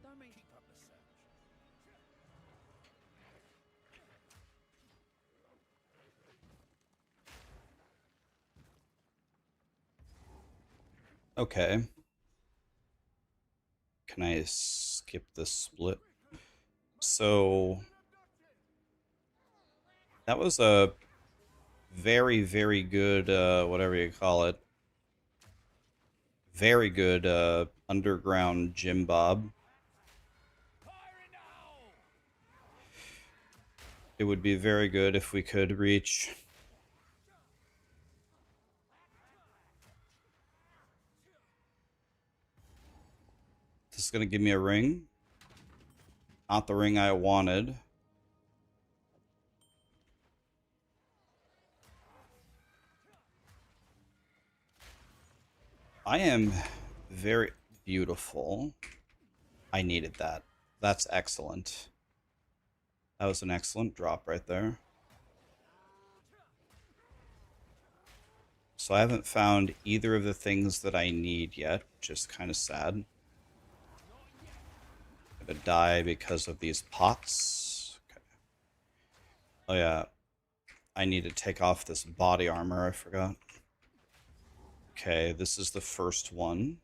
Don't mean keep up the search. Okay. Can I skip this split? So that was a very, very good, whatever you call it. Very good underground Jim Bob. It would be very good if we could reach. This is going to give me a ring. Not the ring I wanted. I am very beautiful. I needed that. That's excellent. That was an excellent drop right there. So I haven't found either of the things that I need yet, which is kind of sad. I'm gonna die because of these pots. Okay. Oh yeah, I need to take off this body armor, I forgot. Okay, this is the first one.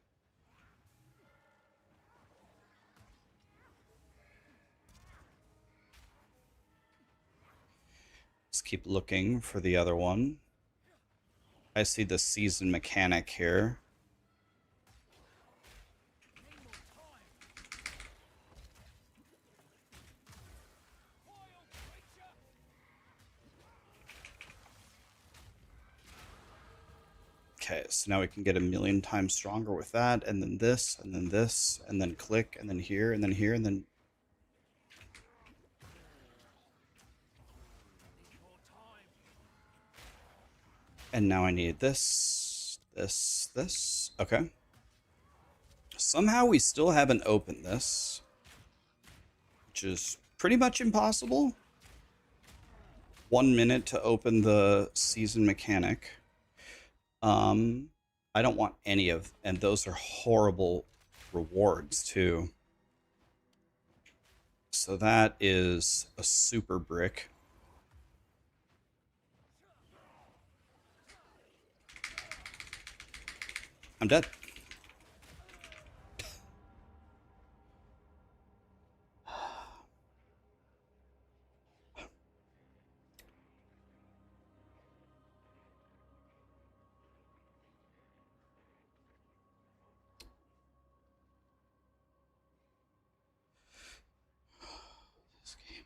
Let's keep looking for the other one. I see the season mechanic here. Okay, so now we can get a million times stronger with that, and then this, and then this, and then click, and then here, and then here, and then... And now I need this, this, this. Okay. Somehow we still haven't opened this, which is pretty much impossible. 1 minute to open the season mechanic. I don't want any of, and those are horrible rewards too. So that is a super brick. I'm dead. This game.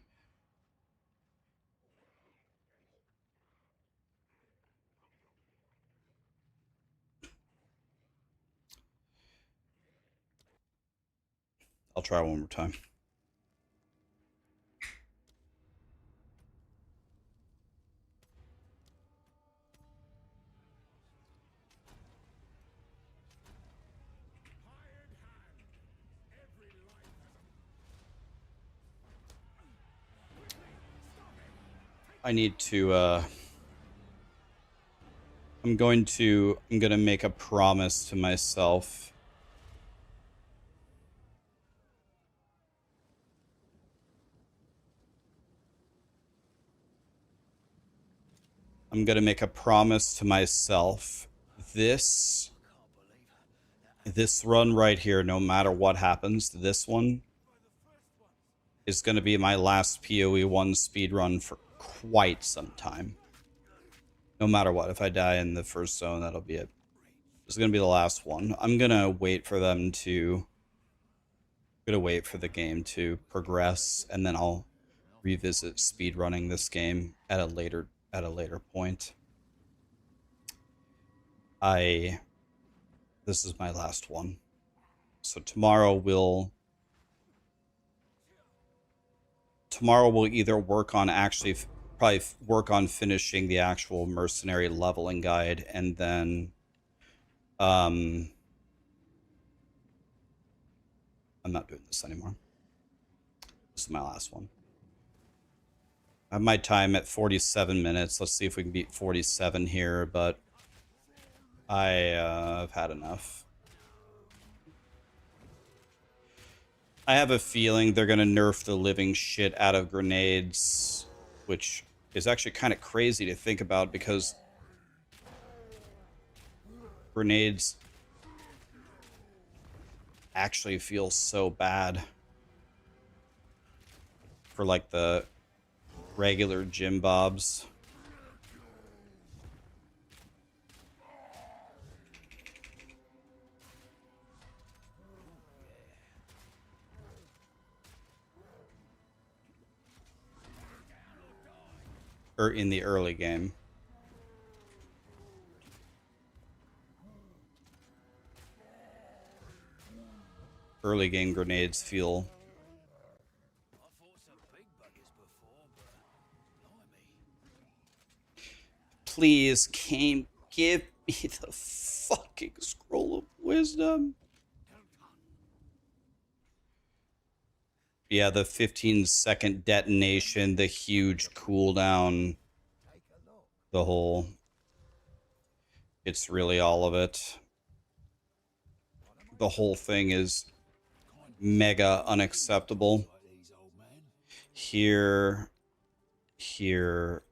I'll try one more time. I need to, I'm gonna make a promise to myself. I'm gonna make a promise to myself. This run right here, no matter what happens, this one is going to be my last PoE 1 speed run for quite some time. No matter what, if I die in the first zone, that'll be it. This is going to be the last one. I'm going to wait for them to... I'm going to wait for the game to progress, and then I'll revisit speed running this game at a later point. This is my last one. So tomorrow we'll either work on probably work on finishing the actual mercenary leveling guide, and then I'm not doing this anymore. This is my last one. I have my time at 47 minutes. Let's see if we can beat 47 here, but I've had enough. I have a feeling they're going to nerf the living shit out of grenades, which is actually kind of crazy to think about because grenades actually feels so bad for like the regular Jim Bobs. Or in the early game. Early game grenades feel... Please, game, give me the fucking scroll of wisdom. Yeah, the 15-second detonation, the huge cooldown, the whole... It's really all of it. The whole thing is mega unacceptable. Here, here,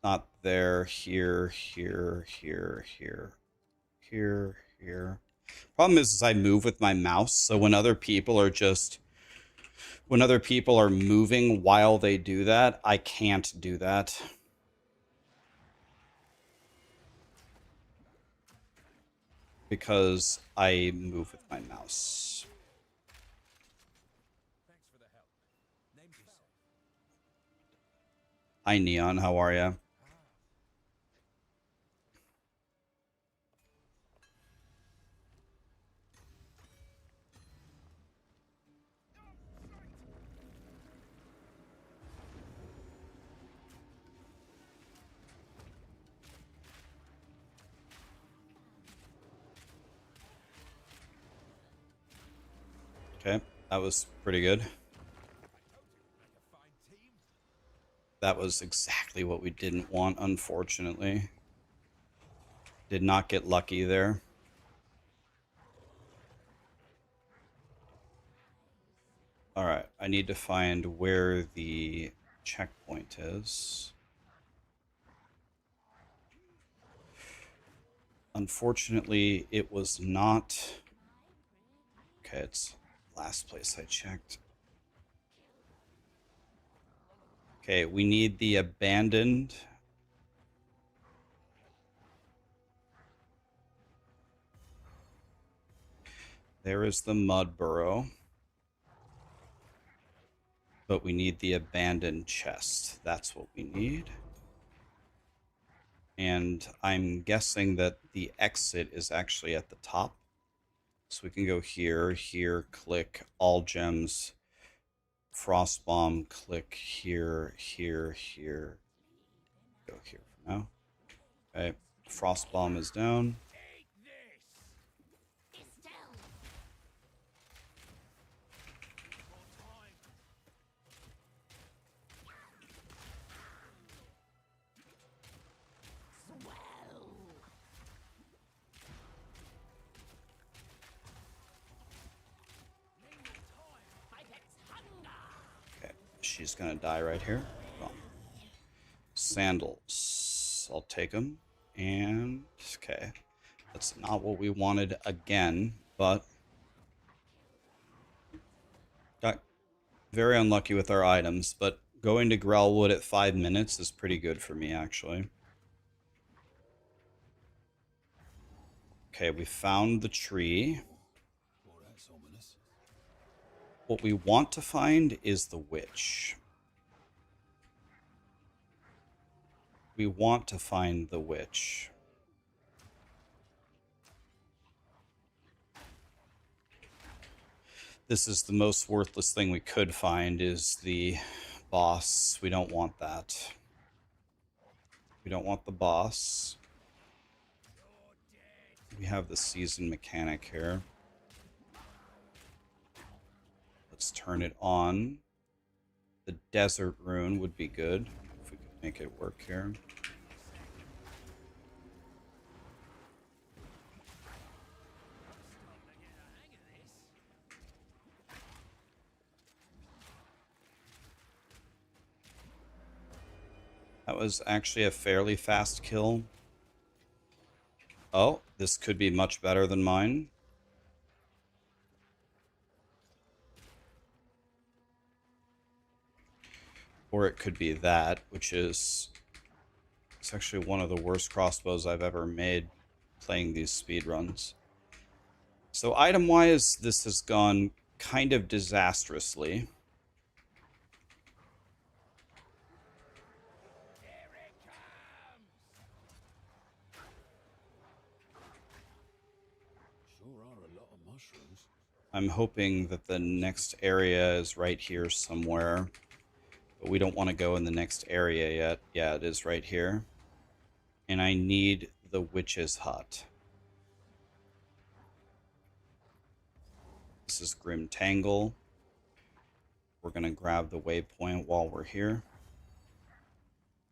not there, here, here, here, here, here. Problem is I move with my mouse, so when other people are moving while they do that, I can't do that. Because I move with my mouse. Hi, Neon. How are ya? Okay, that was pretty good. That was exactly what we didn't want, unfortunately. Did not get lucky there. Alright, I need to find where the checkpoint is. Unfortunately, it was not... Okay, it's last place I checked. Okay, we need the abandoned... There is the mud burrow. But we need the abandoned chest. That's what we need. And I'm guessing that the exit is actually at the top. So we can go here, here, click all gems, frostbomb, click here, here, here. Go here for now. Okay, frostbomb is down. Okay, she's gonna die right here. Boom. Sandals, I'll take them. And okay, that's not what we wanted again, but got very unlucky with our items, but going to Grellwood at 5 minutes is pretty good for me, actually. Okay, we found the tree. What we want to find is the witch. We want to find the witch. This is the most worthless thing we could find, is the boss. We don't want that. We don't want the boss. We have the season mechanic here. Let's turn it on. The desert rune would be good if we could make it work here. That was actually a fairly fast kill. Oh, this could be much better than mine. Or it could be that, which is... It's actually one of the worst crossbows I've ever made playing these speedruns. So item-wise, this has gone kind of disastrously. Sure are a lot of mushrooms. I'm hoping that the next area is right here somewhere. But we don't want to go in the next area yet. Yeah, it is right here. And I need the witch's hut. This is Grim Tangle. We're going to grab the waypoint while we're here.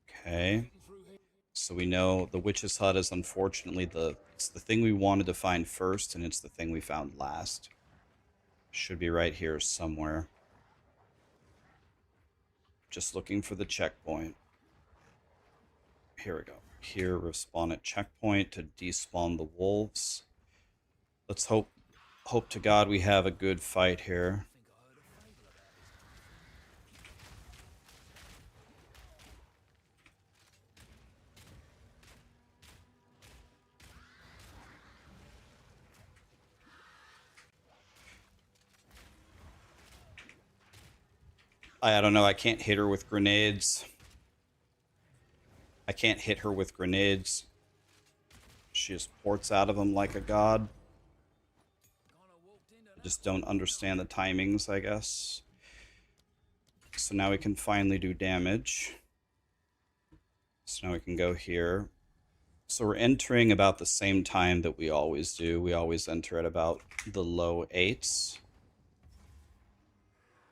Okay. So we know the witch's hut is unfortunately it's the thing we wanted to find first, and it's the thing we found last. Should be right here somewhere. Just looking for the checkpoint. Here we go. Here, respawn at checkpoint to despawn the wolves. Let's hope to God we have a good fight here. I don't know. I can't hit her with grenades. I can't hit her with grenades. She just ports out of them like a god. I just don't understand the timings, I guess. So now we can finally do damage. So now we can go here. So we're entering about the same time that we always do. We always enter at about the low 8s.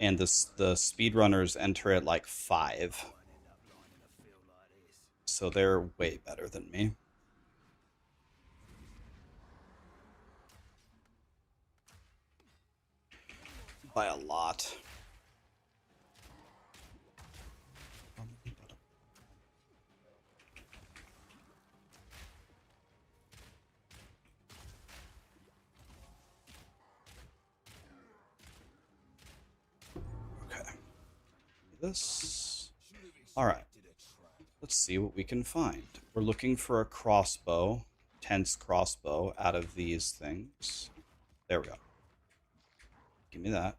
And the speedrunners enter at like 5. So they're way better than me. By a lot. Okay. This. Alright. Let's see what we can find. We're looking for a crossbow. Tense crossbow out of these things. There we go. Give me that.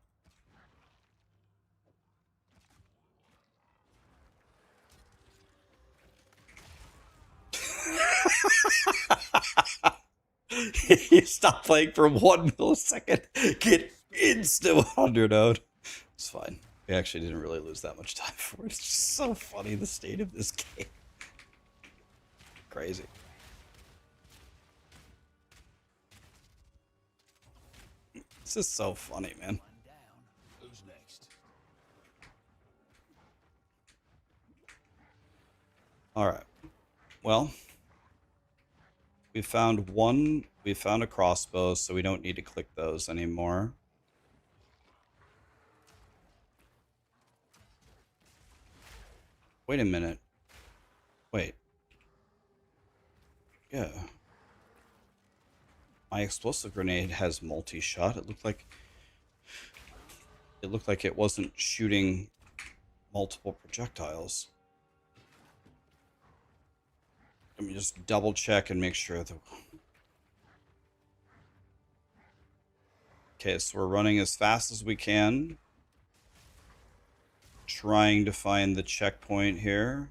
You stop playing for 1 millisecond, get instant 100 out. It's fine. We actually didn't really lose that much time for it. It's just so funny, the state of this game. Crazy. This is so funny, man. Who's next? Alright. Well, we found a crossbow, so we don't need to click those anymore. Wait a minute. Wait. Yeah. My explosive grenade has multi-shot. It looked like it wasn't shooting multiple projectiles. Let me just double check and make sure that... Okay, so we're running as fast as we can. Trying to find the checkpoint here.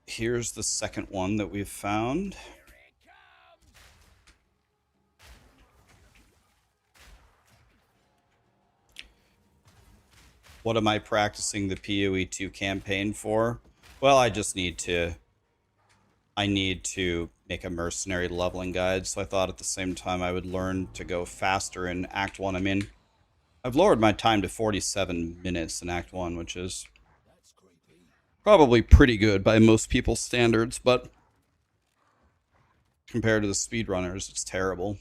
Here's the second one that we've found. What am I practicing the PoE2 campaign for? Well, I need to make a mercenary leveling guide, so I thought at the same time I would learn to go faster in Act 1. I mean, I've lowered my time to 47 minutes in Act 1, which is probably pretty good by most people's standards, but compared to the speedrunners, it's terrible.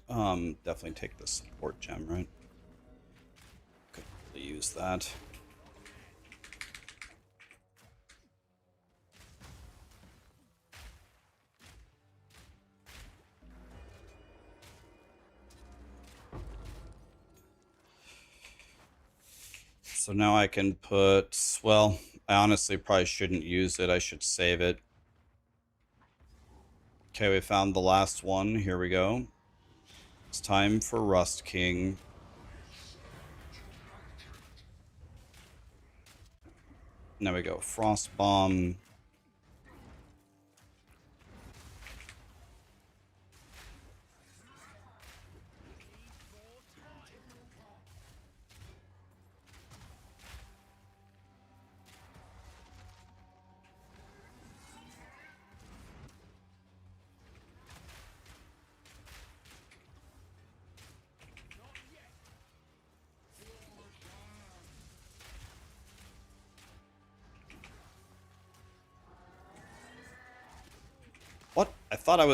Definitely take the support gem, right? Could really use that. So now I can put, well, I honestly probably shouldn't use it. I should save it. Okay, we found the last one. Here we go. It's time for Rust King. There we go. Frost Bomb. What? I thought I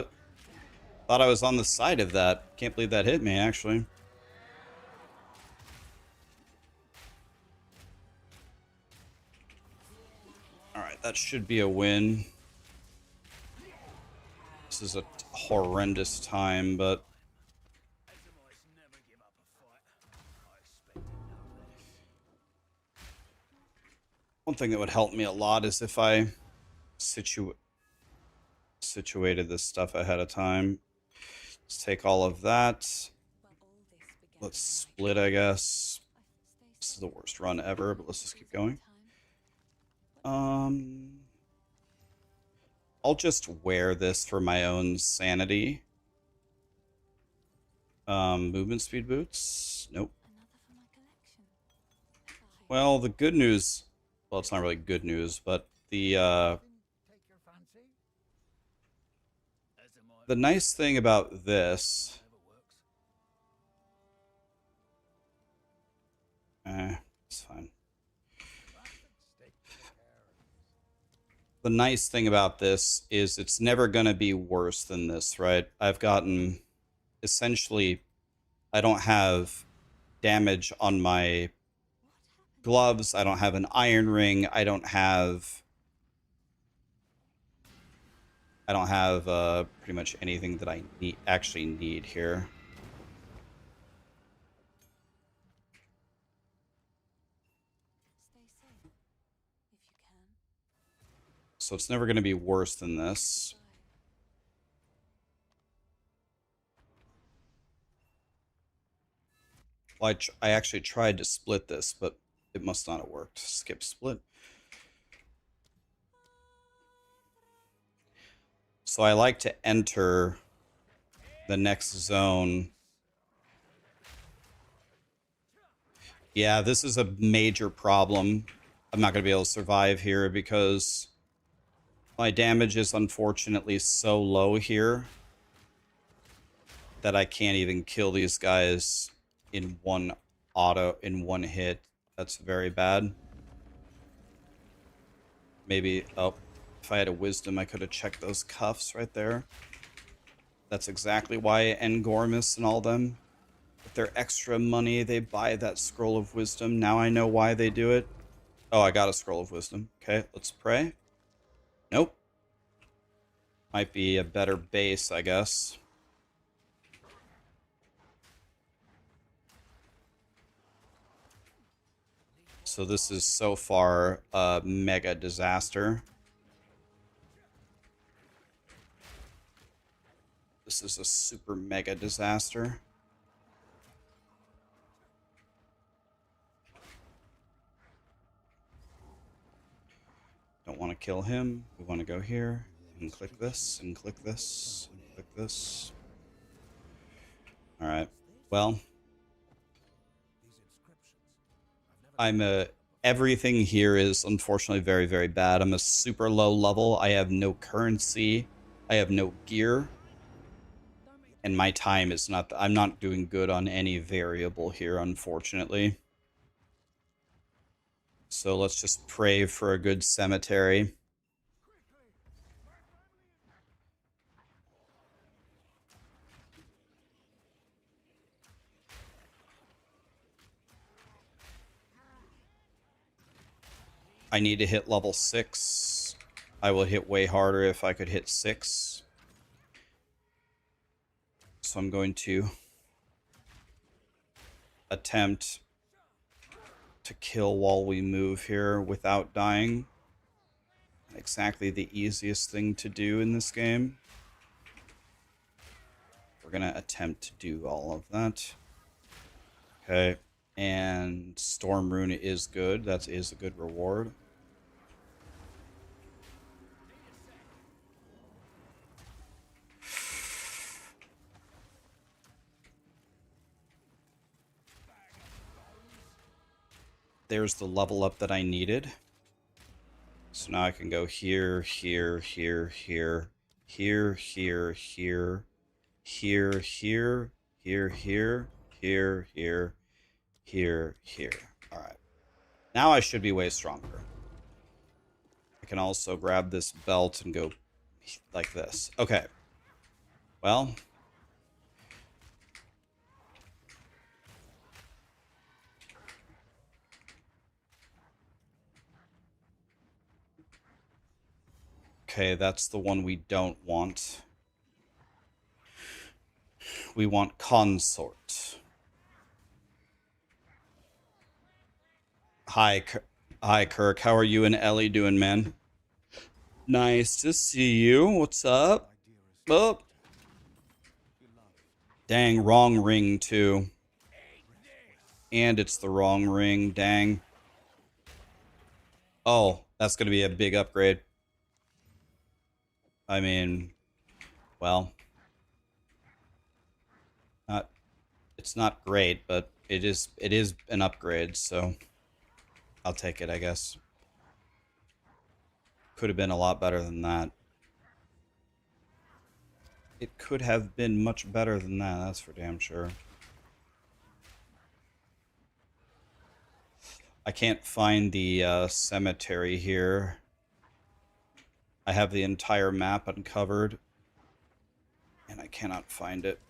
was on the side of that. Can't believe that hit me, actually. Alright, that should be a win. This is a horrendous time, but... One thing that would help me a lot is if I situated this stuff ahead of time. Let's take all of that. Let's split, I guess. This is the worst run ever, but let's just keep going. I'll just wear this for my own sanity. Movement speed boots? Nope. Well, the good news... Well, it's not really good news, but the nice thing about this... it's fine. The nice thing about this is it's never going to be worse than this, right? I've gotten... Essentially, I don't have damage on my gloves. I don't have an iron ring. I don't have pretty much anything that I actually need here. So it's never going to be worse than this. Well, I actually tried to split this, but it must not have worked. Skip split. So I like to enter the next zone. Yeah, this is a major problem. I'm not going to be able to survive here because my damage is unfortunately so low here that I can't even kill these guys in one hit. That's very bad. Maybe, oh, if I had a wisdom, I could have checked those cuffs right there. That's exactly why Engormus and all them, with their extra money, they buy that scroll of wisdom. Now I know why they do it. Oh, I got a scroll of wisdom. Okay, let's pray. Nope. Might be a better base, I guess. So this is so far a mega disaster. This is a super mega disaster. Don't want to kill him. We want to go here and click this and click this and click this. All right. Well, everything here is unfortunately very, very bad. I'm a super low level. I have no currency. I have no gear. And my time is not... I'm not doing good on any variable here, unfortunately. So let's just pray for a good cemetery. I need to hit level 6. I will hit way harder if I could hit 6. So I'm going to attempt to kill while we move here without dying. Exactly the easiest thing to do in this game. We're going to attempt to do all of that. Okay. And Storm Rune is good. That is a good reward. There's the level up that I needed. So now I can go here, here, here, here, here, here, here, here, here, here, here, here, here, here, here. All right. Now I should be way stronger. I can also grab this belt and go like this. Okay. Well. Okay, that's the one we don't want. We want Consort. Hi, Kirk. How are you and Ellie doing, man? Nice to see you. What's up? Oh. Dang, wrong ring, too. And it's the wrong ring. Dang. Oh, that's going to be a big upgrade. I mean, well, it's not great, but it is an upgrade, so I'll take it, I guess. Could have been a lot better than that. It could have been much better than that, that's for damn sure. I can't find the cemetery here. I have the entire map uncovered, and I cannot find it.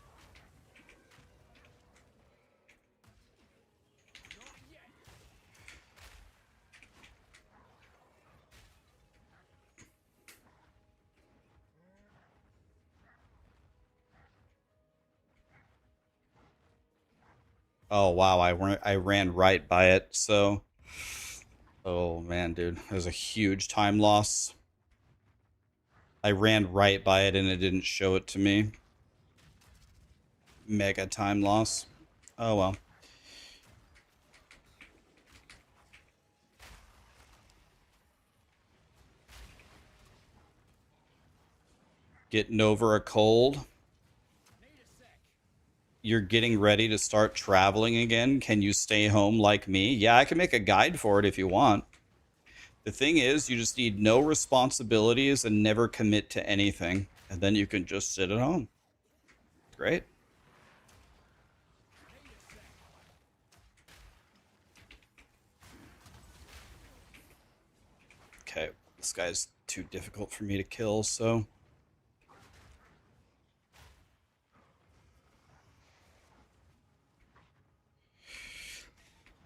Oh, wow, I ran right by it, so... Oh, man, dude. There's a huge time loss. I ran right by it, and it didn't show it to me. Mega time loss. Oh, well. Getting over a cold. You're getting ready to start traveling again. Can you stay home like me? Yeah, I can make a guide for it if you want. The thing is, you just need no responsibilities and never commit to anything. And then you can just sit at home. Great. Okay, this guy's too difficult for me to kill, so...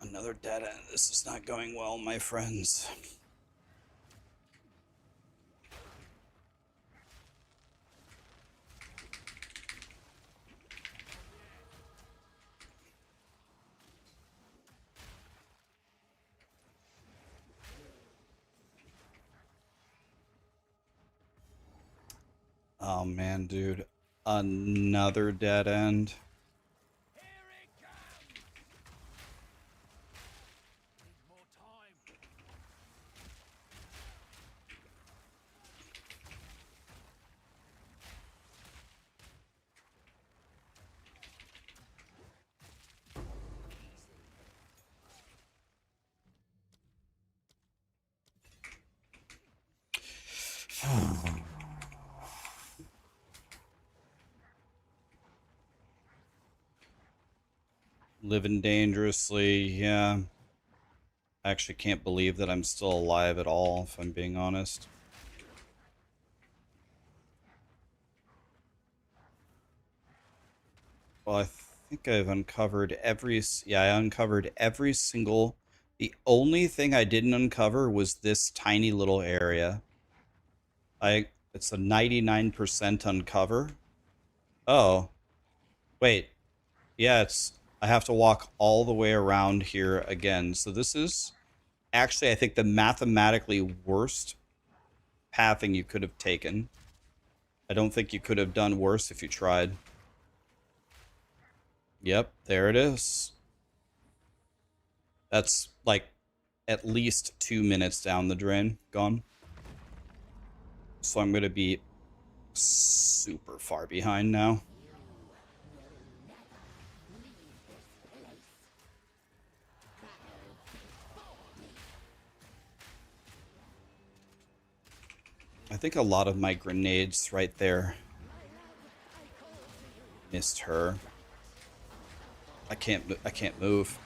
Another dead end. This is not going well, my friends. Oh man, dude. Another dead end. Living dangerously, yeah. I actually can't believe that I'm still alive at all, if I'm being honest. Well, I think I've uncovered every... Yeah, I uncovered every single The only thing I didn't uncover was this tiny little area. It's a 99% uncover. Oh, wait. Yeah, I have to walk all the way around here again. So this is actually, I think, the mathematically worst pathing you could have taken. I don't think you could have done worse if you tried. Yep, there it is. That's like at least 2 minutes down the drain. Gone. So I'm going to be super far behind now. I think a lot of my grenades right there missed her. I can't move.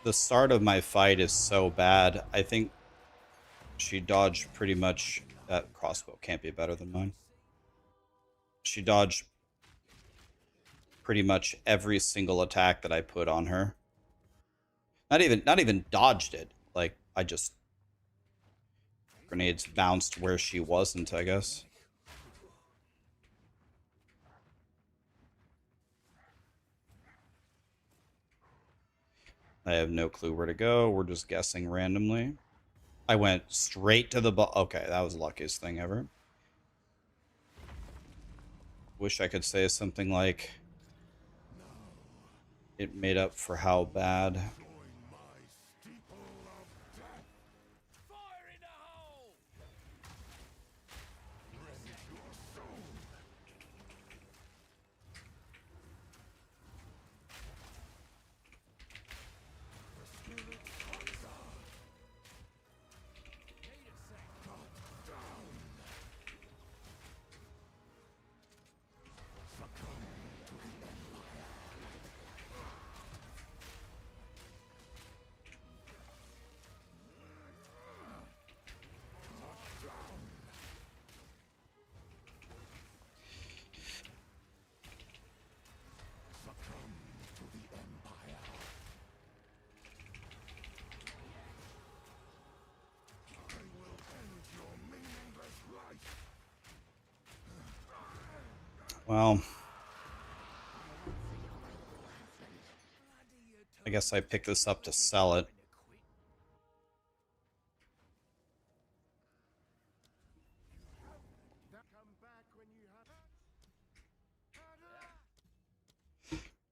The start of my fight is so bad. I think she dodged pretty much. That crossbow can't be better than mine. She dodged pretty much every single attack that I put on her. Not even dodged it. Like I just grenades bounced where she wasn't, I guess. I have no clue where to go. We're just guessing randomly. I went straight to the okay, that was the luckiest thing ever. Wish I could say something like it made up for how bad. Well, I guess I picked this up to sell it.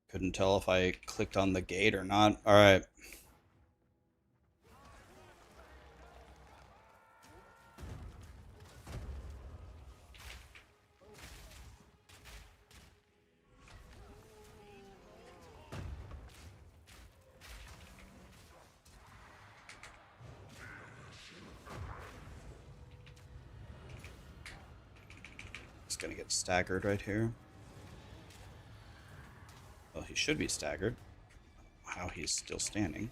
Couldn't tell if I clicked on the gate or not. All right. He's gonna get staggered right here. Well, he should be staggered. How he's still standing.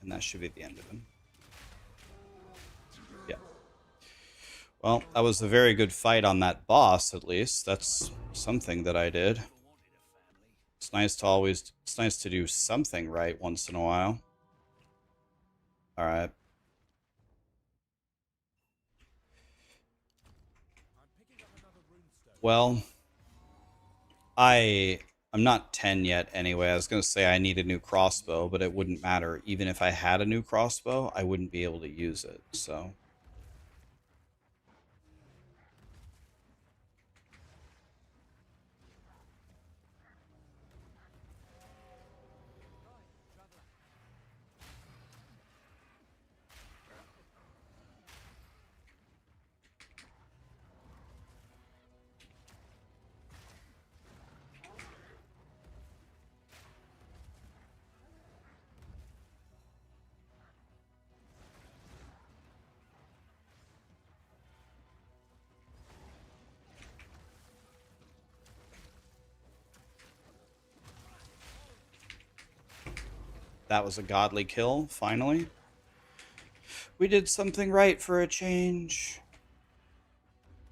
And that should be the end of him. Yeah. Well, that was a very good fight on that boss, at least. That's something that I did. It's nice to do something right once in a while. Alright. Well, I'm not 10 yet anyway. I was going to say I need a new crossbow, but it wouldn't matter. Even if I had a new crossbow, I wouldn't be able to use it, so. That was a godly kill, finally. We did something right for a change.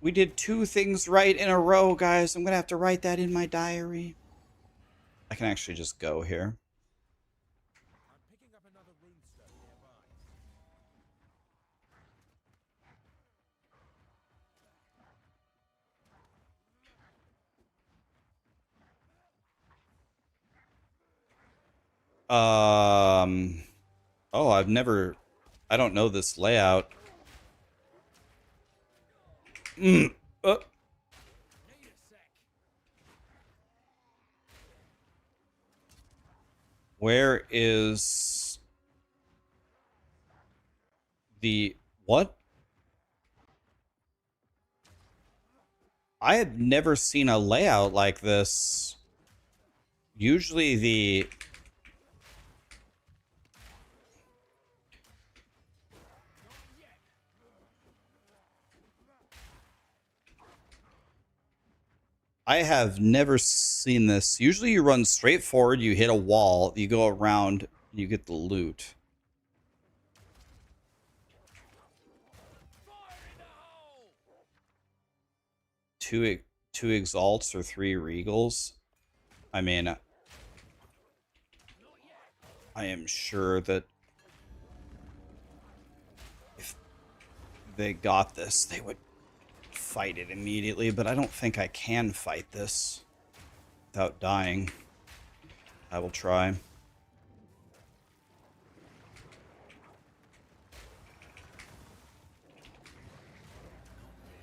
We did 2 things right in a row, guys. I'm going to have to write that in my diary. I can actually just go here. I'm picking up another runestone nearby. Oh, I don't know this layout. Mm. Uh, Need a sec. where is the what? I have never seen a layout like this. Usually I have never seen this. Usually you run straight forward, you hit a wall, you go around, you get the loot. Fire in the hole! Two exalts or 3 regals. I mean, Not yet. I am sure that if they got this, they would fight it immediately, but I don't think I can fight this without dying. I will try.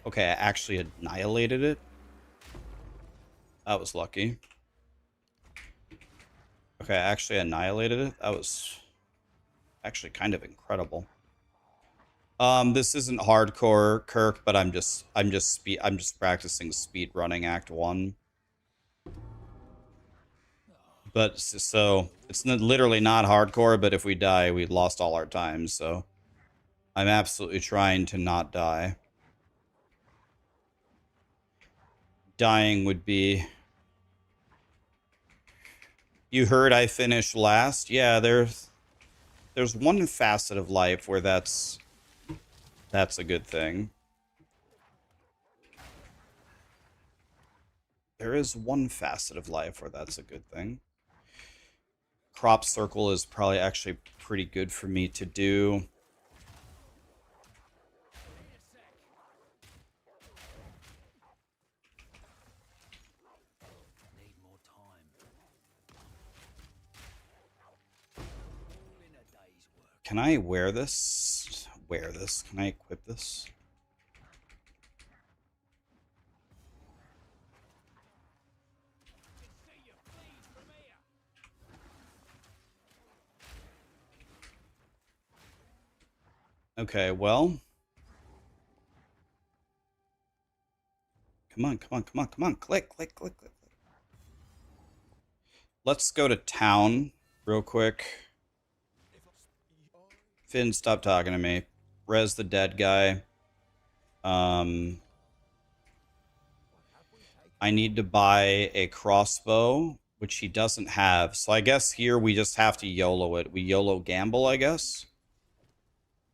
Okay, I actually annihilated it. That was lucky. Okay, I actually annihilated it. That was actually kind of incredible. This isn't hardcore, Kirk, but I'm just practicing speed running Act 1. But so it's literally not hardcore, but if we die, we lost all our time, so I'm absolutely trying to not die. Dying would be... You heard I finished last? Yeah, there's one facet of life where that's a good thing. There is one facet of life where that's a good thing. Crop circle is probably actually pretty good for me to do. Need a sec. Need more time. All in a day's work. Can I wear this? Can I equip this? Can see you fleas from here. Okay, well. Come on, come on, come on, come on. Click, click, click, click. Let's go to town real quick. Finn, stop talking to me. Res the dead guy. I need to buy a crossbow, which he doesn't have. So I guess here we just have to YOLO it. We YOLO gamble, I guess.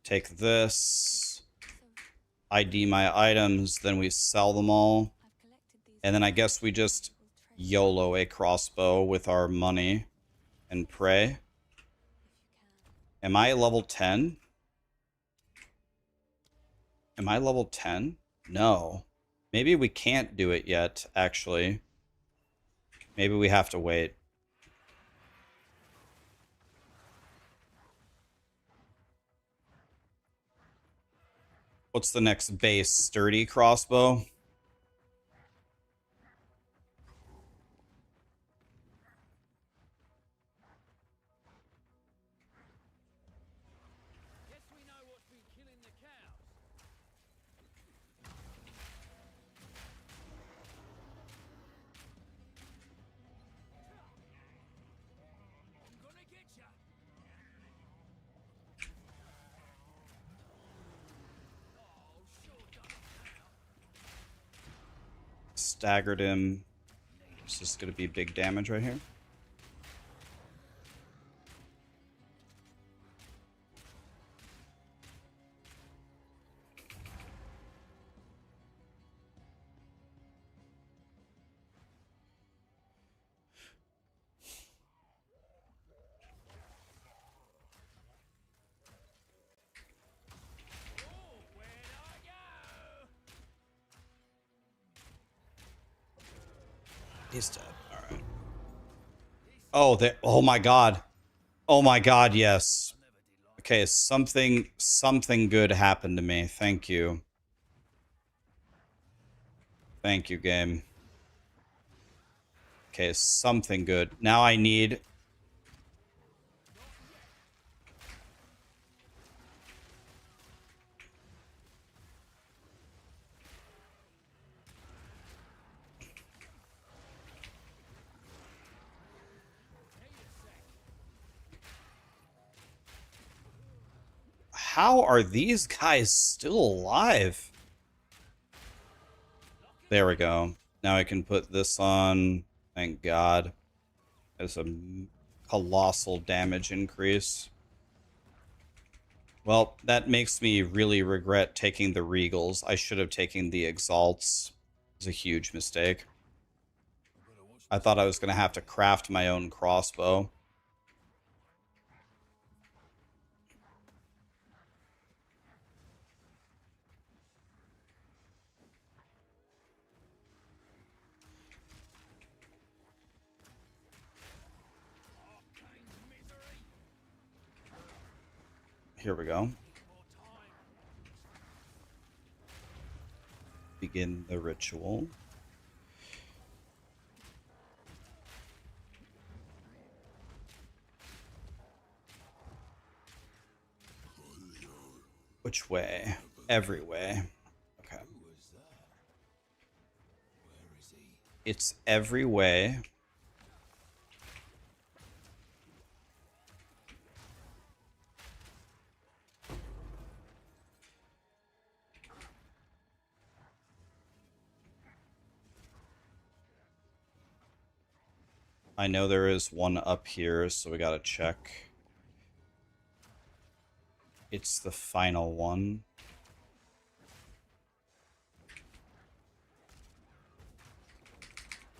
Take this. ID my items, then we sell them all. And then I guess we just YOLO a crossbow with our money and pray. Am I level 10? Am I level 10? No. Maybe we can't do it yet, actually. Maybe we have to wait. What's the next base? Sturdy crossbow? Guess we know what's been killing the cows. I'm gonna get ya. Oh, sure done now. Staggered him. This is going to be big damage right here. He's dead. All right. Oh, they. Oh my god. Oh my god. Yes. Okay. Something good happened to me. Thank you. Thank you, game. Okay. Something good. Now I need. How are these guys still alive? There we go. Now I can put this on. Thank God. There's a colossal damage increase. Well, that makes me really regret taking the Regals. I should have taken the Exalts. It was a huge mistake. I thought I was going to have to craft my own crossbow. Here we go. Begin the ritual. Which way? Every way. Okay. It's every way. I know there is one up here, so we gotta check. It's the final one.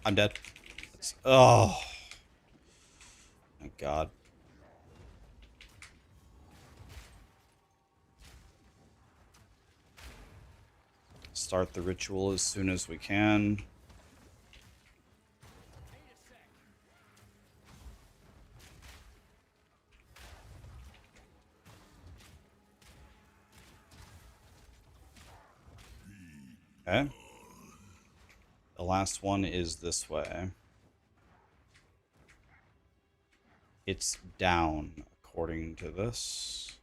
I'm dead. Oh. My God. Start the ritual as soon as we can. Okay. The last one is this way. It's down, according to this.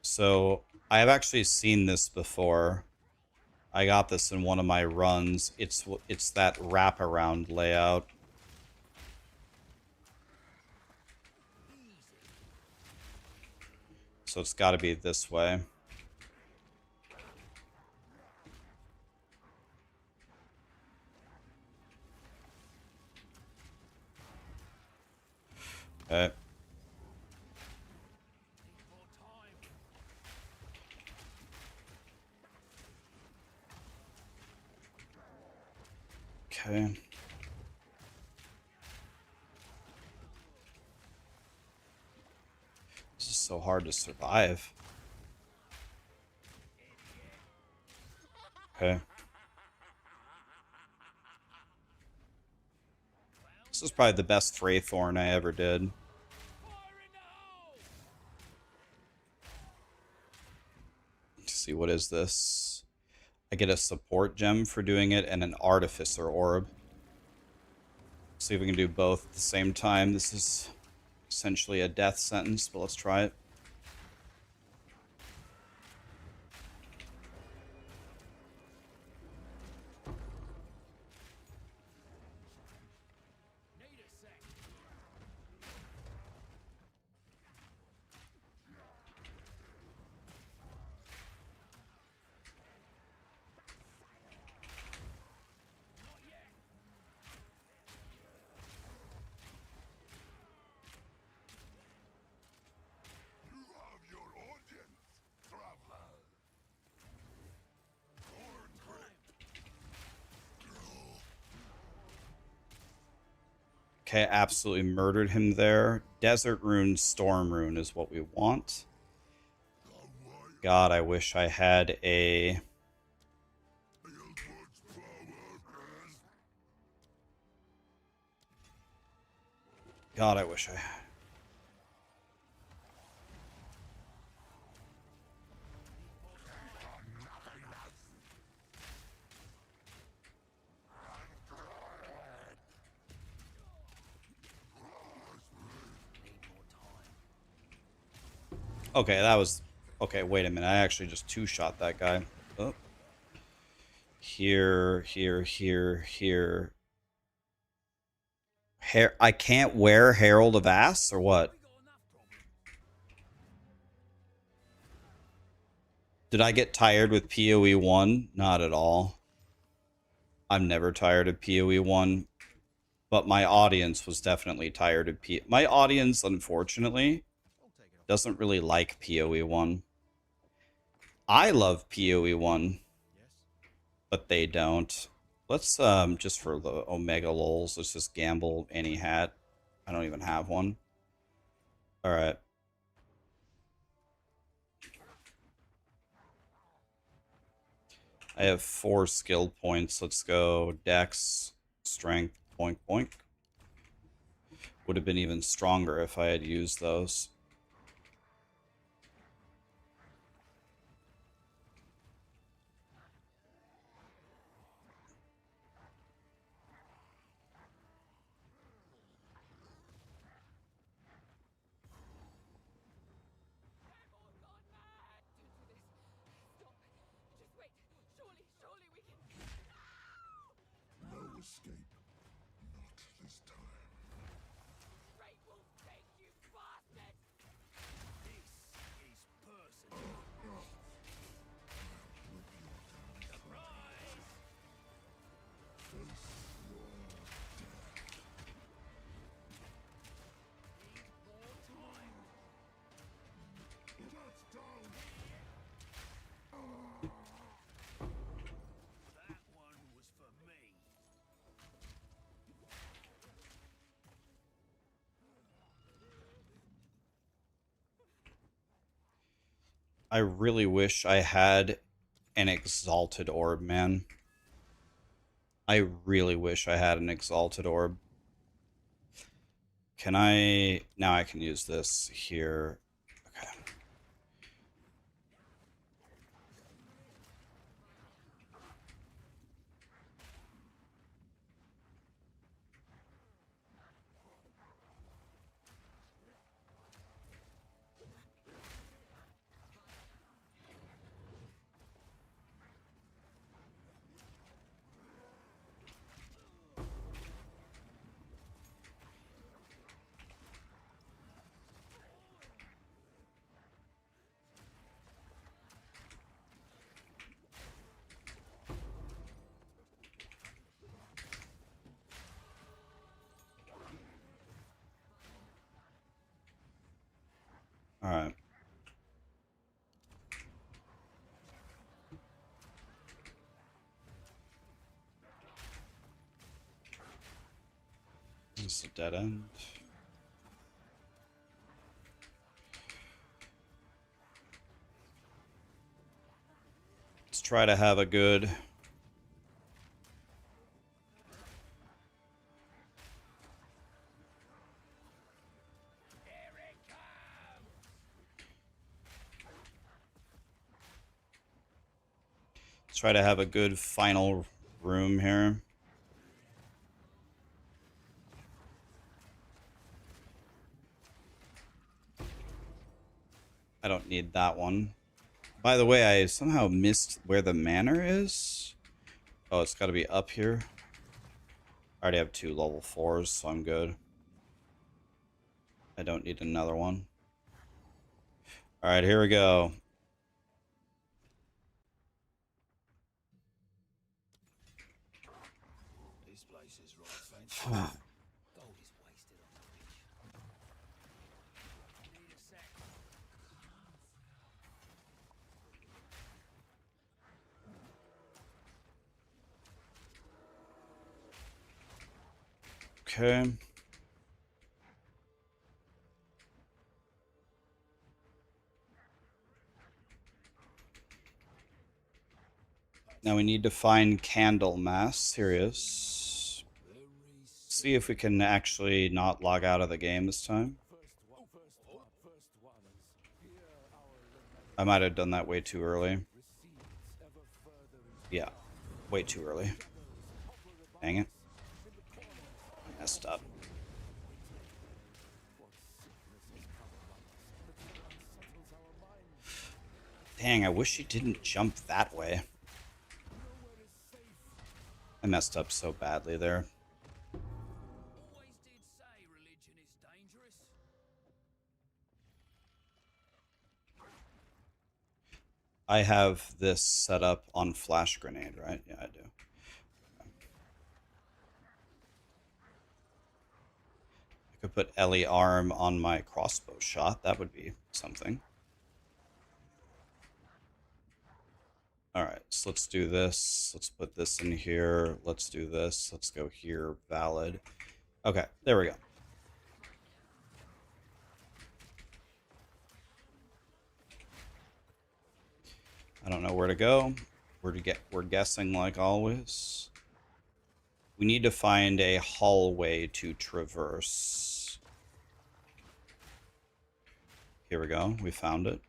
So, I have actually seen this before. I got this in one of my runs. It's that wraparound layout. So it's got to be this way. Okay. Okay. This is so hard to survive. Okay. This is probably the best Fraythorn I ever did. Let's see, what is this? I get a support gem for doing it and an artificer orb. See if we can do both at the same time. This is essentially a death sentence, but let's try it. Okay, absolutely murdered him there. Desert Rune, Storm Rune is what we want. God, I wish I had a... God, I wish I... Okay, that was... Okay, wait a minute. I actually just two-shot that guy. Oh. Here, here, here, here. I can't wear Herald of Ass, or what? Did I get tired with PoE 1? Not at all. I'm never tired of PoE 1. But my audience was definitely tired of PoE. My audience, unfortunately, doesn't really like PoE 1. I love PoE 1, but they don't. Let's, just for the Omega lols, let's just gamble any hat. I don't even have one. Alright. I have 4 skill points. Let's go Dex, Strength, boink, boink. Would have been even stronger if I had used those. I really wish I had an Exalted Orb, man. I really wish I had an Exalted Orb. Can I... Now I can use this here. Okay. Alright. This is a dead end. Let's try to have a good... Let's try to have a good final room here. I don't need that one. By the way, I somehow missed where the manor is. Oh, it's got to be up here. I already have 2 level 4s, so I'm good. I don't need another one. Alright, here we go. This place is right fantastic. Gold is wasted on the beach. Need a sec. Okay. Now we need to find Candlemas. Here he is. see if we can actually not log out of the game this time. I might have done that way too early. Yeah, way too early. Dang it. I messed up. Dang, I wish he didn't jump that way. I messed up so badly there. I have this set up on flash grenade, right? Yeah, I do. I could put Ellie arm on my crossbow shot. That would be something. Alright, so let's do this. Let's put this in here. Let's do this. Let's go here. Valid. Okay, there we go. I don't know where to go. We're guessing like always. We need to find a hallway to traverse. Here we go. We found it.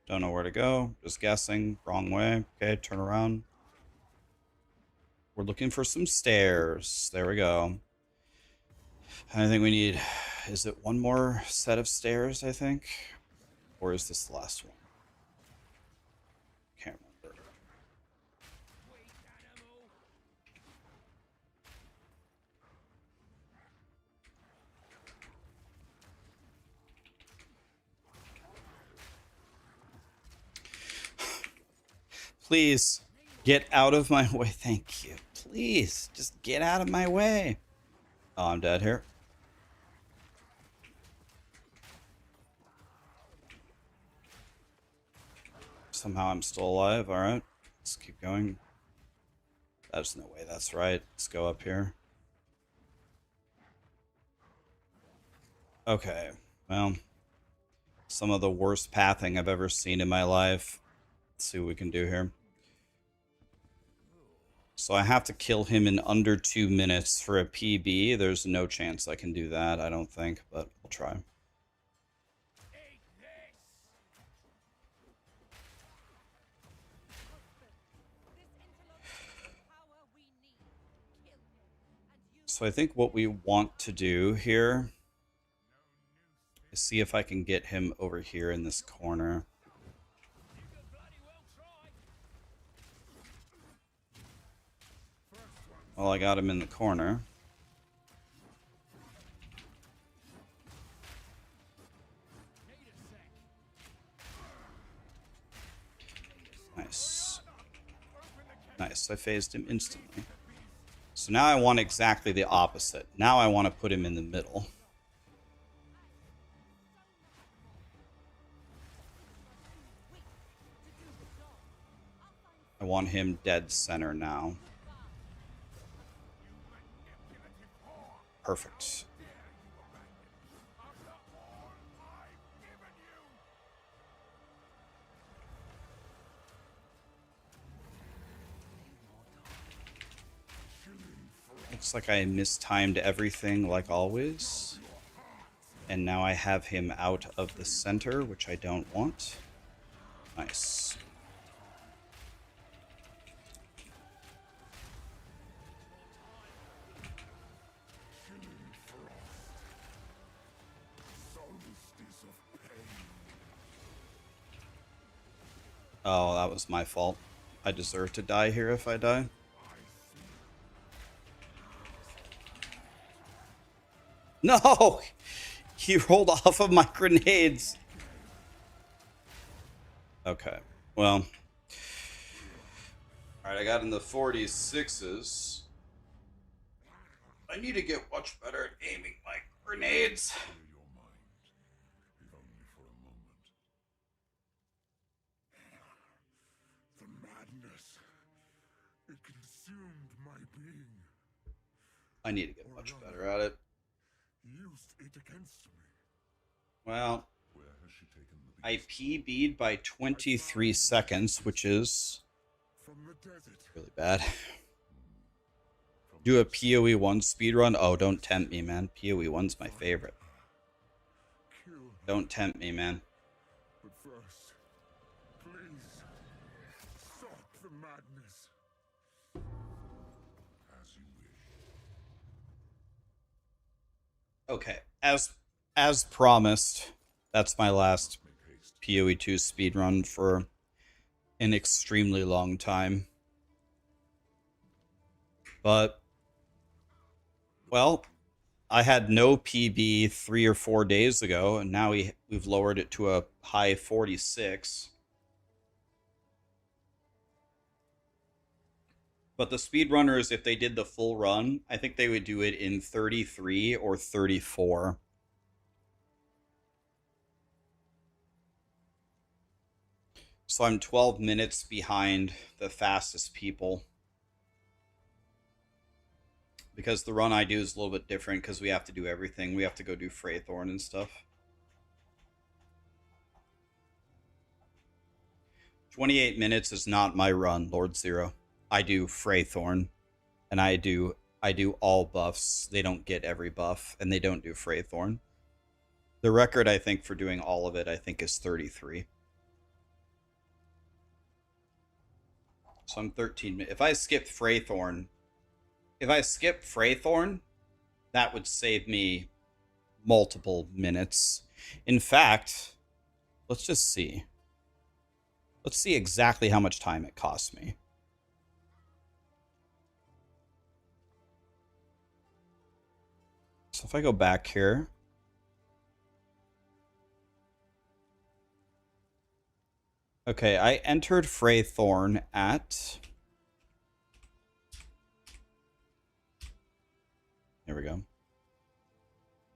Don't know where to go. Just guessing. Wrong way. Okay, turn around. We're looking for some stairs. There we go. I think we need... Is it one more set of stairs, I think? Or is this the last one? Can't remember. Please, get out of my way. Thank you. Please, just get out of my way. Oh, I'm dead here. Somehow I'm still alive. All right, let's keep going. There's no way that's right. Let's go up here. Okay, well, some of the worst pathing I've ever seen in my life. Let's see what we can do here. So I have to kill him in under 2 minutes for a PB. There's no chance I can do that, I don't think, but I'll try. So I think what we want to do here is see if I can get him over here in this corner. Well, I got him in the corner. Nice. Nice, I phased him instantly. So now I want exactly the opposite. Now I want to put him in the middle. I want him dead center now. Perfect. Looks like I mistimed everything like always. And now I have him out of the center, which I don't want. Nice. Oh, that was my fault. I deserve to die here if I die. No! He rolled off of my grenades. Okay, well. Alright, I got in the 46s. I need to get much better at aiming my grenades. I need to get much better at it. used it against me. Well, Where has she taken the I beast? PB'd by 23 seconds, which is From the desert. really bad. From Do a the PoE 1 speedrun? Oh, don't tempt me, man. PoE 1's my favorite. kill her. Don't tempt me, man. But first, please, stop the madness. As you wish. Okay, as promised, that's my last Make haste. PoE 2 speedrun for an extremely long time. But, well, I had no PB 3 or 4 days ago, and now we've lowered it to a high 46. But the speedrunners, if they did the full run, I think they would do it in 33 or 34. So I'm 12 minutes behind the fastest people. Because the run I do is a little bit different because we have to do everything. We have to go do Freythorn and stuff. 28 minutes is not my run, Lord Zero. I do Freythorn, and I do all buffs. They don't get every buff, and they don't do Freythorn. The record, I think, for doing all of it, I think, is 33. So I'm 13 minutes. If I skipped Freythorn, that would save me multiple minutes. In fact, let's just see. Let's see exactly how much time it costs me. So if I go back here, okay, I entered Freythorn at, there we go,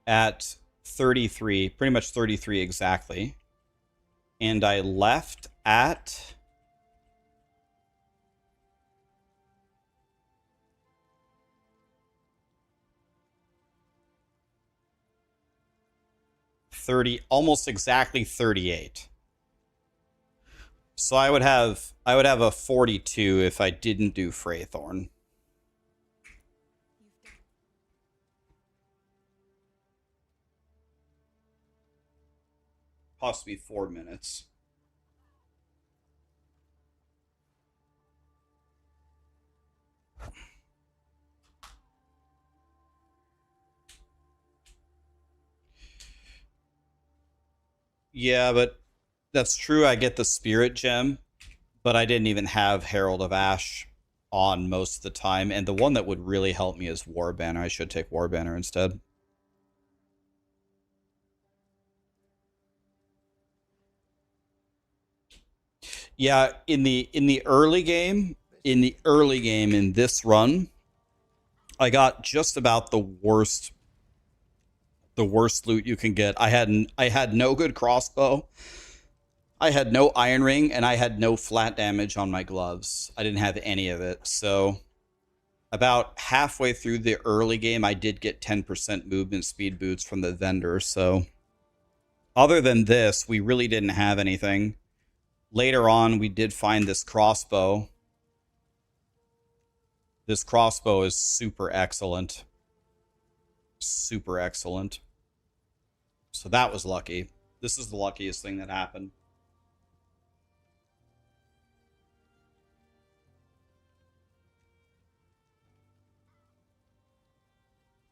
at 33, pretty much 33 exactly. And I left at 30, almost exactly 38. So I would have a 42 if I didn't do Freythorn. Possibly 4 minutes. Yeah, but that's true. I get the Spirit Gem, but I didn't even have Herald of Ash on most of the time. And the one that would really help me is War Banner. I should take War Banner instead. Yeah, in the early game, in this run, I got just about the worst loot you can get. I had no good crossbow. I had no iron ring, and I had no flat damage on my gloves. I didn't have any of it. So about halfway through the early game, I did get 10% movement speed boots from the vendor. So other than this, we really didn't have anything. Later on, we did find this crossbow. This crossbow is super excellent. Super excellent. So that was lucky. This is the luckiest thing that happened.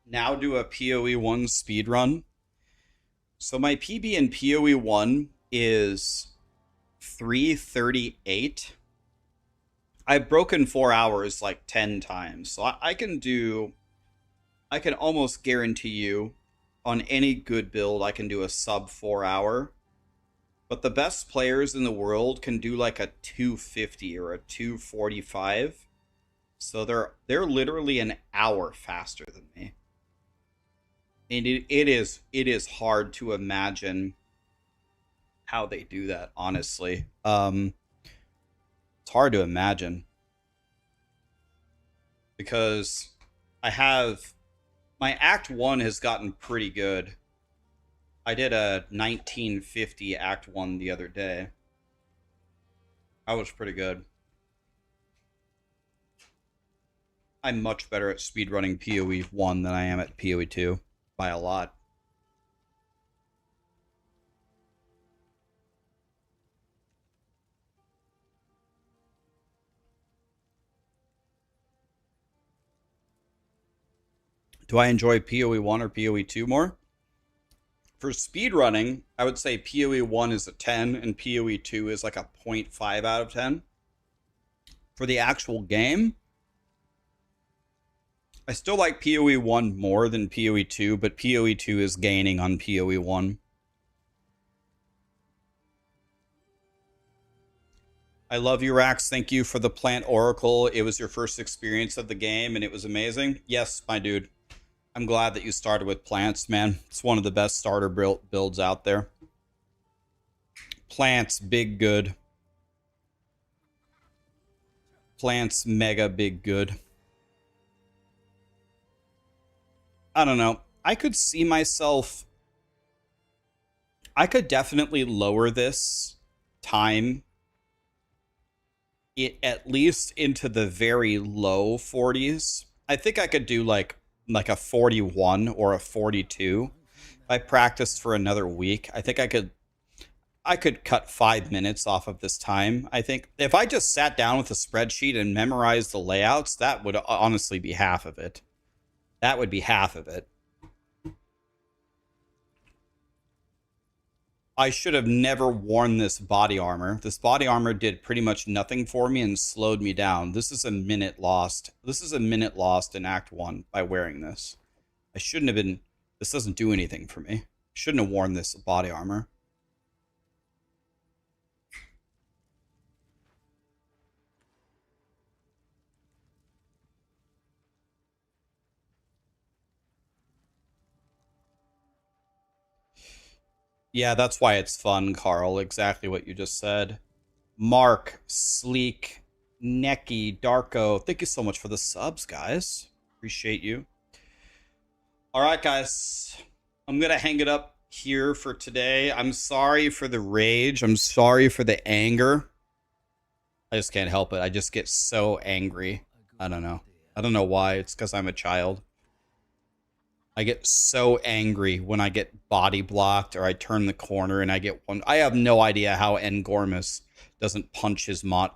Now do a PoE 1 speedrun. So my PB in PoE 1 is 338. I've broken 4 hours like 10 times. So I can almost guarantee you on any good build, I can do a sub 4 hour. But the best players in the world can do like a 250 or a 245. So they're literally an hour faster than me. And it is hard to imagine how they do that, honestly. It's hard to imagine because I have My Act 1 has gotten pretty good. I did a 1950 Act 1 the other day. I was pretty good. I'm much better at speedrunning PoE 1 than I am at PoE 2 by a lot. Do I enjoy PoE 1 or PoE 2 more? For speedrunning, I would say PoE 1 is a 10 and PoE 2 is like a 0.5 out of 10. For the actual game, I still like PoE 1 more than PoE 2, but PoE 2 is gaining on PoE 1. I love you, Rax. Thank you for the Plant Oracle. It was your first experience of the game, and it was amazing. Yes, my dude. I'm glad that you started with plants, man. It's one of the best starter builds out there. Plants, big good. Plants, mega big good. I don't know. I could see myself... I could definitely lower this time at least into the very low 40s. I think I could do like a 41 or a 42. If I practiced for another week, I think I could cut 5 minutes off of this time. I think if I just sat down with a spreadsheet and memorized the layouts, that would honestly be half of it. That would be half of it. I should have never worn this body armor. This body armor did pretty much nothing for me and slowed me down. This is a minute lost. This is a minute lost in Act 1 by wearing this. I shouldn't have been... This doesn't do anything for me. Shouldn't have worn this body armor. Yeah, that's why it's fun, Carl. Exactly what you just said. Mark, Sleek, Necky, Darko, thank you so much for the subs, guys. Appreciate you. All right, guys. I'm going to hang it up here for today. I'm sorry for the rage. I'm sorry for the anger. I just can't help it. I just get so angry. I don't know. I don't know why. It's because I'm a child. I get so angry when I get body blocked or I turn the corner and I get one. I have no idea how Ngormus doesn't punch his mod.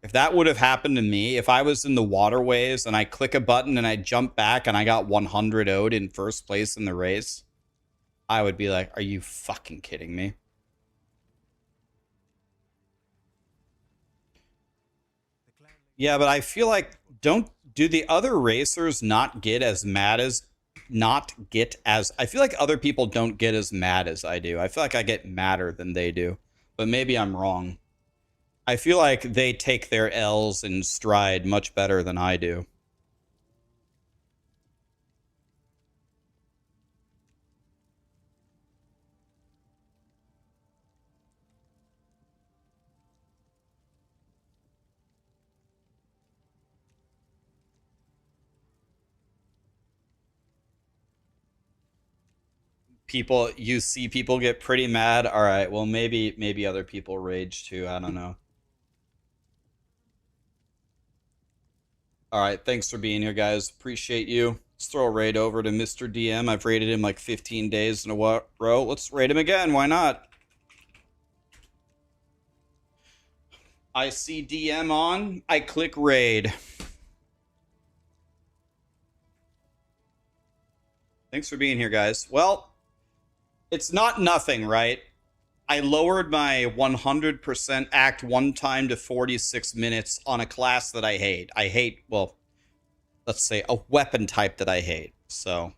If that would have happened to me, if I was in the waterways and I click a button and I jump back and I got 100 0'd in first place in the race, I would be like, are you fucking kidding me? Yeah, but I feel like, do the other racers not get as mad as... I feel like other people don't get as mad as I do. I feel like I get madder than they do. But maybe I'm wrong. I feel like they take their L's in stride much better than I do. You see people get pretty mad. All right, well, maybe other people rage too. I don't know. All right, thanks for being here, guys. Appreciate you. Let's throw a raid over to Mr. DM. I've raided him like 15 days in a row. Let's raid him again. Why not? I see DM on. I click raid. Thanks for being here, guys. Well, it's not nothing, right? I lowered my 100% Act 1 time to 46 minutes on a class that I hate. I hate, well, let's say a weapon type that I hate. So,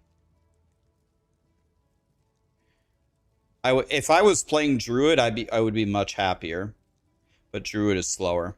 if I was playing Druid, I would be much happier. But Druid is slower.